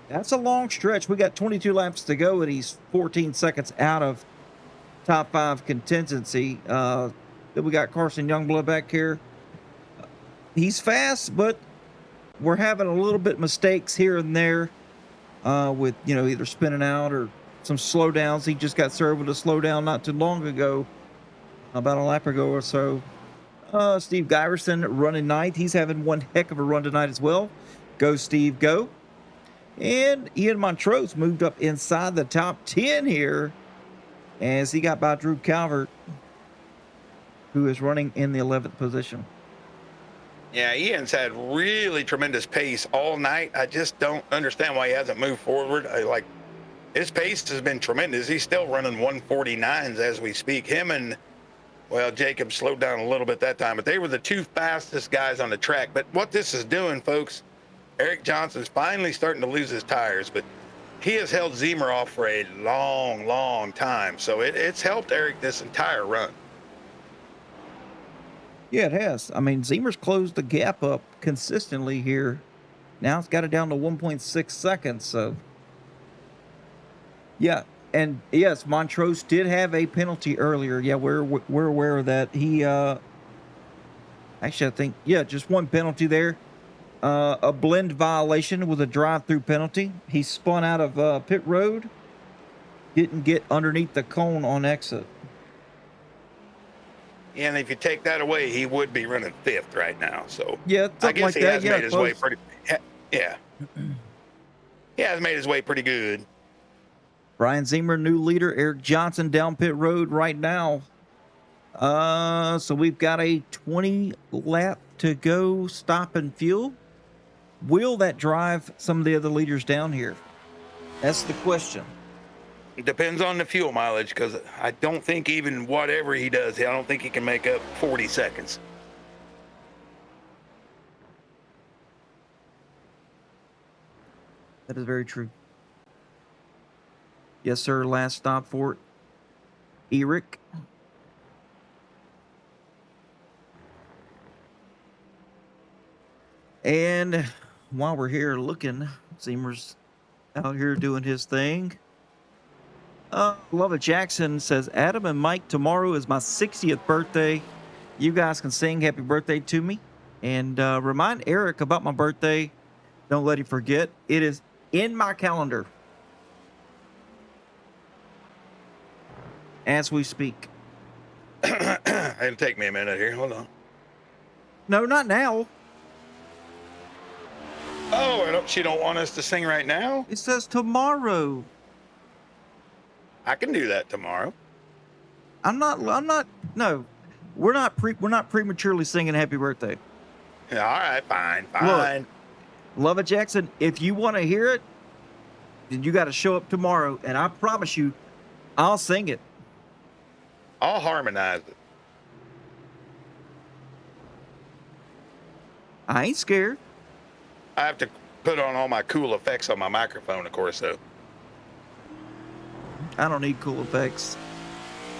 that's a long stretch. We got 22 laps to go, and he's 14 seconds out of top 5 contingency. Then we got Carson Youngblood back here. He's fast, but we're having a little bit mistakes here and there with, either spinning out or some slowdowns. He just got served with a slowdown not too long ago, about a lap ago or so. Steve Giverson running 9th. He's having one heck of a run tonight as well. Go, Steve, go. And Ian Montrose moved up inside the top 10 here as he got by Drew Calvert, who is running in the 11th position. Yeah, Ian's had really tremendous pace all night. I just don't understand why he hasn't moved forward. His pace has been tremendous. He's still running 149s as we speak. Him and, Jacob slowed down a little bit that time, but they were the 2 fastest guys on the track. But what this is doing, folks, Eric Johnson's finally starting to lose his tires, but he has held Zemer off for a long, long time. So it's helped Eric this entire run. Yeah, it has. I mean, Zemer's closed the gap up consistently here. Now it's got it down to 1.6 seconds. So, yeah. And yes, Montrose did have a penalty earlier. Yeah, we're aware of that. He, actually, I think, just one penalty there. A blend violation with a drive-through penalty. He spun out of pit road. Didn't get underneath the cone on exit. And if you take that away, he would be running 5th right now. So yeah, I guess like he that. has made his way pretty. Yeah, he has made his way pretty good. Brian Zemer, new leader. Eric Johnson down pit road right now. So we've got a 20 lap to go. Stop and fuel. Will that drive some of the other leaders down here? That's the question. It depends on the fuel mileage, because I don't think even whatever he does, I don't think he can make up 40 seconds. That is very true. Yes, sir. Last stop for Eric. And while we're here looking, Zemer's out here doing his thing. Lova Jackson says, Adam and Mike, tomorrow is my 60th birthday. You guys can sing happy birthday to me. And remind Eric about my birthday. Don't let him forget. It is in my calendar as we speak. It'll take me a minute here. Hold on. No, not now. Oh, she don't want us to sing right now? It says tomorrow. I can do that tomorrow. No, we're not prematurely singing happy birthday. All right, fine. Look, Lova Jackson, if you want to hear it, then you got to show up tomorrow, and I promise you, I'll sing it. I'll harmonize it. I ain't scared. I have to put on all my cool effects on my microphone, of course, though. I don't need cool effects.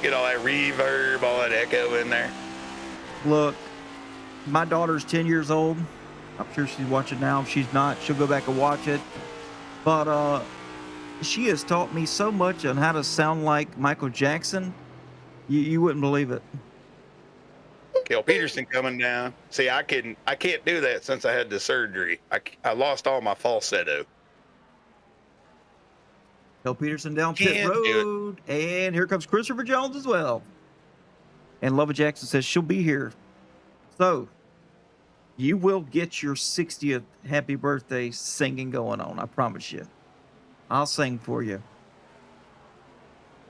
Get all that reverb, all that echo in there. Look, my daughter's 10 years old. I'm sure she's watching now. If she's not, she'll go back and watch it. But she has taught me so much on how to sound like Michael Jackson. You wouldn't believe it. Kel Peterson coming down. See, I can't do that since I had the surgery. I lost all my falsetto. Kel Peterson down pit road. And here comes Christopher Jones as well. And Lova Jackson says she'll be here. So, you will get your 60th happy birthday singing going on. I promise you. I'll sing for you.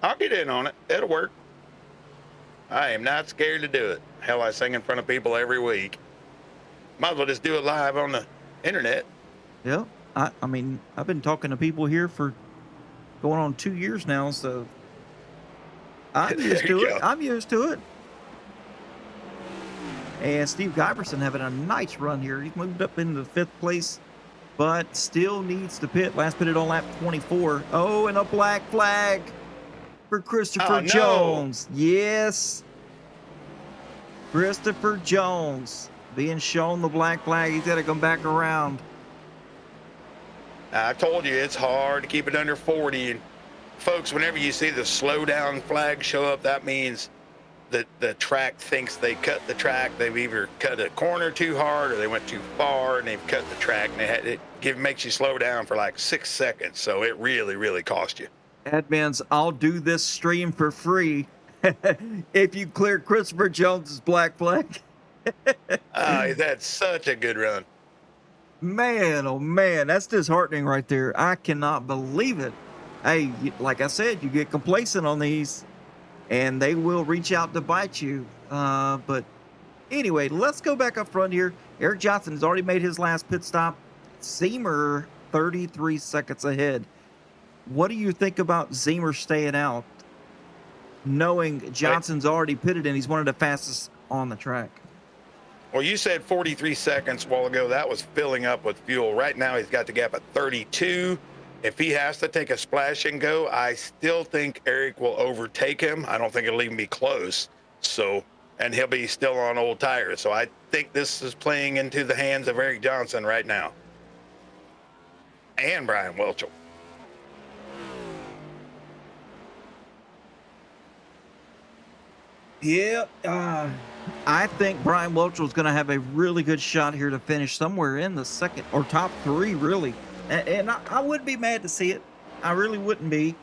I'll get in on it. It'll work. I am not scared to do it. Hell, I sing in front of people every week. Might as well just do it live on the internet. Yeah. I mean, I've been talking to people here for going on 2 years now, so I'm used to it. I'm used to it. And Steve Giberson having a nice run here. He's moved up into the 5th place, but still needs to pit. Last pitted on lap 24. Oh, and a black flag for Christopher Jones. Yes. Christopher Jones being shown the black flag. He's got to come back around. I told you it's hard to keep it under 40. And folks, whenever you see the slow down flag show up, that means that the track thinks they cut the track. They've either cut a corner too hard or they went too far and they've cut the track. And it makes you slow down for like 6 seconds. So it really, really cost you. Admins, I'll do this stream for free if you clear Christopher Jones's black flag. He's had such a good run. Man, oh man, that's disheartening right there. I cannot believe it. Hey, like I said, you get complacent on these and they will reach out to bite you. But anyway, let's go back up front here. Eric Johnson has already made his last pit stop. Zemer 33 seconds ahead. What do you think about Zemer staying out, knowing Johnson's already pitted and he's one of the fastest on the track? Well, you said 43 seconds a while ago. That was filling up with fuel. Right now, he's got the gap at 32. If he has to take a splash and go, I still think Eric will overtake him. I don't think it'll even be close. So, and he'll be still on old tires. So I think this is playing into the hands of Eric Johnson right now. And Brian Welchel. Yeah, I think Brian Welchel is going to have a really good shot here to finish somewhere in the second or top 3, really. And I wouldn't be mad to see it. I really wouldn't be.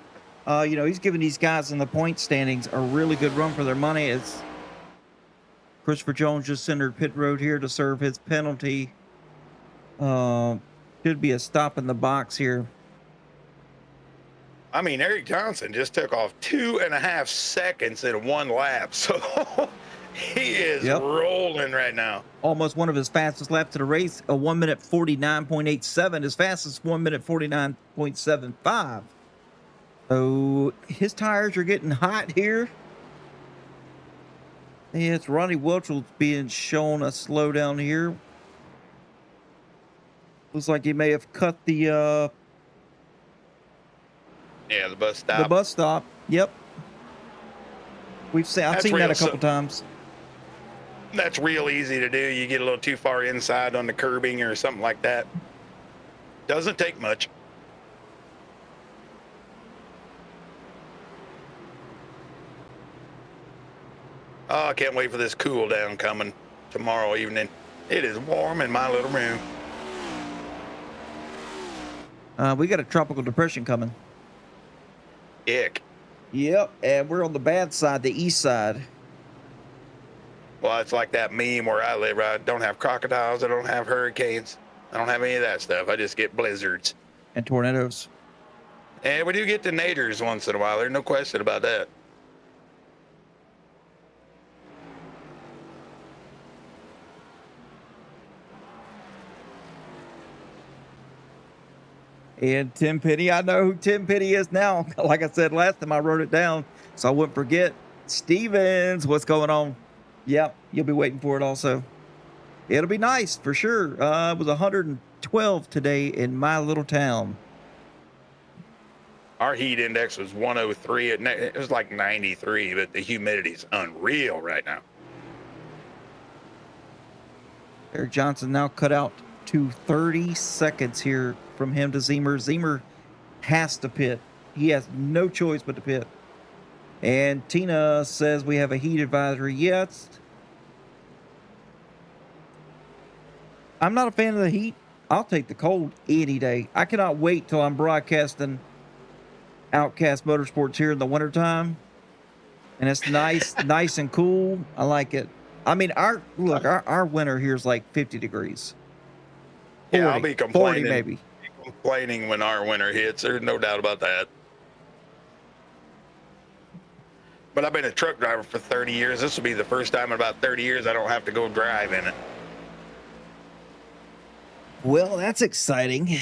He's giving these guys in the point standings a really good run for their money. As Christopher Jones just entered pit road here to serve his penalty. Should be a stop in the box here. I mean, Eric Johnson just took off 2.5 seconds in one lap. So he is rolling right now. Almost one of his fastest laps of the race, a 1 minute 49.87. His fastest 1 minute 49.75. So his tires are getting hot here. And it's Ronnie Welchel being shown a slowdown here. Looks like he may have cut the the bus stop. The bus stop. Yep. I've seen that a couple times. That's real easy to do. You get a little too far inside on the curbing or something like that. Doesn't take much. Oh, I can't wait for this cool down coming tomorrow evening. It is warm in my little room. We got a tropical depression coming. Ick. Yep, and we're on the bad side, the east side. Well, it's like that meme where I live. I don't have crocodiles. I don't have hurricanes. I don't have any of that stuff. I just get blizzards. And tornadoes. And we do get the naders once in a while. There's no question about that. And Tim Penny, I know who Tim Penny is now. Like I said last time, I wrote it down so I wouldn't forget. Stevens, what's going on? Yep, you'll be waiting for it also. It'll be nice for sure. It was 112 today in my little town. Our heat index was 103. It was like 93, but the humidity's unreal right now. Eric Johnson now cut out to 30 seconds here from him to Zemer. Zemer has to pit. He has no choice but to pit. And Tina says we have a heat advisory. Yes. I'm not a fan of the heat. I'll take the cold any day. I cannot wait till I'm broadcasting Outcast Motorsports here in the wintertime. And it's nice, nice and cool. I like it. I mean, our winter here is like 50 degrees. 40, yeah, I'll be complaining. 40 maybe. Complaining when our winter hits. There's no doubt about that. But I've been a truck driver for 30 years. This will be the first time in about 30 years I don't have to go drive in it. Well, that's exciting.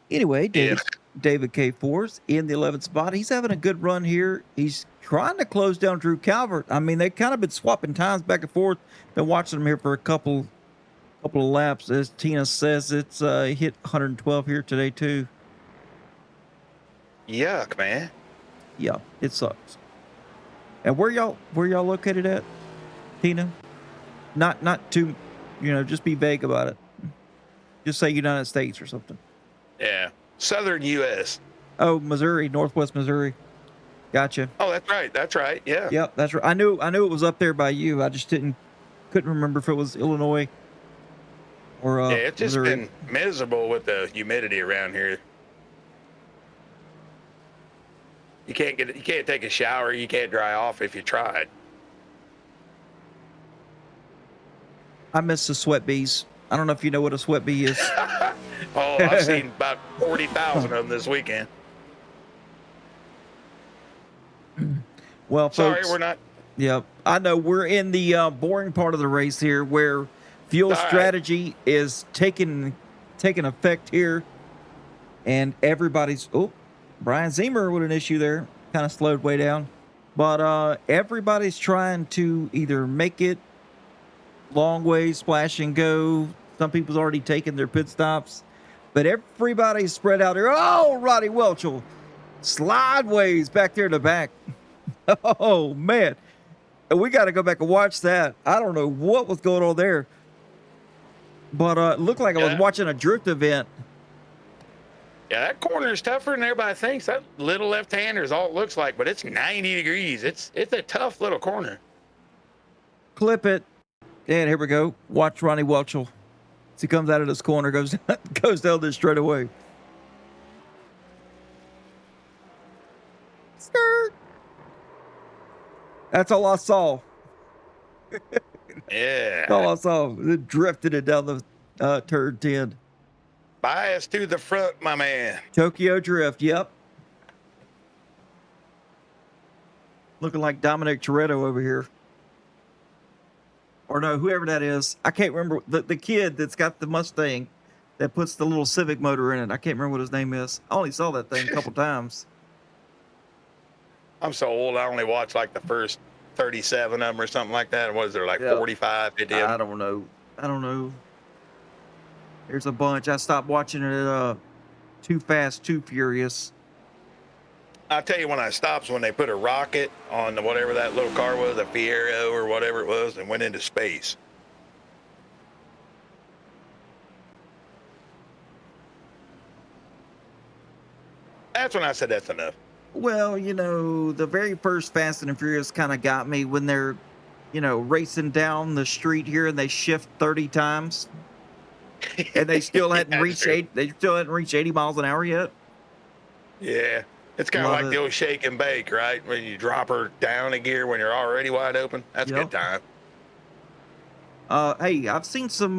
Anyway, David K. Force in the 11th spot. He's having a good run here. He's trying to close down Drew Calvert. I mean, they've kind of been swapping times back and forth. Been watching him here for a couple of laps. As Tina says, it's hit 112 here today too. Yuck, man. Yeah, it sucks. And where y'all located at, Tina? Not too, just be vague about it. Just say United States or something. Yeah, Southern U.S. Oh, Missouri, Northwest Missouri. Gotcha. Oh, that's right. Yeah. Yep, that's right. I knew it was up there by you. I just couldn't remember if it was Illinois or yeah, it's just Missouri. Been miserable with the humidity around here. You can't take a shower. You can't dry off if you tried. I miss the sweat bees. I don't know if you know what a sweat bee is. Oh, I've seen about 40,000 of them this weekend. Well, sorry, folks, we're not. Yep, I know we're in the boring part of the race here, where fuel strategy is taking effect here, and everybody's Brian Zemer with an issue there, kind of slowed way down, but everybody's trying to either make it long way, splash and go. Some people's already taken their pit stops, but everybody's spread out here. Oh, Roddy Welchel slideways back there in the back. Oh man, we got to go back and watch that. I don't know what was going on there, but it looked like I was watching a drift event. Yeah, that corner is tougher than everybody thinks. That little left-hander is all it looks like, but it's 90 degrees. It's a tough little corner. Clip it. And here we go. Watch Ronnie Welchel. As he comes out of this corner, goes down this straightaway. Skirt. That's all I saw. Yeah. That's all I saw. It drifted it down the turn 10. Bias to the front, my man. Tokyo Drift, yep. Looking like Dominic Toretto over here. Or no, whoever that is. I can't remember. The kid that's got the Mustang that puts the little Civic motor in it. I can't remember what his name is. I only saw that thing a couple times. I'm so old, I only watched like the first 37 of them or something like that. Was there like 45, 50? I don't know. There's a bunch. I stopped watching it Too Fast, Too Furious. I'll tell you when I stopped when they put a rocket on whatever that little car was, a Fiero or whatever it was, and went into space. That's when I said that's enough. Well, the very first Fast and Furious kind of got me when they're, racing down the street here and they shift 30 times and they still hadn't That's reached true. they still hadn't reached 80 miles an hour yet. Yeah. It's kind of Love like it. the old shake and bake, right? When you drop her down a gear when you're already wide open. That's a Yep. good time. Hey, I've seen some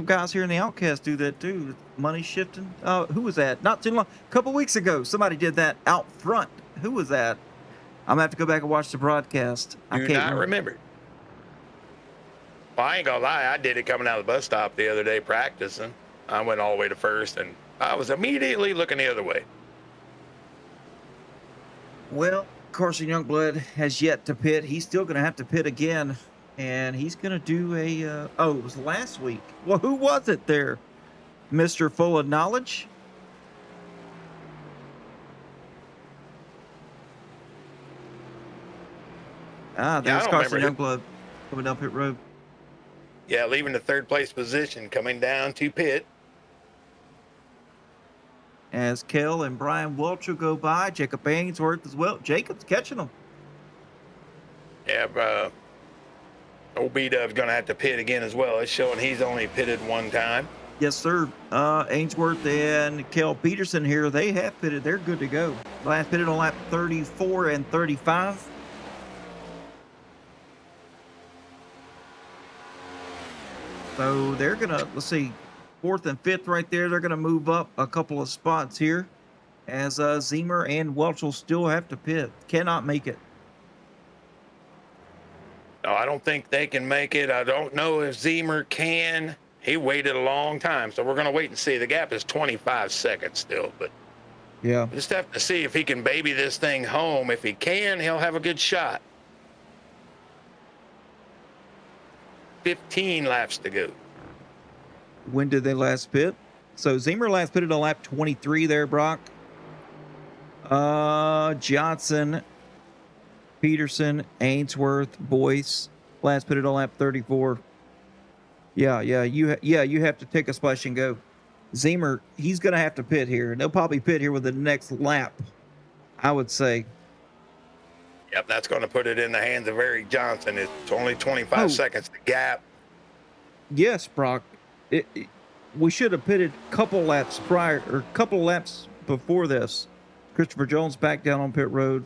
guys here in the Outcast do that too. Money shifting. Who was that? Not too long. A couple weeks ago, somebody did that out front. Who was that? I'm gonna have to go back and watch the broadcast. I Do can't not remember. remember. Well, I ain't gonna lie. I did it coming out of the bus stop the other day practicing. I went all the way to first, and I was immediately looking the other way. Well, Carson Youngblood has yet to pit. He's still gonna have to pit again, and he's gonna do a. Oh, it was last week. Well, who was it there, Mister Full of Knowledge? Yeah, I There's don't remember Carson who. Youngblood coming down pit road. Yeah, leaving the third place position, coming down to pit. As Kel and Brian Welch will go by, Jacob Ainsworth as well. Jacob's catching them. Yeah, old B Dub's gonna have to pit again as well. It's showing he's only pitted one time. Yes, sir. Ainsworth and Kel Peterson here, they have pitted. They're good to go. Last pitted on lap 34 and 35. So they're going to, let's see, fourth and fifth right there. They're going to move up a couple of spots here as Zemer and Welch will still have to pit. Cannot make it. No, I don't think they can make it. I don't know if Zemer can. He waited a long time, so we're gonna wait and see. The gap is 25 seconds still, but Yeah. just have to see if he can baby this thing home. If he can, he'll have a good shot. 15 laps to go. When did they last pit? So Zemer last pitted on lap 23 there, Brock. Johnson, Peterson, Ainsworth, Boyce last pitted on lap 34. Yeah, you have to take a splash and go. Zemer, he's gonna have to pit here, and they'll probably pit here with the next lap, I would say. Yep, that's going to put it in the hands of Eric Johnson. It's only 25 Oh. seconds to gap. Yes, Brock. We should have pitted couple laps prior or couple laps before this. Christopher Jones back down on pit road.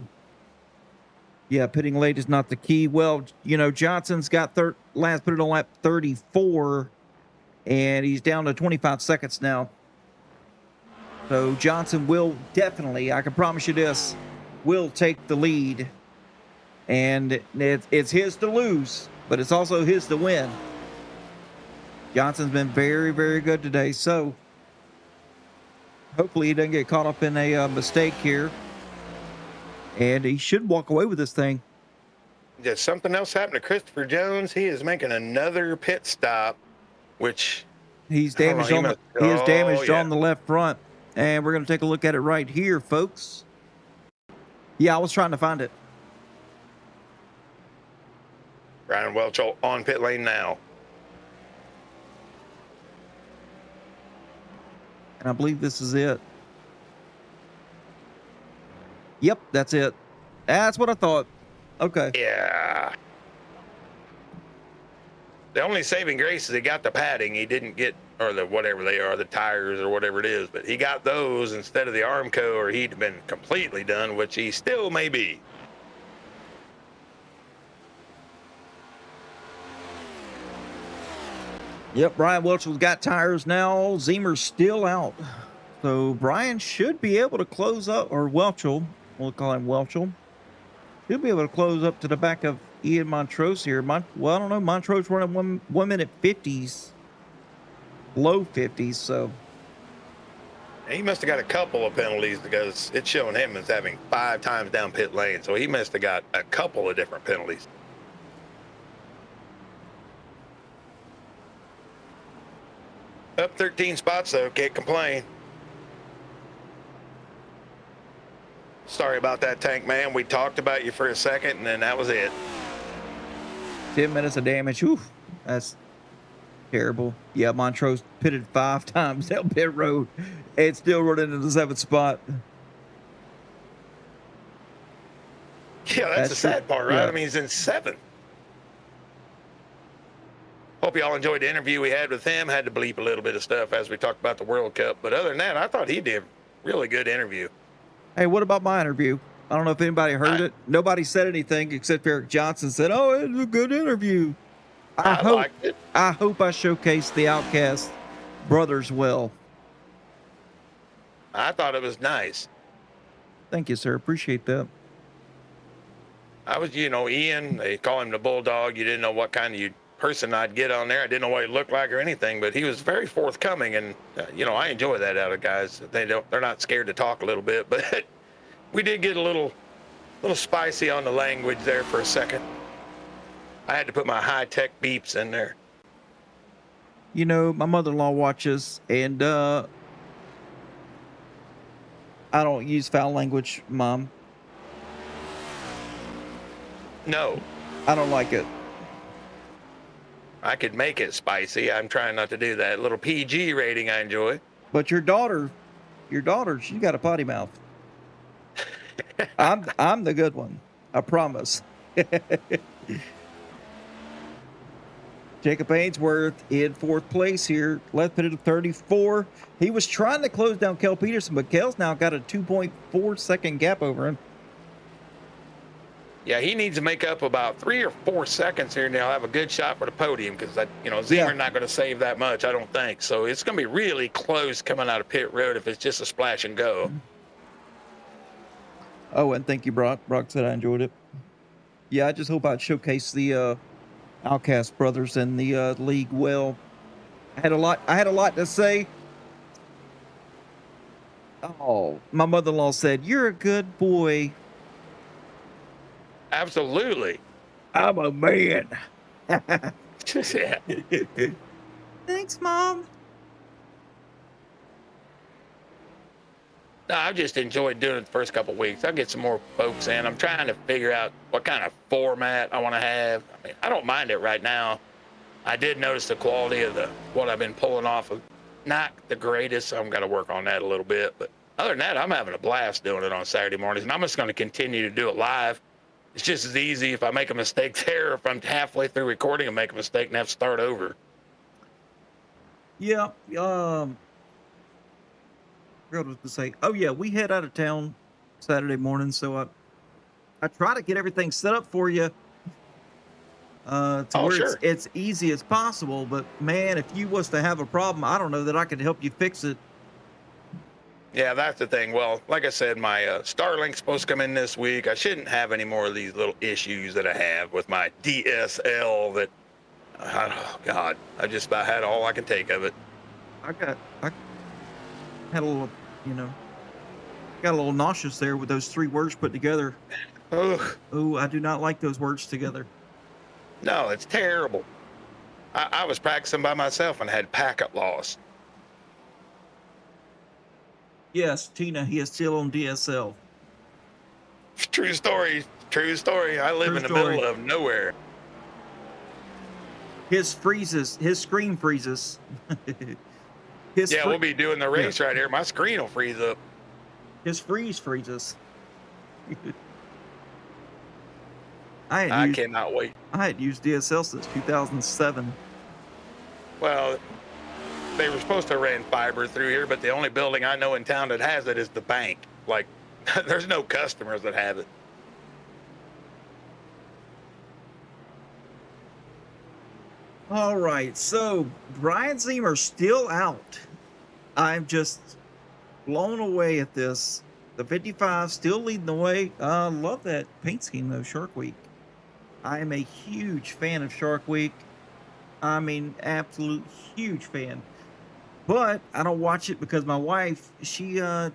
Yeah, pitting late is not the key. Well, Johnson's got last put it on lap 34, and he's down to 25 seconds now. So Johnson will definitely, I can promise you this, will take the lead. And it's his to lose, but it's also his to win. Johnson's been very, very good today. So hopefully he doesn't get caught up in a mistake here. And he should walk away with this thing. Did something else happen to Christopher Jones? He is making another pit stop, which He's I don't know, damaged he he is must- damaged oh, yeah. on the left front. And we're going to take a look at it right here, folks. Yeah, I was trying to find it. Brian Welch on pit lane now. And I believe this is it. Yep, that's it. That's what I thought. Okay. Yeah. The only saving grace is he got the padding. He didn't get, or the whatever they are, the tires or whatever it is, but he got those instead of the Armco, or he'd been completely done, which he still may be. Yep, Brian Welch's got tires now. Zemer's still out. So Brian should be able to close up, or Welchel, we'll call him Welchel. Should be able to close up to the back of Ian Montrose here. Well, I don't know. Montrose running 1 minute 50s, low 50s. So He must have got a couple of penalties because it's showing him as having 5 times down pit lane. So he must have got a couple of different penalties. Up 13 spots though, can't complain. sorry about that, Tank Man. We talked about you for a second, and then that was it. 10 minutes of damage. Oof, that's terrible. Yeah, Montrose pitted 5 times down pit road and still running into the 7th spot. Yeah, that's the sad part, right? Yeah. I mean, he's in 7th. Hope y'all enjoyed the interview we had with him. Had to bleep a little bit of stuff as we talked about the World Cup. But other than that, I thought he did a really good interview. Hey, what about my interview? I don't know if anybody heard it. Nobody said anything except Eric Johnson said, "Oh, it was a good interview." I liked it. I hope I showcased the Outcast brothers well. I thought it was nice. Thank you, sir. Appreciate that. I was, Ian, they call him the Bulldog. You didn't know what kind of person I'd get on there. I didn't know what he looked like or anything, but he was very forthcoming. And, I enjoy that out of guys. They're not scared to talk a little bit, but we did get a little spicy on the language there for a second. I had to put my high-tech beeps in there. My mother-in-law watches, and I don't use foul language, Mom. No. I don't like it. I could make it spicy. I'm trying not to do that. A little PG rating I enjoy. But your daughter, she got a potty mouth. I'm the good one. I promise. Jacob Ainsworth in 4th place here. Left pitted at 34. He was trying to close down Kel Peterson, but Kel's now got a 2.4 second gap over him. Yeah, he needs to make up about 3 or 4 seconds here, and he'll have a good shot for the podium because, Zemer's not going to save that much, I don't think. So it's going to be really close coming out of pit road if it's just a splash and go. Oh, and thank you, Brock. Brock said I enjoyed it. Yeah, I just hope I'd showcase the Outcast brothers in the league well. I had a lot to say. Oh, my mother-in-law said, "You're a good boy." Absolutely. I'm a man. Yeah. Thanks, Mom. No, I've just enjoyed doing it the first couple of weeks. I'll get some more folks in. I'm trying to figure out what kind of format I want to have. I mean, I don't mind it right now. I did notice the quality of what I've been pulling off of. Not the greatest, so I'm going to work on that a little bit. But other than that, I'm having a blast doing it on Saturday mornings, and I'm just going to continue to do it live. It's just as easy if I make a mistake there, or if I'm halfway through recording and make a mistake and have to start over. Yeah. What was to say? Oh yeah, we head out of town Saturday morning, so I try to get everything set up for you. To where it's easy as possible. But man, if you was to have a problem, I don't know that I could help you fix it. Yeah, that's the thing. Well, like I said, my Starlink's supposed to come in this week. I shouldn't have any more of these little issues that I have with my DSL that, oh God, I just about had all I can take of it. I had a little, got a little nauseous there with those 3 words put together. Ugh. Oh, I do not like those words together. No, it's terrible. I was practicing by myself and had packet loss. Yes, Tina, he is still on DSL. True story. True story. I live in the middle of nowhere. His screen freezes. We'll be doing the race right here. My screen will freeze up. His freezes. I cannot wait. I had used DSL since 2007. Well, they were supposed to run fiber through here, but the only building I know in town that has it is the bank. Like, there's no customers that have it. All right, so Brian Zemer still out. I'm just blown away at this. The 55 still leading the way. Love that paint scheme though, Shark Week. I am a huge fan of Shark Week. I mean, absolute huge fan. But I don't watch it because my wife, I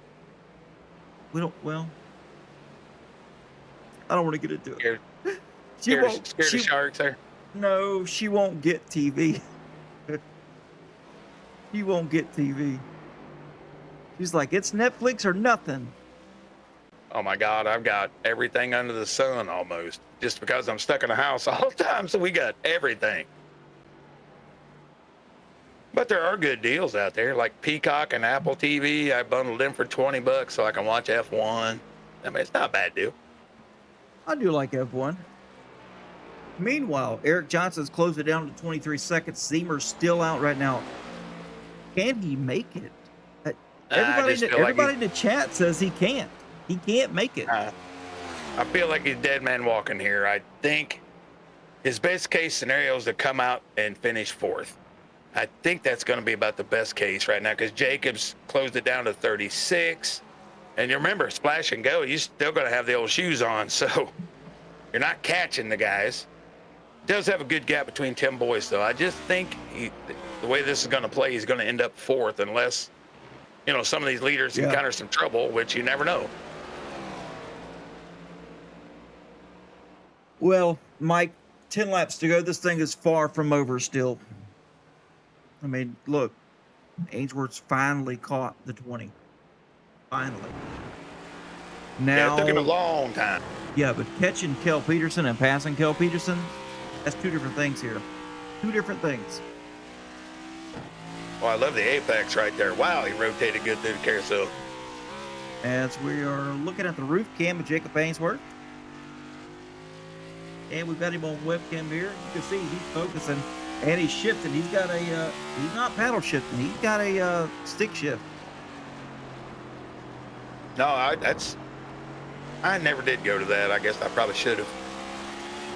don't want to get into it. Scared of sharks there? No, she won't get TV. She won't get TV. She's like, it's Netflix or nothing. Oh my God, I've got everything under the sun almost. Just because I'm stuck in the house all the time, so we got everything. But there are good deals out there, like Peacock and Apple TV. I bundled in for $20 so I can watch F1. I mean, it's not a bad deal. I do like F1. Meanwhile, Eric Johnson's closed it down to 23 seconds. Zemer's still out right now. Can he make it? Uh, I just feel like Everybody in the chat says he can't. He can't make it. I feel like he's dead man walking here. I think his best case scenario is to come out and finish fourth. I think that's going to be about the best case right now because Jacobs closed it down to 36. And you remember, splash and go, you're still going to have the old shoes on, so you're not catching the guys. Does have a good gap between Tim Boyce, though. I just think the way this is going to play, he's going to end up fourth unless, some of these leaders encounter some trouble, which you never know. Well, Mike, 10 laps to go. This thing is far from over still. I mean, look, Ainsworth's finally caught the 20. Finally. Now, Yeah, it took him a long time. Yeah, but catching Kel Peterson and passing Kel Peterson, that's two different things here. Two different things. Oh, I love the apex right there. Wow, he rotated good through the carousel. As we are looking at the roof cam of Jacob Ainsworth. And we've got him on webcam here. You can see he's focusing and he's shifting. He's got a, he's not paddle shifting. He's got a stick shift. No, I never did go to that. I guess I probably should have.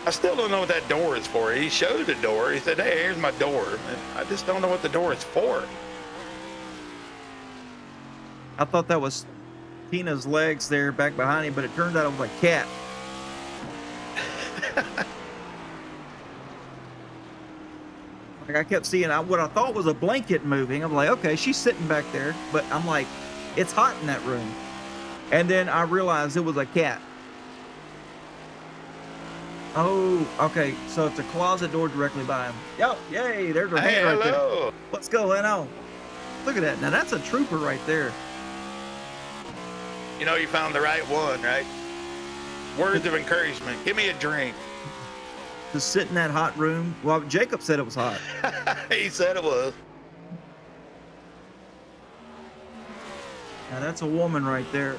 I still don't know what that door is for. He showed the door. He said, hey, here's my door. And I just don't know what the door is for. I thought that was Tina's legs there back behind him, but it turned out it was a cat. Like I kept seeing what I thought was a blanket moving. I'm like, okay, she's sitting back there, but I'm like, it's hot in that room. And then I realized it was a cat. Oh, okay. So it's a closet door directly by him. Yo, yay, there's her hand right there. What's going on? Look at that. Now that's a trooper right there. You found the right one, right? Words of encouragement. Give me a drink. To sit in that hot room. Well, Jacob said it was hot. He said it was. Now that's a woman right there.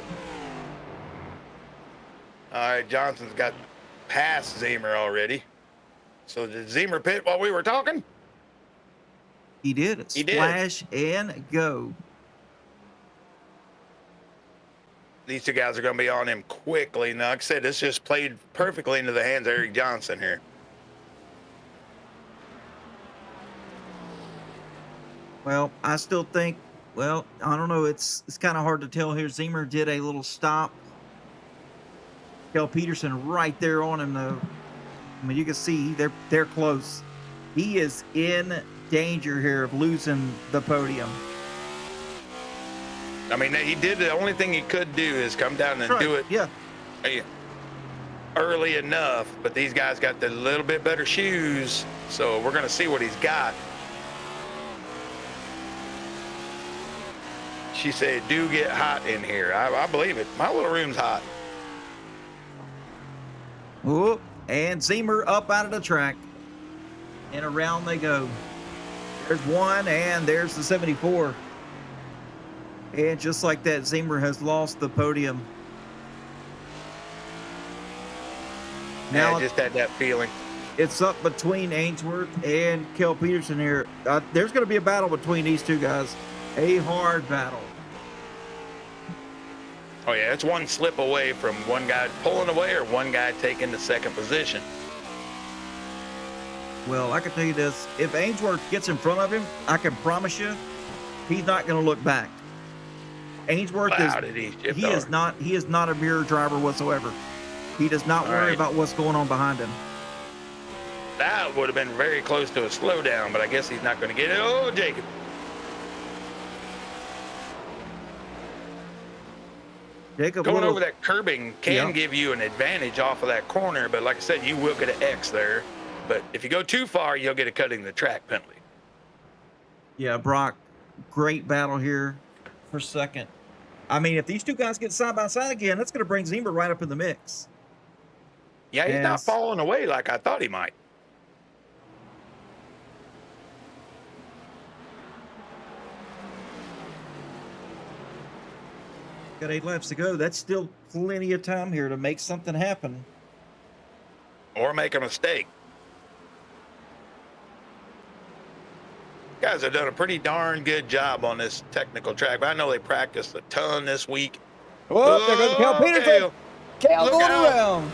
All right, Johnson's got past Zemer already. So did Zemer pit while we were talking? He did. He did. Splash and go. These two guys are going to be on him quickly. Now, like I said, this just played perfectly into the hands of Eric Johnson here. Well, I still think, I don't know. It's kind of hard to tell here. Zemer did a little stop. Kel Peterson right there on him, though. I mean, you can see they're close. He is in danger here of losing the podium. I mean, he did the only thing he could do is come down and do it early enough. But these guys got the little bit better shoes, so we're going to see what he's got. She said, do get hot in here. I believe it. My little room's hot. Oh, and Zemer up out of the track. And around they go. There's one, and there's the 74. And just like that, Zemer has lost the podium. Now, I just had that feeling. It's up between Ainsworth and Kel Peterson here. There's going to be a battle between these two guys. A hard battle. Oh, yeah, it's one slip away from one guy pulling away or one guy taking the second position. Well, I can tell you this. If Ainsworth gets in front of him, I can promise you he's not going to look back. Ainsworth he is not a mirror driver whatsoever. He does not worry about what's going on behind him. That would have been very close to a slowdown, but I guess he's not going to get it. Oh, Jacob. Going over that curbing can give you an advantage off of that corner, but like I said, you will get an X there. But if you go too far, you'll get a cutting the track penalty. Yeah, Brock, great battle here for second. I mean, if these two guys get side by side again, that's going to bring Zimmer right up in the mix. Yeah, he's not As falling away like I thought he might. got 8 laps to go. That's still plenty of time here to make something happen. Or make a mistake. Guys have done a pretty darn good job on this technical track, but I know they practiced a ton this week. Oh, there goes Cal Peterson. Cale. Cal Look going out. around.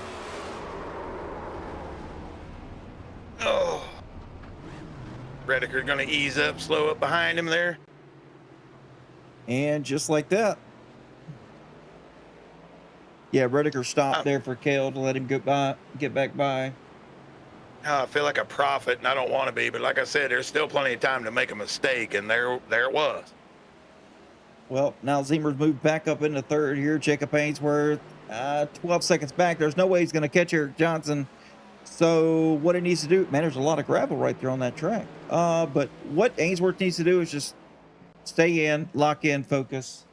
Oh. Redeker's going to ease up, slow up behind him there. And just like that. Yeah, Redeker stopped there for Cal to let him get back by. I feel like a prophet, and I don't want to be, but like I said, there's still plenty of time to make a mistake, and there it was. Well, now Zimmer's moved back up into third here. Jacob Ainsworth, 12 seconds back. There's no way he's going to catch Eric Johnson. So what he needs to do, man, there's a lot of gravel right there on that track. But what Ainsworth needs to do is just stay in, lock in, focus.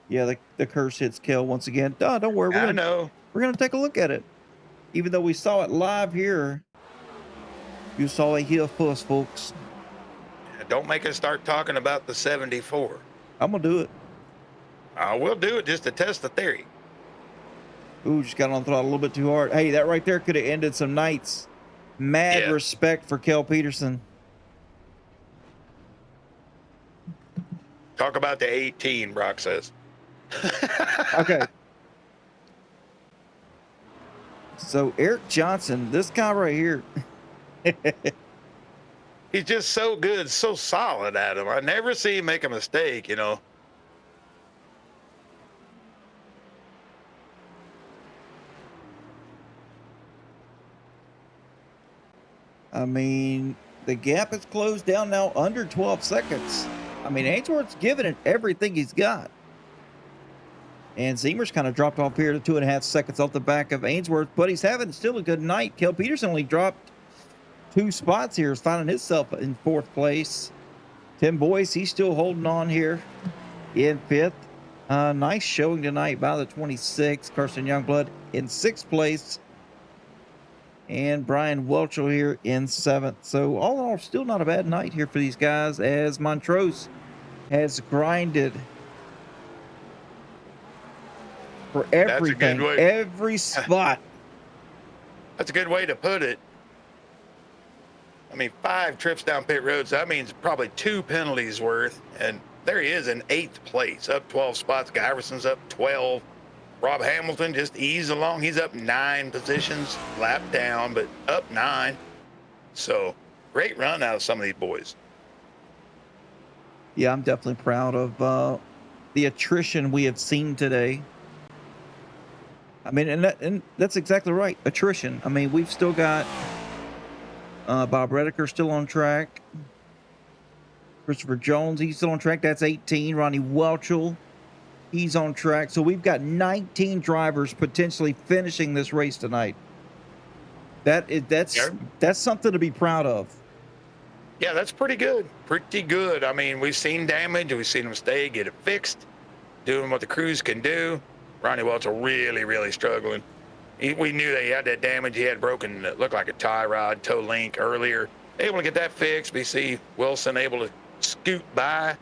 Yeah, the curse hits Kel once again. Don't worry, we're gonna take a look at it. Even though we saw it live here, you saw it here first, folks. Don't make us start talking about the 74. I'm gonna do it. We'll do it just to test the theory. Ooh, just got on the throttle a little bit too hard. Hey, that right there could have ended some nights. Mad respect for Kel Peterson. Talk about the 18, Brock says. Okay. So Eric Johnson, this guy right here. He's just so good, so solid at him. I never see him make a mistake, you know. I mean, the gap is closed down now under 12 seconds. I mean, Ainsworth's giving it everything he's got. And Zimmer's kind of dropped off here to 2.5 seconds off the back of Ainsworth, but he's having still a good night. Kel Peterson only dropped 2 spots here, is finding himself in 4th place. Tim Boyce, he's still holding on here in 5th. Nice showing tonight by the 26. Carson Youngblood in 6th place. And Brian Welchel here in 7th. So all in all, still not a bad night here for these guys as Montrose has grinded for everything, every spot. That's a good way to put it. I mean, 5 trips down pit road, so that means probably 2 penalties worth. And there he is in 8th place, up 12 spots. Guy Iverson's up 12. Rob Hamilton just eased along. He's up 9 positions, lap down, but up 9. So great run out of some of these boys. Yeah, I'm definitely proud of the attrition we have seen today. I mean, and that's exactly right. Attrition. I mean, we've still got Bob Redeker still on track. Christopher Jones, he's still on track. That's 18. Ronnie Welchel, he's on track. So we've got 19 drivers potentially finishing this race tonight. That's something to be proud of. Yeah, that's pretty good. Pretty good. I mean, we've seen damage. We've seen them stay, get it fixed, doing what the crews can do. Ronnie Welchel really, really struggling. We knew that he had that damage. He had broken, it looked like a tie rod, toe link earlier. Able to get that fixed. We see Wilson able to scoot by.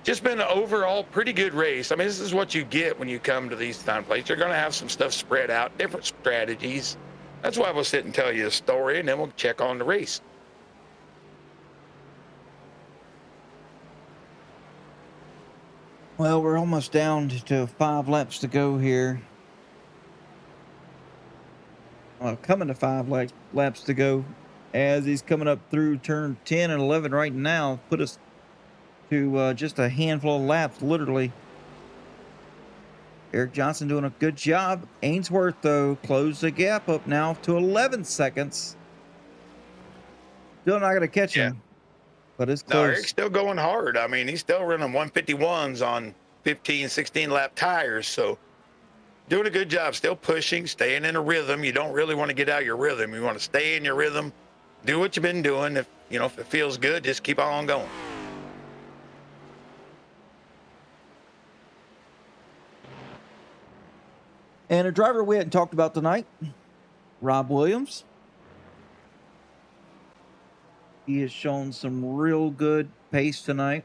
Just been an overall pretty good race. I mean, this is what you get when you come to these time plates. You're going to have some stuff spread out, different strategies. That's why we'll sit and tell you a story, and then we'll check on the race. Well, we're almost down to 5 laps to go here. Coming to 5 laps to go as he's coming up through turn 10 and 11 right now. Put us to just a handful of laps, literally. Eric Johnson doing a good job. Ainsworth, though, closed the gap up now to 11 seconds. Still not going to catch him, but it's close. No, Eric's still going hard. I mean, he's still running 151s on 15, 16-lap tires, so doing a good job, still pushing, staying in a rhythm. You don't really want to get out of your rhythm. You want to stay in your rhythm, do what you've been doing. If it feels good, just keep on going. And a driver we hadn't talked about tonight, Rob Williams. He has shown some real good pace tonight.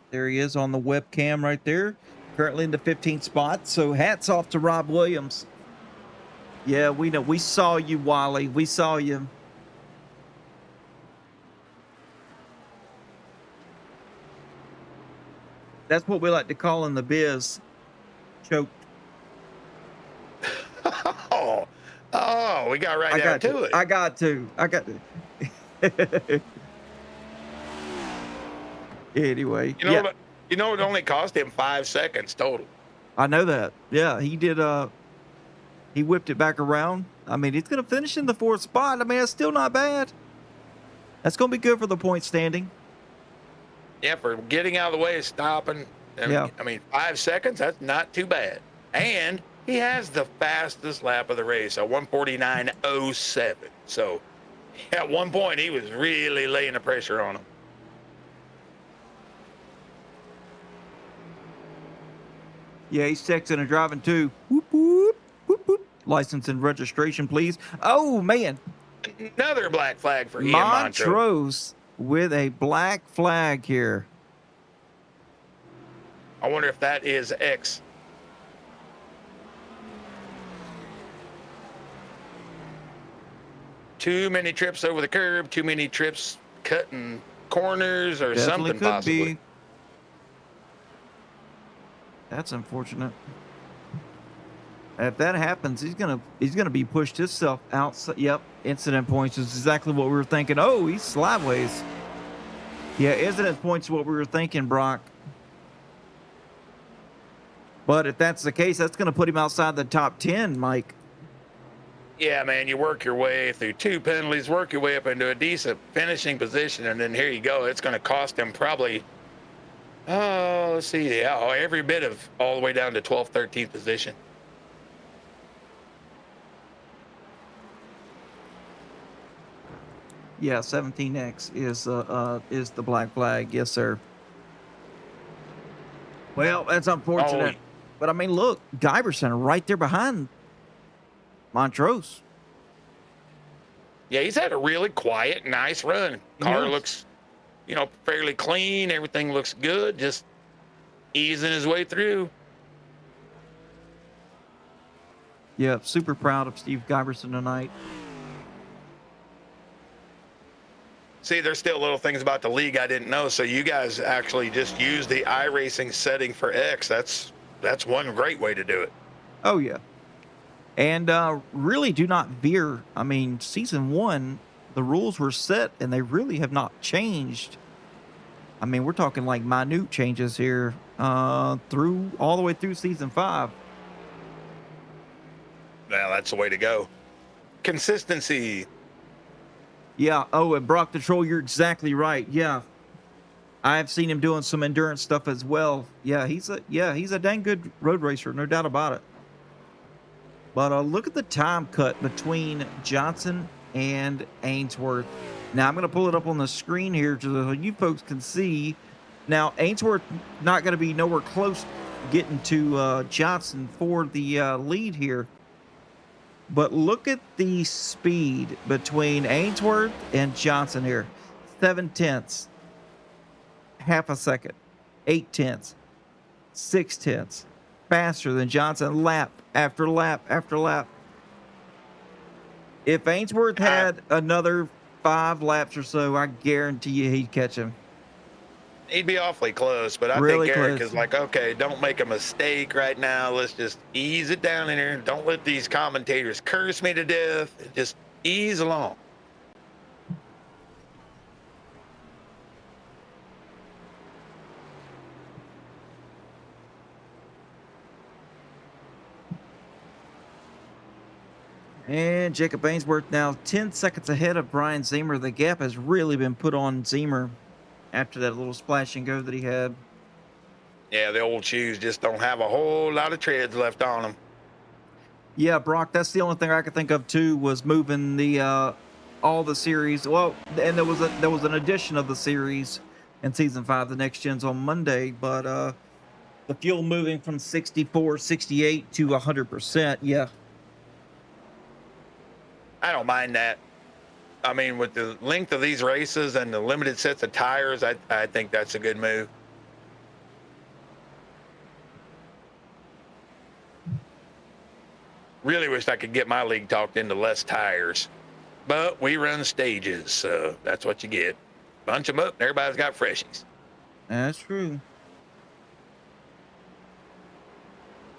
There he is on the webcam right there, currently in the 15th spot. So hats off to Rob Williams. Yeah, we know. We saw you, Wally. We saw you. That's what we like to call in the biz. Choke. Oh, we got right down to it. I got to. Anyway. You know, it only cost him 5 seconds total. I know that. Yeah, he did. He whipped it back around. I mean, he's going to finish in the 4th spot. I mean, that's still not bad. That's going to be good for the point standing. Yeah, for getting out of the way, stopping. I mean, 5 seconds, that's not too bad. And he has the fastest lap of the race, a 1:49.07. So at one point, he was really laying the pressure on him. Yeah, he's texting and driving too. Whoop, whoop, whoop, whoop. License and registration, please. Oh, man. Another black flag for Ian Montrose. Montrose with a black flag here. I wonder if that is X. Too many trips over the curb, too many trips cutting corners or Definitely something could possibly. Be. That's unfortunate. If that happens, he's gonna be pushed himself outside. Yep, incident points is exactly what we were thinking. Oh, he's sideways. Yeah, incident points is what we were thinking, Brock. But if that's the case, that's going to put him outside the top 10, Mike. Yeah, man, you work your way through 2 penalties, work your way up into a decent finishing position, and then here you go. It's going to cost him probably, let's see, every bit of all the way down to 12th, 13th position. Yeah, 17X is the black flag. Yes, sir. Well, that's unfortunate. But I mean, look, Giberson right there behind Montrose. Yeah, he's had a really quiet, nice run. Car looks, fairly clean. Everything looks good. Just easing his way through. Yeah, super proud of Steve Giberson tonight. See, there's still little things about the league I didn't know. So you guys actually just use the iRacing setting for X. That's one great way to do it. Oh, yeah. And really do not veer. I mean, season 1, the rules were set, and they really have not changed. I mean, we're talking like minute changes here through all the way through season 5. Well, that's the way to go. Consistency. Yeah. Oh, and Brock the Troll, you're exactly right. Yeah. I've seen him doing some endurance stuff as well. Yeah, he's a dang good road racer, no doubt about it. But look at the time cut between Johnson and Ainsworth. Now, I'm going to pull it up on the screen here so you folks can see. Now, Ainsworth not going to be nowhere close getting to Johnson for the lead here. But look at the speed between Ainsworth and Johnson here. 0.7, half a second, 0.8, 0.6, faster than Johnson, lap after lap after lap. If Ainsworth had another 5 laps or so, I guarantee you he'd catch him. He'd be awfully close, but I Really think Eric close. is like, okay, don't make a mistake right now. Let's just ease it down in here. Don't let these commentators curse me to death. Just ease along. And Jacob Ainsworth now 10 seconds ahead of Brian Zemer. The gap has really been put on Zemer after that little splash and go that he had. Yeah, the old shoes just don't have a whole lot of treads left on them. Yeah, Brock, that's the only thing I could think of too, was moving the all the series. Well, and there was an addition of the series in season 5, the next gen's on Monday, but The fuel moving from 64, 68 to 100%. Yeah. I don't mind that. I mean, with the length of these races and the limited sets of tires, I think that's a good move. Really wish I could get my league talked into less tires, but we run stages, so that's what you get. Bunch them up, and everybody's got freshies. That's true.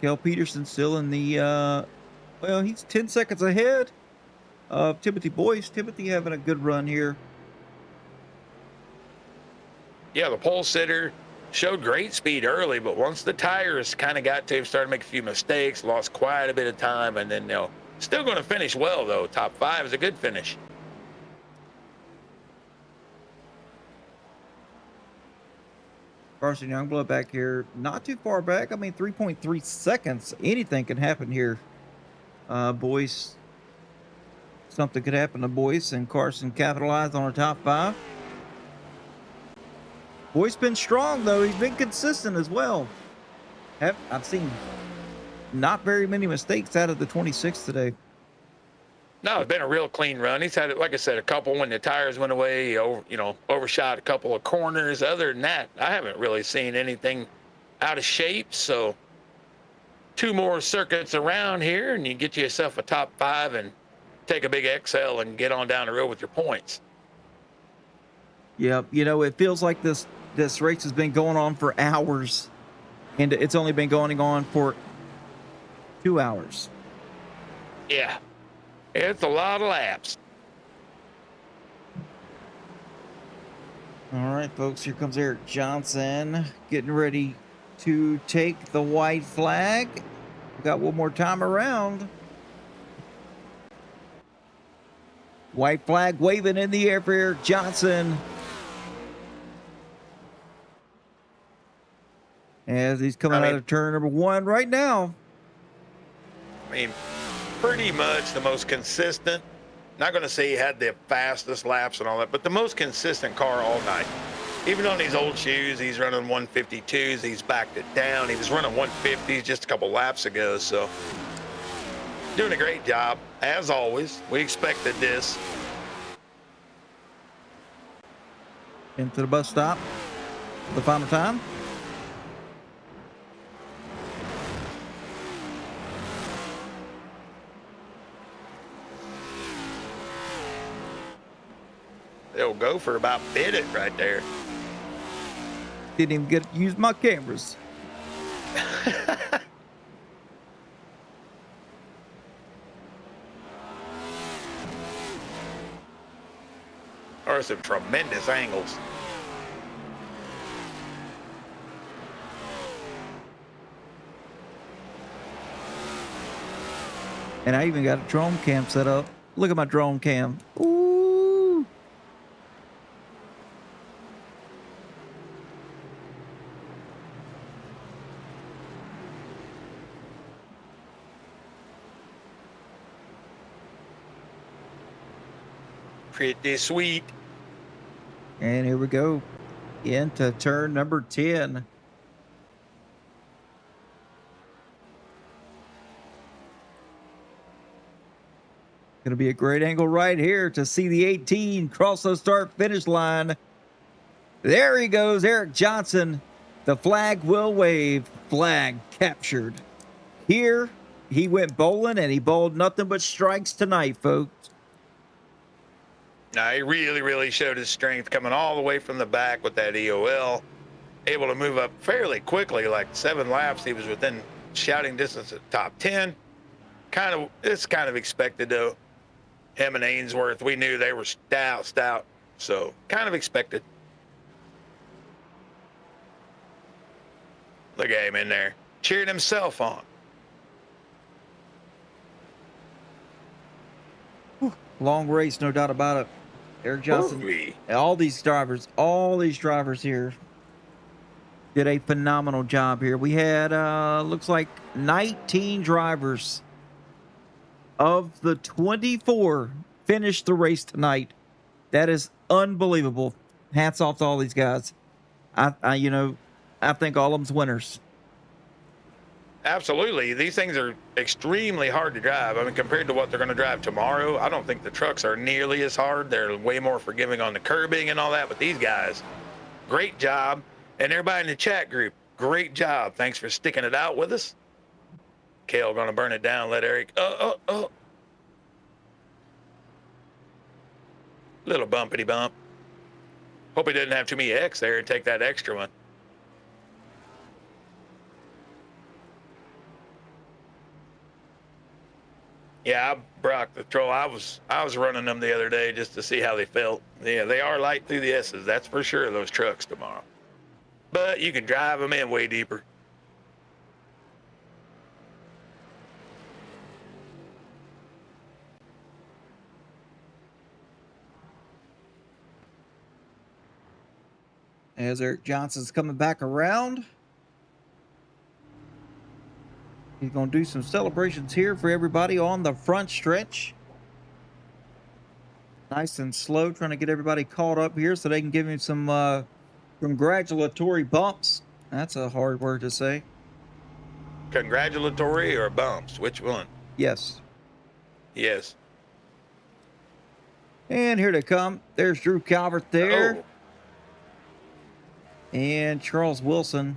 Kel Peterson still in the, well, he's 10 seconds ahead of Timothy Boyce. Timothy having a good run here. Yeah, the pole sitter showed great speed early, but once the tires kind of got to him, started to make a few mistakes, lost quite a bit of time, and then, you know, still going to finish well, though. Top 5 is a good finish. Carson Youngblood back here, not too far back. I mean, 3.3 seconds. Anything can happen here. Boyce, something could happen to Boyce, and Carson capitalized on a top 5. Boyce been strong, though. He's been consistent as well. I've seen not very many mistakes out of the 26 today. No, it's been a real clean run. He's had, like I said, a couple when the tires went away. He overshot a couple of corners. Other than that, I haven't really seen anything out of shape. So 2 more circuits around here, and you get yourself a top 5 and take a big XL and get on down the road with your points. Yeah, it feels like this race has been going on for hours, and it's only been going on for 2 hours. Yeah, it's a lot of laps. All right, folks, here comes Eric Johnson getting ready to take the white flag. We got one more time around. White flag waving in the air for Eric Johnson, as he's coming out of turn number 1 right now. I mean, pretty much the most consistent. Not going to say he had the fastest laps and all that, but the most consistent car all night. Even on these old shoes, he's running 152s. He's backed it down. He was running 150s just a couple laps ago. So doing a great job, as always. We expected this. Into the bus stop. The final time. They'll go for about bid it right there. Didn't even get to use my cameras. Or some tremendous angles. And I even got a drone cam set up. Look at my drone cam. Ooh. Pretty sweet. And here we go into turn number 10. Going to be a great angle right here to see the 18 cross the start finish line. There he goes, Eric Johnson. The flag will wave. Flag captured. Here, he went bowling, and he bowled nothing but strikes tonight, folks. Now, he really, really showed his strength coming all the way from the back with that EOL. Able to move up fairly quickly, like 7 laps. He was within shouting distance of top 10. It's kind of expected, though. Him and Ainsworth, we knew they were stout. So, kind of expected. Look at him in there, cheering himself on. Long race, no doubt about it. Eric Johnson, all these drivers here did a phenomenal job here. We had, looks like 19 drivers of the 24 finished the race tonight. That is unbelievable. Hats off to all these guys. I think all of them's winners. Absolutely. These things are extremely hard to drive. I mean, compared to what they're going to drive tomorrow, I don't think the trucks are nearly as hard. They're way more forgiving on the curbing and all that. But these guys, great job. And everybody in the chat group, great job. Thanks for sticking it out with us. Kale going to burn it down. Let Eric. Little bumpity bump. Hope he didn't have too many X there and take that extra one. Yeah, Brock the Troll. I was running them the other day just to see how they felt. Yeah, they are light through the S's. That's for sure. Those trucks tomorrow, but you can drive them in way deeper. As Eric Johnson's coming back around. He's going to do some celebrations here for everybody on the front stretch. Nice and slow, trying to get everybody caught up here so they can give him some congratulatory bumps. That's a hard word to say. Congratulatory or bumps? Which one? Yes. Yes. And here they come. There's Drew Calvert there. Oh. And Charles Wilson.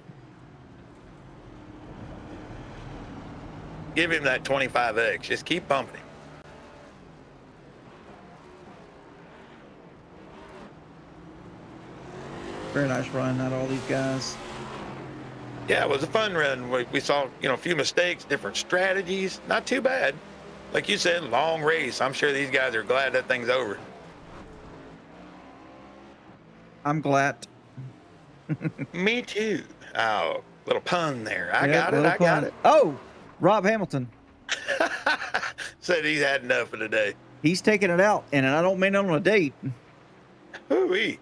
Give him that 25X. Just keep bumping him. Very nice run out of all these guys. Yeah, it was a fun run. We saw, a few mistakes, different strategies. Not too bad. Like you said, long race. I'm sure these guys are glad that thing's over. I'm glad. Me too. Oh, little pun there. I got it. Oh, Rob Hamilton. Said he's had enough for the day. He's taking it out, and I don't mean on a date. Hoo-wee.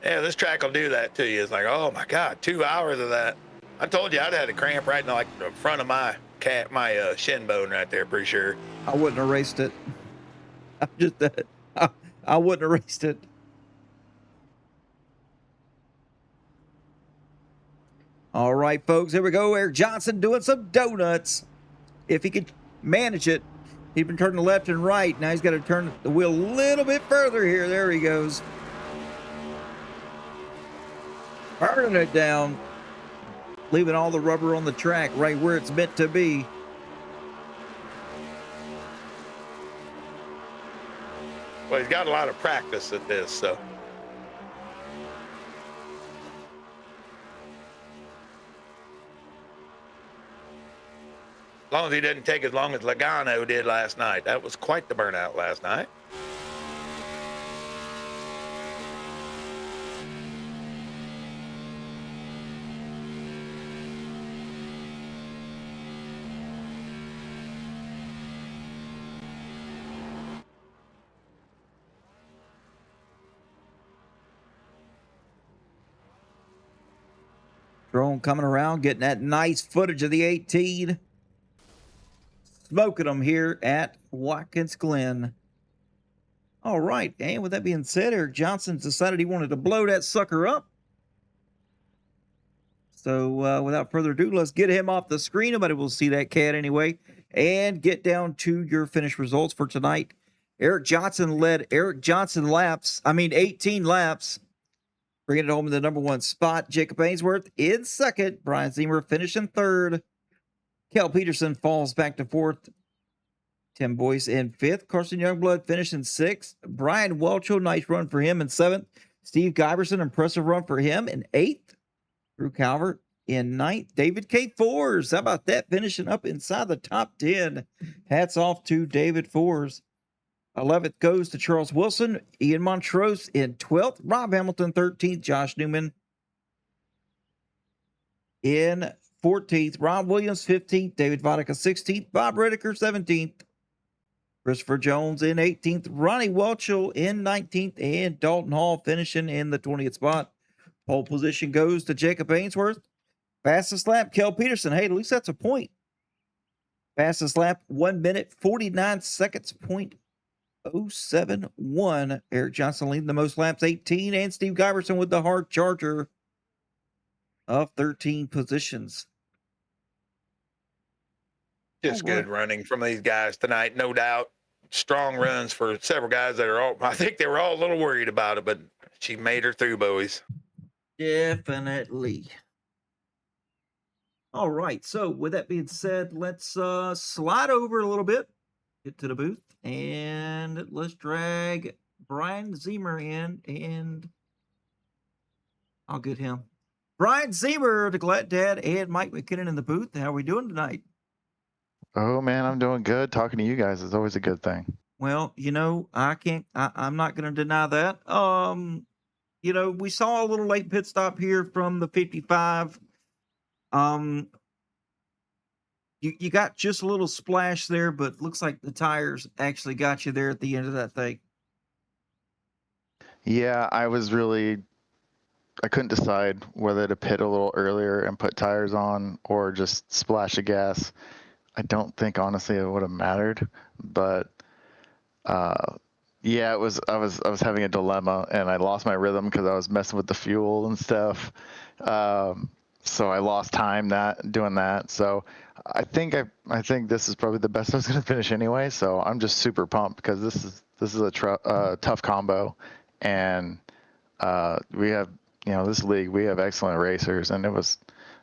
Yeah, this track will do that to you. It's like, oh my God, 2 hours of that. I told you I'd had a cramp right in the front of my shin bone right there, pretty sure. I wouldn't have raced it. I wouldn't have raced it. All right, folks, here we go. Eric Johnson doing some donuts. If he could manage it, he'd been turning left and right. Now he's got to turn the wheel a little bit further here. There he goes. Burning it down. Leaving all the rubber on the track right where it's meant to be. Well, he's got a lot of practice at this, so. As long as he didn't take as long as Logano did last night. That was quite the burnout last night. Drone coming around, getting that nice footage of the 18. Smoking them here at Watkins Glen. All right, and with that being said, Eric Johnson decided he wanted to blow that sucker up. So without further ado, let's get him off the screen. Nobody will see that cat anyway. And get down to your finished results for tonight. Eric Johnson led 18 laps. Bringing it home to the number one spot. Jacob Ainsworth in second. Brian Zemer finishing third. Kel Peterson falls back to fourth. Tim Boyce in fifth. Carson Youngblood finishing sixth. Brian Welcho, nice run for him in seventh. Steve Giberson, impressive run for him in eighth. Drew Calvert in ninth. David K. Fours, how about that? Finishing up inside the top 10. Hats off to David Fours. 11th goes to Charles Wilson. Ian Montrose in 12th. Rob Hamilton 13th. Josh Newman in 14th. Rob Williams 15th. David Vodka 16th. Bob Redeker 17th. Christopher Jones in 18th. Ronnie Welchel in 19th. And Dalton Hall finishing in the 20th spot. Pole position goes to Jacob Ainsworth. Fastest lap, Kel Peterson. Hey, at least that's a point. Fastest lap, 1 minute, 49 seconds, 0.8. 071. Eric Johnson leading the most laps, 18, and Steve Giberson with the hard charger of 13 positions. Just good running from these guys tonight, no doubt. Strong runs for several guys that are all, I think they were all a little worried about it, but she made her through, boys. Definitely. All right. So with that being said, let's slide over a little bit, get to the booth, and let's drag Brian Zemer in, and I'll get him. Brian Zemer, the Glad Dad, and Mike McKinnon in the booth. How are we doing tonight? Oh man, I'm doing good. Talking to you guys is always a good thing. Well, I'm not going to deny that. We saw a little late pit stop here from the 55. You got just a little splash there, but looks like the tires actually got you there at the end of that thing. Yeah, I couldn't decide whether to pit a little earlier and put tires on or just splash of gas. I don't think honestly it would have mattered, but yeah, I was having a dilemma and I lost my rhythm because I was messing with the fuel and stuff. So I lost time doing that. So I think this is probably the best I was going to finish anyway. So I'm just super pumped because this is a tough combo, and we have this league, we have excellent racers, and it was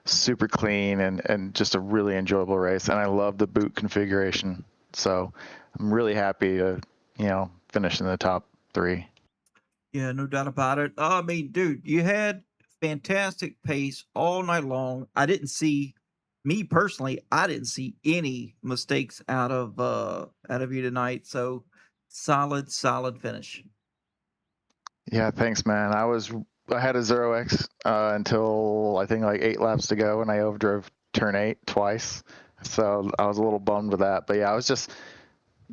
super clean and just a really enjoyable race. And I love the boot configuration. So I'm really happy to finish in the top 3. Yeah, no doubt about it. I mean, dude, you had fantastic pace all night long. I didn't see any mistakes out of you tonight. So solid finish. Yeah, thanks, man. I had a 0x until I think like 8 laps to go, and I overdrove turn 8 twice. So I was a little bummed with that. But yeah, I was just,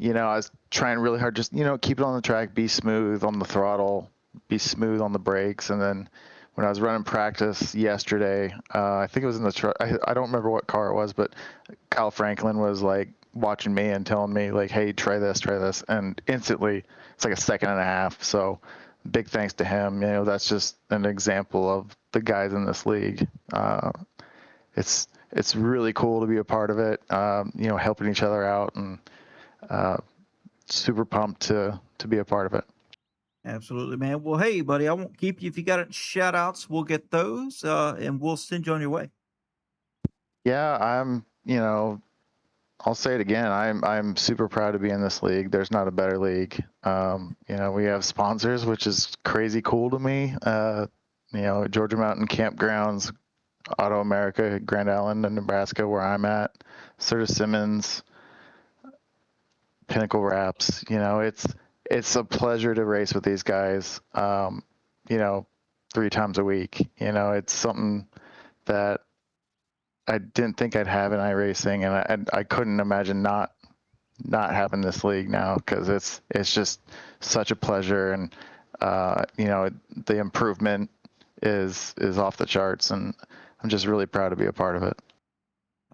I was trying really hard, just, keep it on the track, be smooth on the throttle, be smooth on the brakes. And then when I was running practice yesterday, I think it was in the truck. I don't remember what car it was, but Kyle Franklin was like watching me and telling me like, hey, try this. And instantly it's like a second and a half. So big thanks to him. That's just an example of the guys in this league. It's really cool to be a part of it, helping each other out, and super pumped to be a part of it. Absolutely, man. Well, hey, buddy, I won't keep you. If you got shout outs, we'll get those and we'll send you on your way. Yeah, I'll say it again. I'm super proud to be in this league. There's not a better league. We have sponsors, which is crazy cool to me. Georgia Mountain Campgrounds, Auto America, Grand Island, and Nebraska, where I'm at, Serta Simmons, Pinnacle Wraps. It's a pleasure to race with these guys. 3 times a week. It's something that I didn't think I'd have in iRacing, and I couldn't imagine not having this league now, because it's just such a pleasure, and the improvement is off the charts, and I'm just really proud to be a part of it.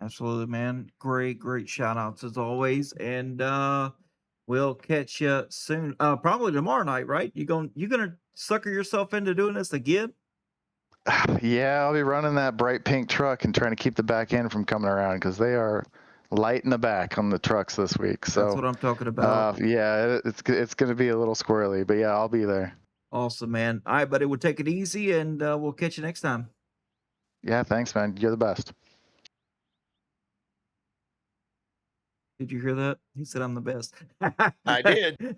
Absolutely, man. Great shout outs as always, and we'll catch you soon. Probably tomorrow night, right? You gonna sucker yourself into doing this again? Yeah, I'll be running that bright pink truck and trying to keep the back end from coming around, because they are light in the back on the trucks this week. So that's what I'm talking about. Yeah, it's going to be a little squirrely, but yeah, I'll be there. Awesome, man. All right, buddy, we'll take it easy, and we'll catch you next time. Yeah, thanks, man. You're the best. Did you hear that? He said I'm the best. I did.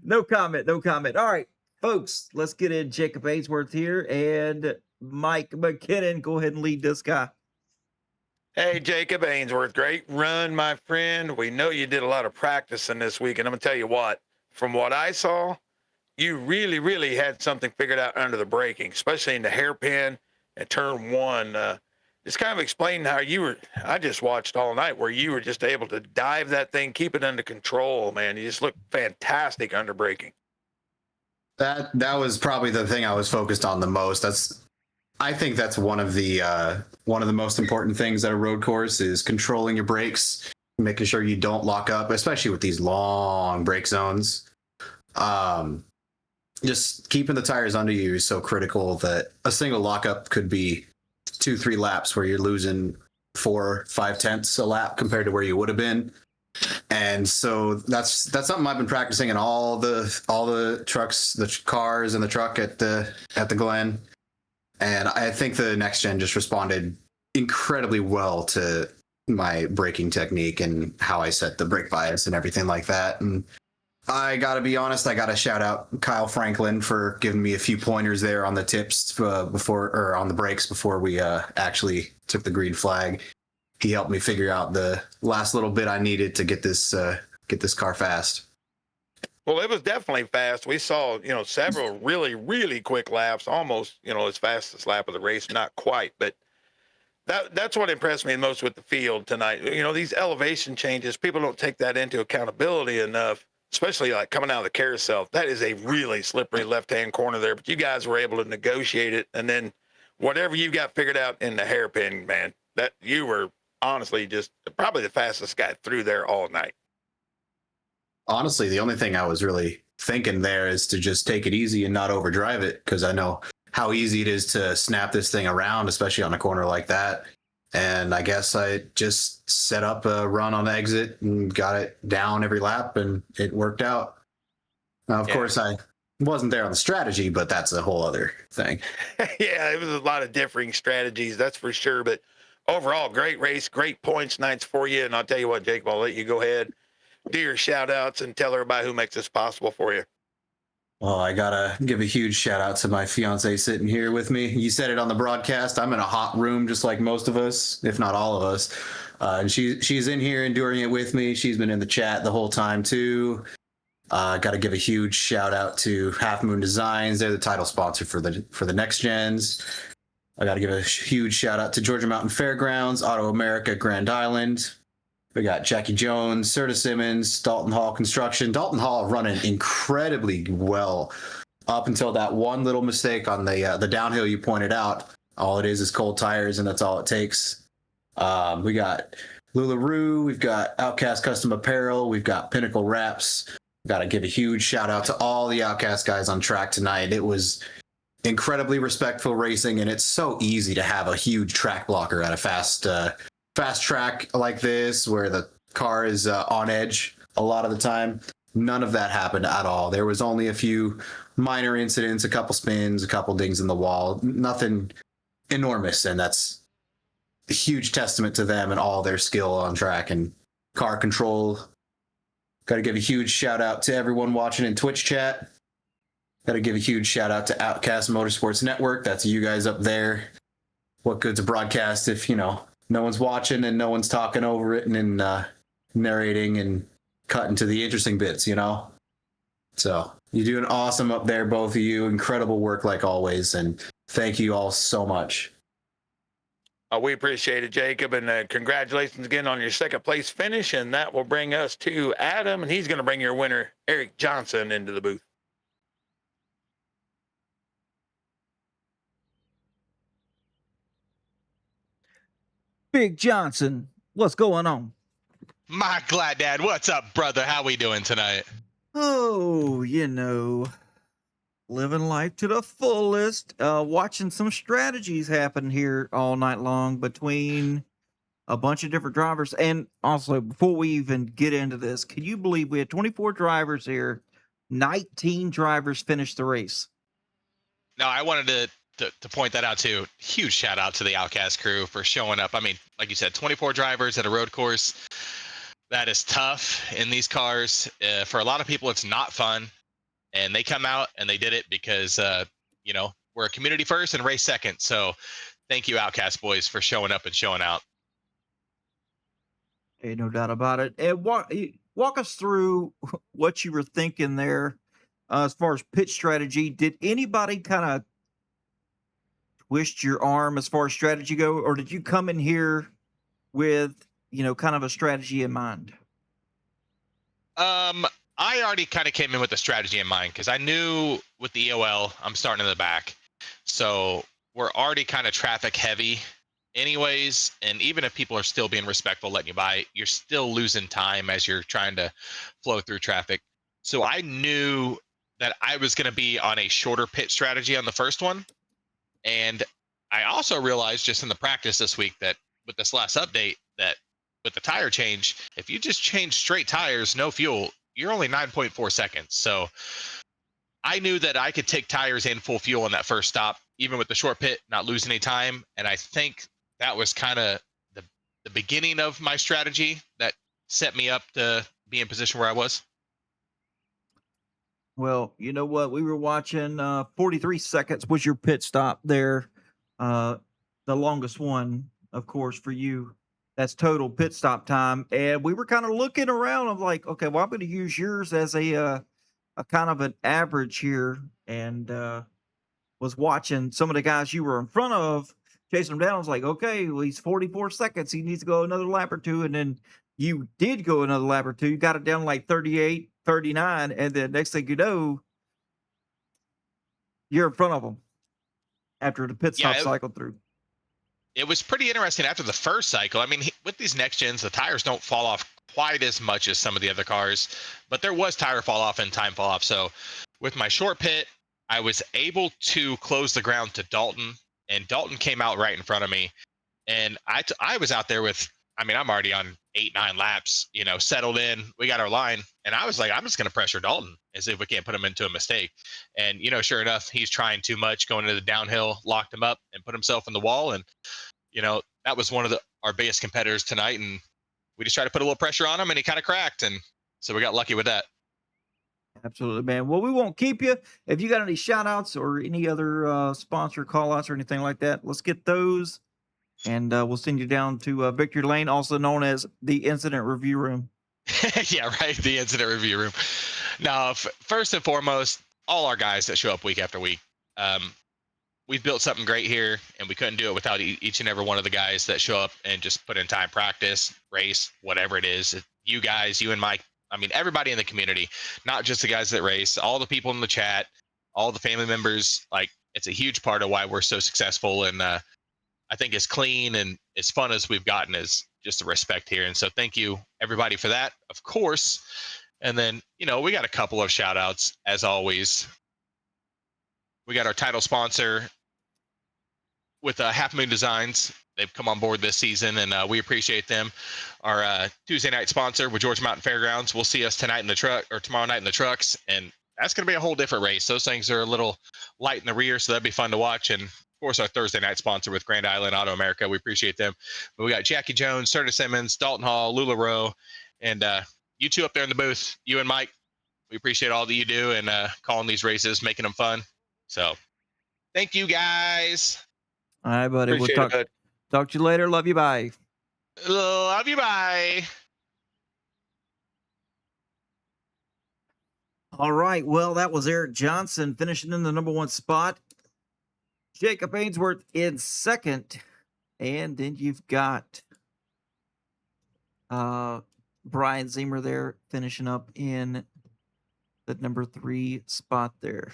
No comment. All right, folks, let's get in. Jacob Ainsworth here and Mike McKinnon. Go ahead and lead this guy. Hey, Jacob Ainsworth, great run, my friend. We know you did a lot of practicing this week, and I'm going to tell you what, from what I saw, you really, really had something figured out under the braking, especially in the hairpin and turn 1. Just kind of explain how I just watched all night where you were just able to dive that thing, keep it under control, man. You just look fantastic under braking. That was probably the thing I was focused on the most. I think that's one of the most important things at a road course is controlling your brakes. making sure you don't lock up, especially with these long brake zones. Just keeping the tires under you is so critical that a single lockup could be 2-3 laps where you're losing 4-5 tenths a lap compared to where you would have been. And so that's something I've been practicing in all the trucks, the cars, and the truck at the Glen. And I think the next gen just responded incredibly well to my braking technique and how I set the brake bias and everything like that. And I gotta be honest, I gotta shout out Kyle Franklin for giving me a few pointers there on the tips on the brakes before we actually took the green flag. He helped me figure out the last little bit I needed to get this car fast. Well, it was definitely fast. We saw, several really, really quick laps, almost, as fastest lap of the race, not quite, but that's what impressed me most with the field tonight. These elevation changes, people don't take that into accountability enough, especially like coming out of the carousel. That is a really slippery left-hand corner there, but you guys were able to negotiate it. And then whatever you got figured out in the hairpin, man, that you were honestly just probably the fastest guy through there all night. Honestly, the only thing I was really thinking there is to just take it easy and not overdrive it, because I know how easy it is to snap this thing around, especially on a corner like that. And I guess I just set up a run on the exit and got it down every lap, and it worked out. Now, of course, I wasn't there on the strategy, but that's a whole other thing. Yeah, it was a lot of differing strategies, that's for sure. But overall, great race, great points nights for you. And I'll tell you what, Jacob, I'll let you go ahead, do your shout outs, and tell everybody who makes this possible for you. Well, I gotta give a huge shout out to my fiance sitting here with me. You said it on the broadcast. I'm in a hot room, just like most of us, if not all of us. And she's in here enduring it with me. She's been in the chat the whole time too. Got to give a huge shout out to Half Moon Designs. They're the title sponsor for the next gens. I got to give a huge shout out to Georgia Mountain Fairgrounds, Auto America, Grand Island. We got Jackie Jones, Serta Simmons, Dalton Hall Construction. Dalton Hall running incredibly well up until that one little mistake on the downhill you pointed out. All it is cold tires, and that's all it takes. We got LuLaRoo. We've got Outcast Custom Apparel. We've got Pinnacle Wraps. Got to give a huge shout out to all the Outcast guys on track tonight. It was incredibly respectful racing, and it's so easy to have a huge track blocker at a fast track like this where the car is on edge a lot of the time. None of that happened at all. There was only a few minor incidents, a couple spins, a couple dings in the wall, nothing enormous. And that's a huge testament to them and all their skill on track and car control. Got to give a huge shout out to everyone watching in Twitch chat. Got to give a huge shout out to Outcast Motorsports Network. That's you guys up there. What good's a broadcast if, no one's watching and no one's talking over it and narrating and cutting to the interesting bits, So you're doing awesome up there, both of you. Incredible work like always. And thank you all so much. We appreciate it, Jacob. And congratulations again on your second place finish. And that will bring us to Adam. And he's going to bring your winner, Eric Johnson, into the booth. Big Johnson, what's going on? My glad dad, what's up, brother? How we doing tonight? Oh, living life to the fullest. Watching some strategies happen here all night long between a bunch of different drivers. And also, before we even get into this, can you believe we had 24 drivers here? 19 drivers finished the race. No, I wanted to point that out too. Huge shout out to the Outcast crew for showing up. I mean, like you said, 24 drivers at a road course. That is tough in these cars. For a lot of people, it's not fun. And they come out and they did it because, we're a community first and race second. So thank you, Outcast boys, for showing up and showing out. Ain't no doubt about it. And walk us through what you were thinking there as far as pitch strategy. Did anybody kind of twist your arm as far as strategy go, or did you come in here with kind of a strategy in mind? I already kind of came in with a strategy in mind because I knew with the EOL I'm starting in the back, so we're already kind of traffic heavy anyways. And even if people are still being respectful, letting you by, you're still losing time as you're trying to flow through traffic. So I knew that I was going to be on a shorter pit strategy on the first one. And I also realized just in the practice this week that with this last update, that with the tire change, if you just change straight tires, no fuel, you're only 9.4 seconds. So I knew that I could take tires and full fuel on that first stop, even with the short pit, not lose any time. And I think that was kind of the beginning of my strategy that set me up to be in position where I was. Well, you know what? We were watching 43 seconds was your pit stop there. Uh, the longest one, of course, for you. That's total pit stop time. And we were kind of looking around. I'm like, okay, well, I'm going to use yours as a kind of an average here. And was watching some of the guys you were in front of, chasing them down. I was like, okay, well, he's 44 seconds. He needs to go another lap or two. And then you did go another lap or two. You got it down like 38, 39. And then next thing you know, you're in front of them after the pit stop Yeah, cycled through. it was pretty interesting after the first cycle. I mean, with these next gens, the tires don't fall off quite as much as some of the other cars, but there was tire fall off and time fall off. So with my short pit, I was able to close the ground to Dalton, and Dalton came out right in front of me. And I was out there with, I mean, I'm already on 8-9 laps, settled in. We got our line. And I was like, I'm just going to pressure Dalton as if we can't put him into a mistake. And, sure enough, he's trying too much going into the downhill, locked him up and put himself in the wall. And, that was one of our biggest competitors tonight. And we just tried to put a little pressure on him and he kind of cracked. And so we got lucky with that. Absolutely, man. Well, we won't keep you. If you got any shout outs or any other sponsor call outs or anything like that, let's get those. And we'll send you down to Victory Lane, also known as the Incident Review Room. Yeah, right. The incident review room. Now, first and foremost, all our guys that show up week after week, we've built something great here, and we couldn't do it without each and every one of the guys that show up and just put in time, practice, race, whatever it is. You guys, you and Mike, I mean, everybody in the community, not just the guys that race, all the people in the chat, all the family members. Like, it's a huge part of why we're so successful. And I think as clean and as fun as we've gotten is just the respect here. And so thank you everybody for that, of course. And then, we got a couple of shout outs as always. We got our title sponsor with Half Moon Designs. They've come on board this season, and we appreciate them. Our Tuesday night sponsor with Georgia Mountain Fairgrounds. We'll see us tonight in the truck or tomorrow night in the trucks, and that's going to be a whole different race. Those things are a little light in the rear, so that'd be fun to watch. And of course, our Thursday night sponsor with Grand Island Auto America. We appreciate them. But we got Jackie Jones, Serta Simmons, Dalton Hall, LuLaRoe, and you two up there in the booth, you and Mike. We appreciate all that you do and calling these races, making them fun. So thank you, guys. All right, buddy. Appreciate We'll it. talk to you later. Love you. Bye. Love you. Bye. All right. Well, that was Eric Johnson finishing in the number one spot. Jacob Ainsworth in second. And then you've got Brian Zemer there finishing up in the number 3 spot there.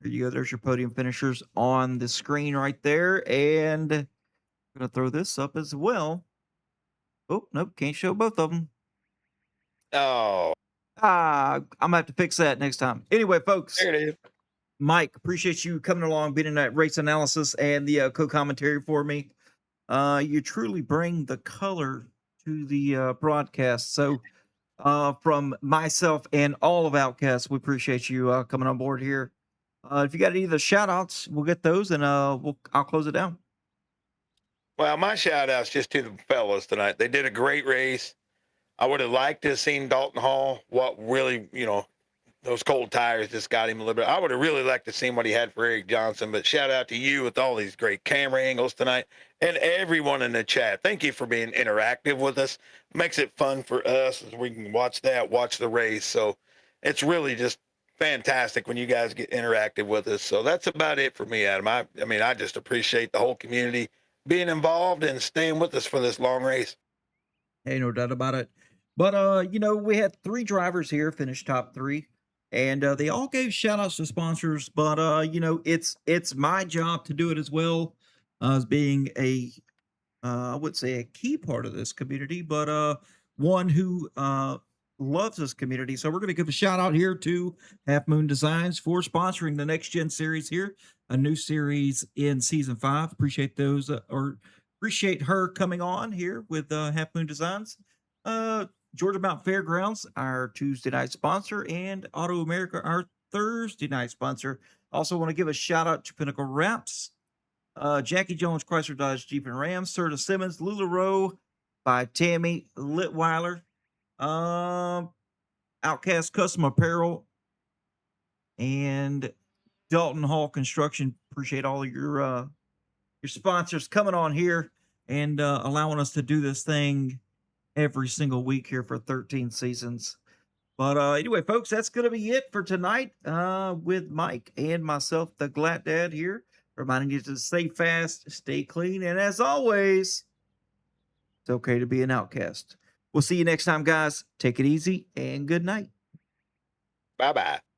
There you go. There's your podium finishers on the screen right there. And I'm going to throw this up as well. Oh, nope. Can't show both of them. Oh, I'm going to have to fix that next time. Anyway, folks. there it is. Mike, appreciate you coming along, being in that race analysis and the co-commentary for me. You truly bring the color to the broadcast. So from myself and all of Outcast, we appreciate you coming on board here. If you got any of the shout outs, we'll get those and I'll close it down. Well, my shout out's just to the fellas tonight. They did a great race. I would have liked to have seen Dalton Hall. What really, those cold tires just got him a little bit. I would have really liked to see what he had for Eric Johnson, but shout out to you with all these great camera angles tonight and everyone in the chat. Thank you for being interactive with us. Makes it fun for us as we can watch the race. So it's really just fantastic when you guys get interactive with us. So that's about it for me, Adam. I mean, I just appreciate the whole community being involved and staying with us for this long race. Hey, no doubt about it. But, we had 3 drivers here finish top 3. And they all gave shout outs to sponsors, but it's my job to do it as well as being a I would say a key part of this community, but one who loves this community. So we're going to give a shout out here to Half Moon Designs for sponsoring the Next Gen series here, a new series in season 5. Appreciate those or appreciate her coming on here with Half Moon Designs. Georgia Mountain Fairgrounds, our Tuesday night sponsor, and Auto America, our Thursday night sponsor. Also want to give a shout out to Pinnacle Wraps, Jackie Jones, Chrysler Dodge Jeep and Ram, Serta Simmons, LuLaRoe by Tammy Litweiler, Outcast Custom Apparel, and Dalton Hall Construction. Appreciate all of your sponsors coming on here and allowing us to do this thing every single week here for 13 seasons. But anyway, folks, that's going to be it for tonight with Mike and myself, the Glad Dad here, reminding you to stay fast, stay clean, and as always, it's okay to be an outcast. We'll see you next time, guys. Take it easy and good night. Bye bye.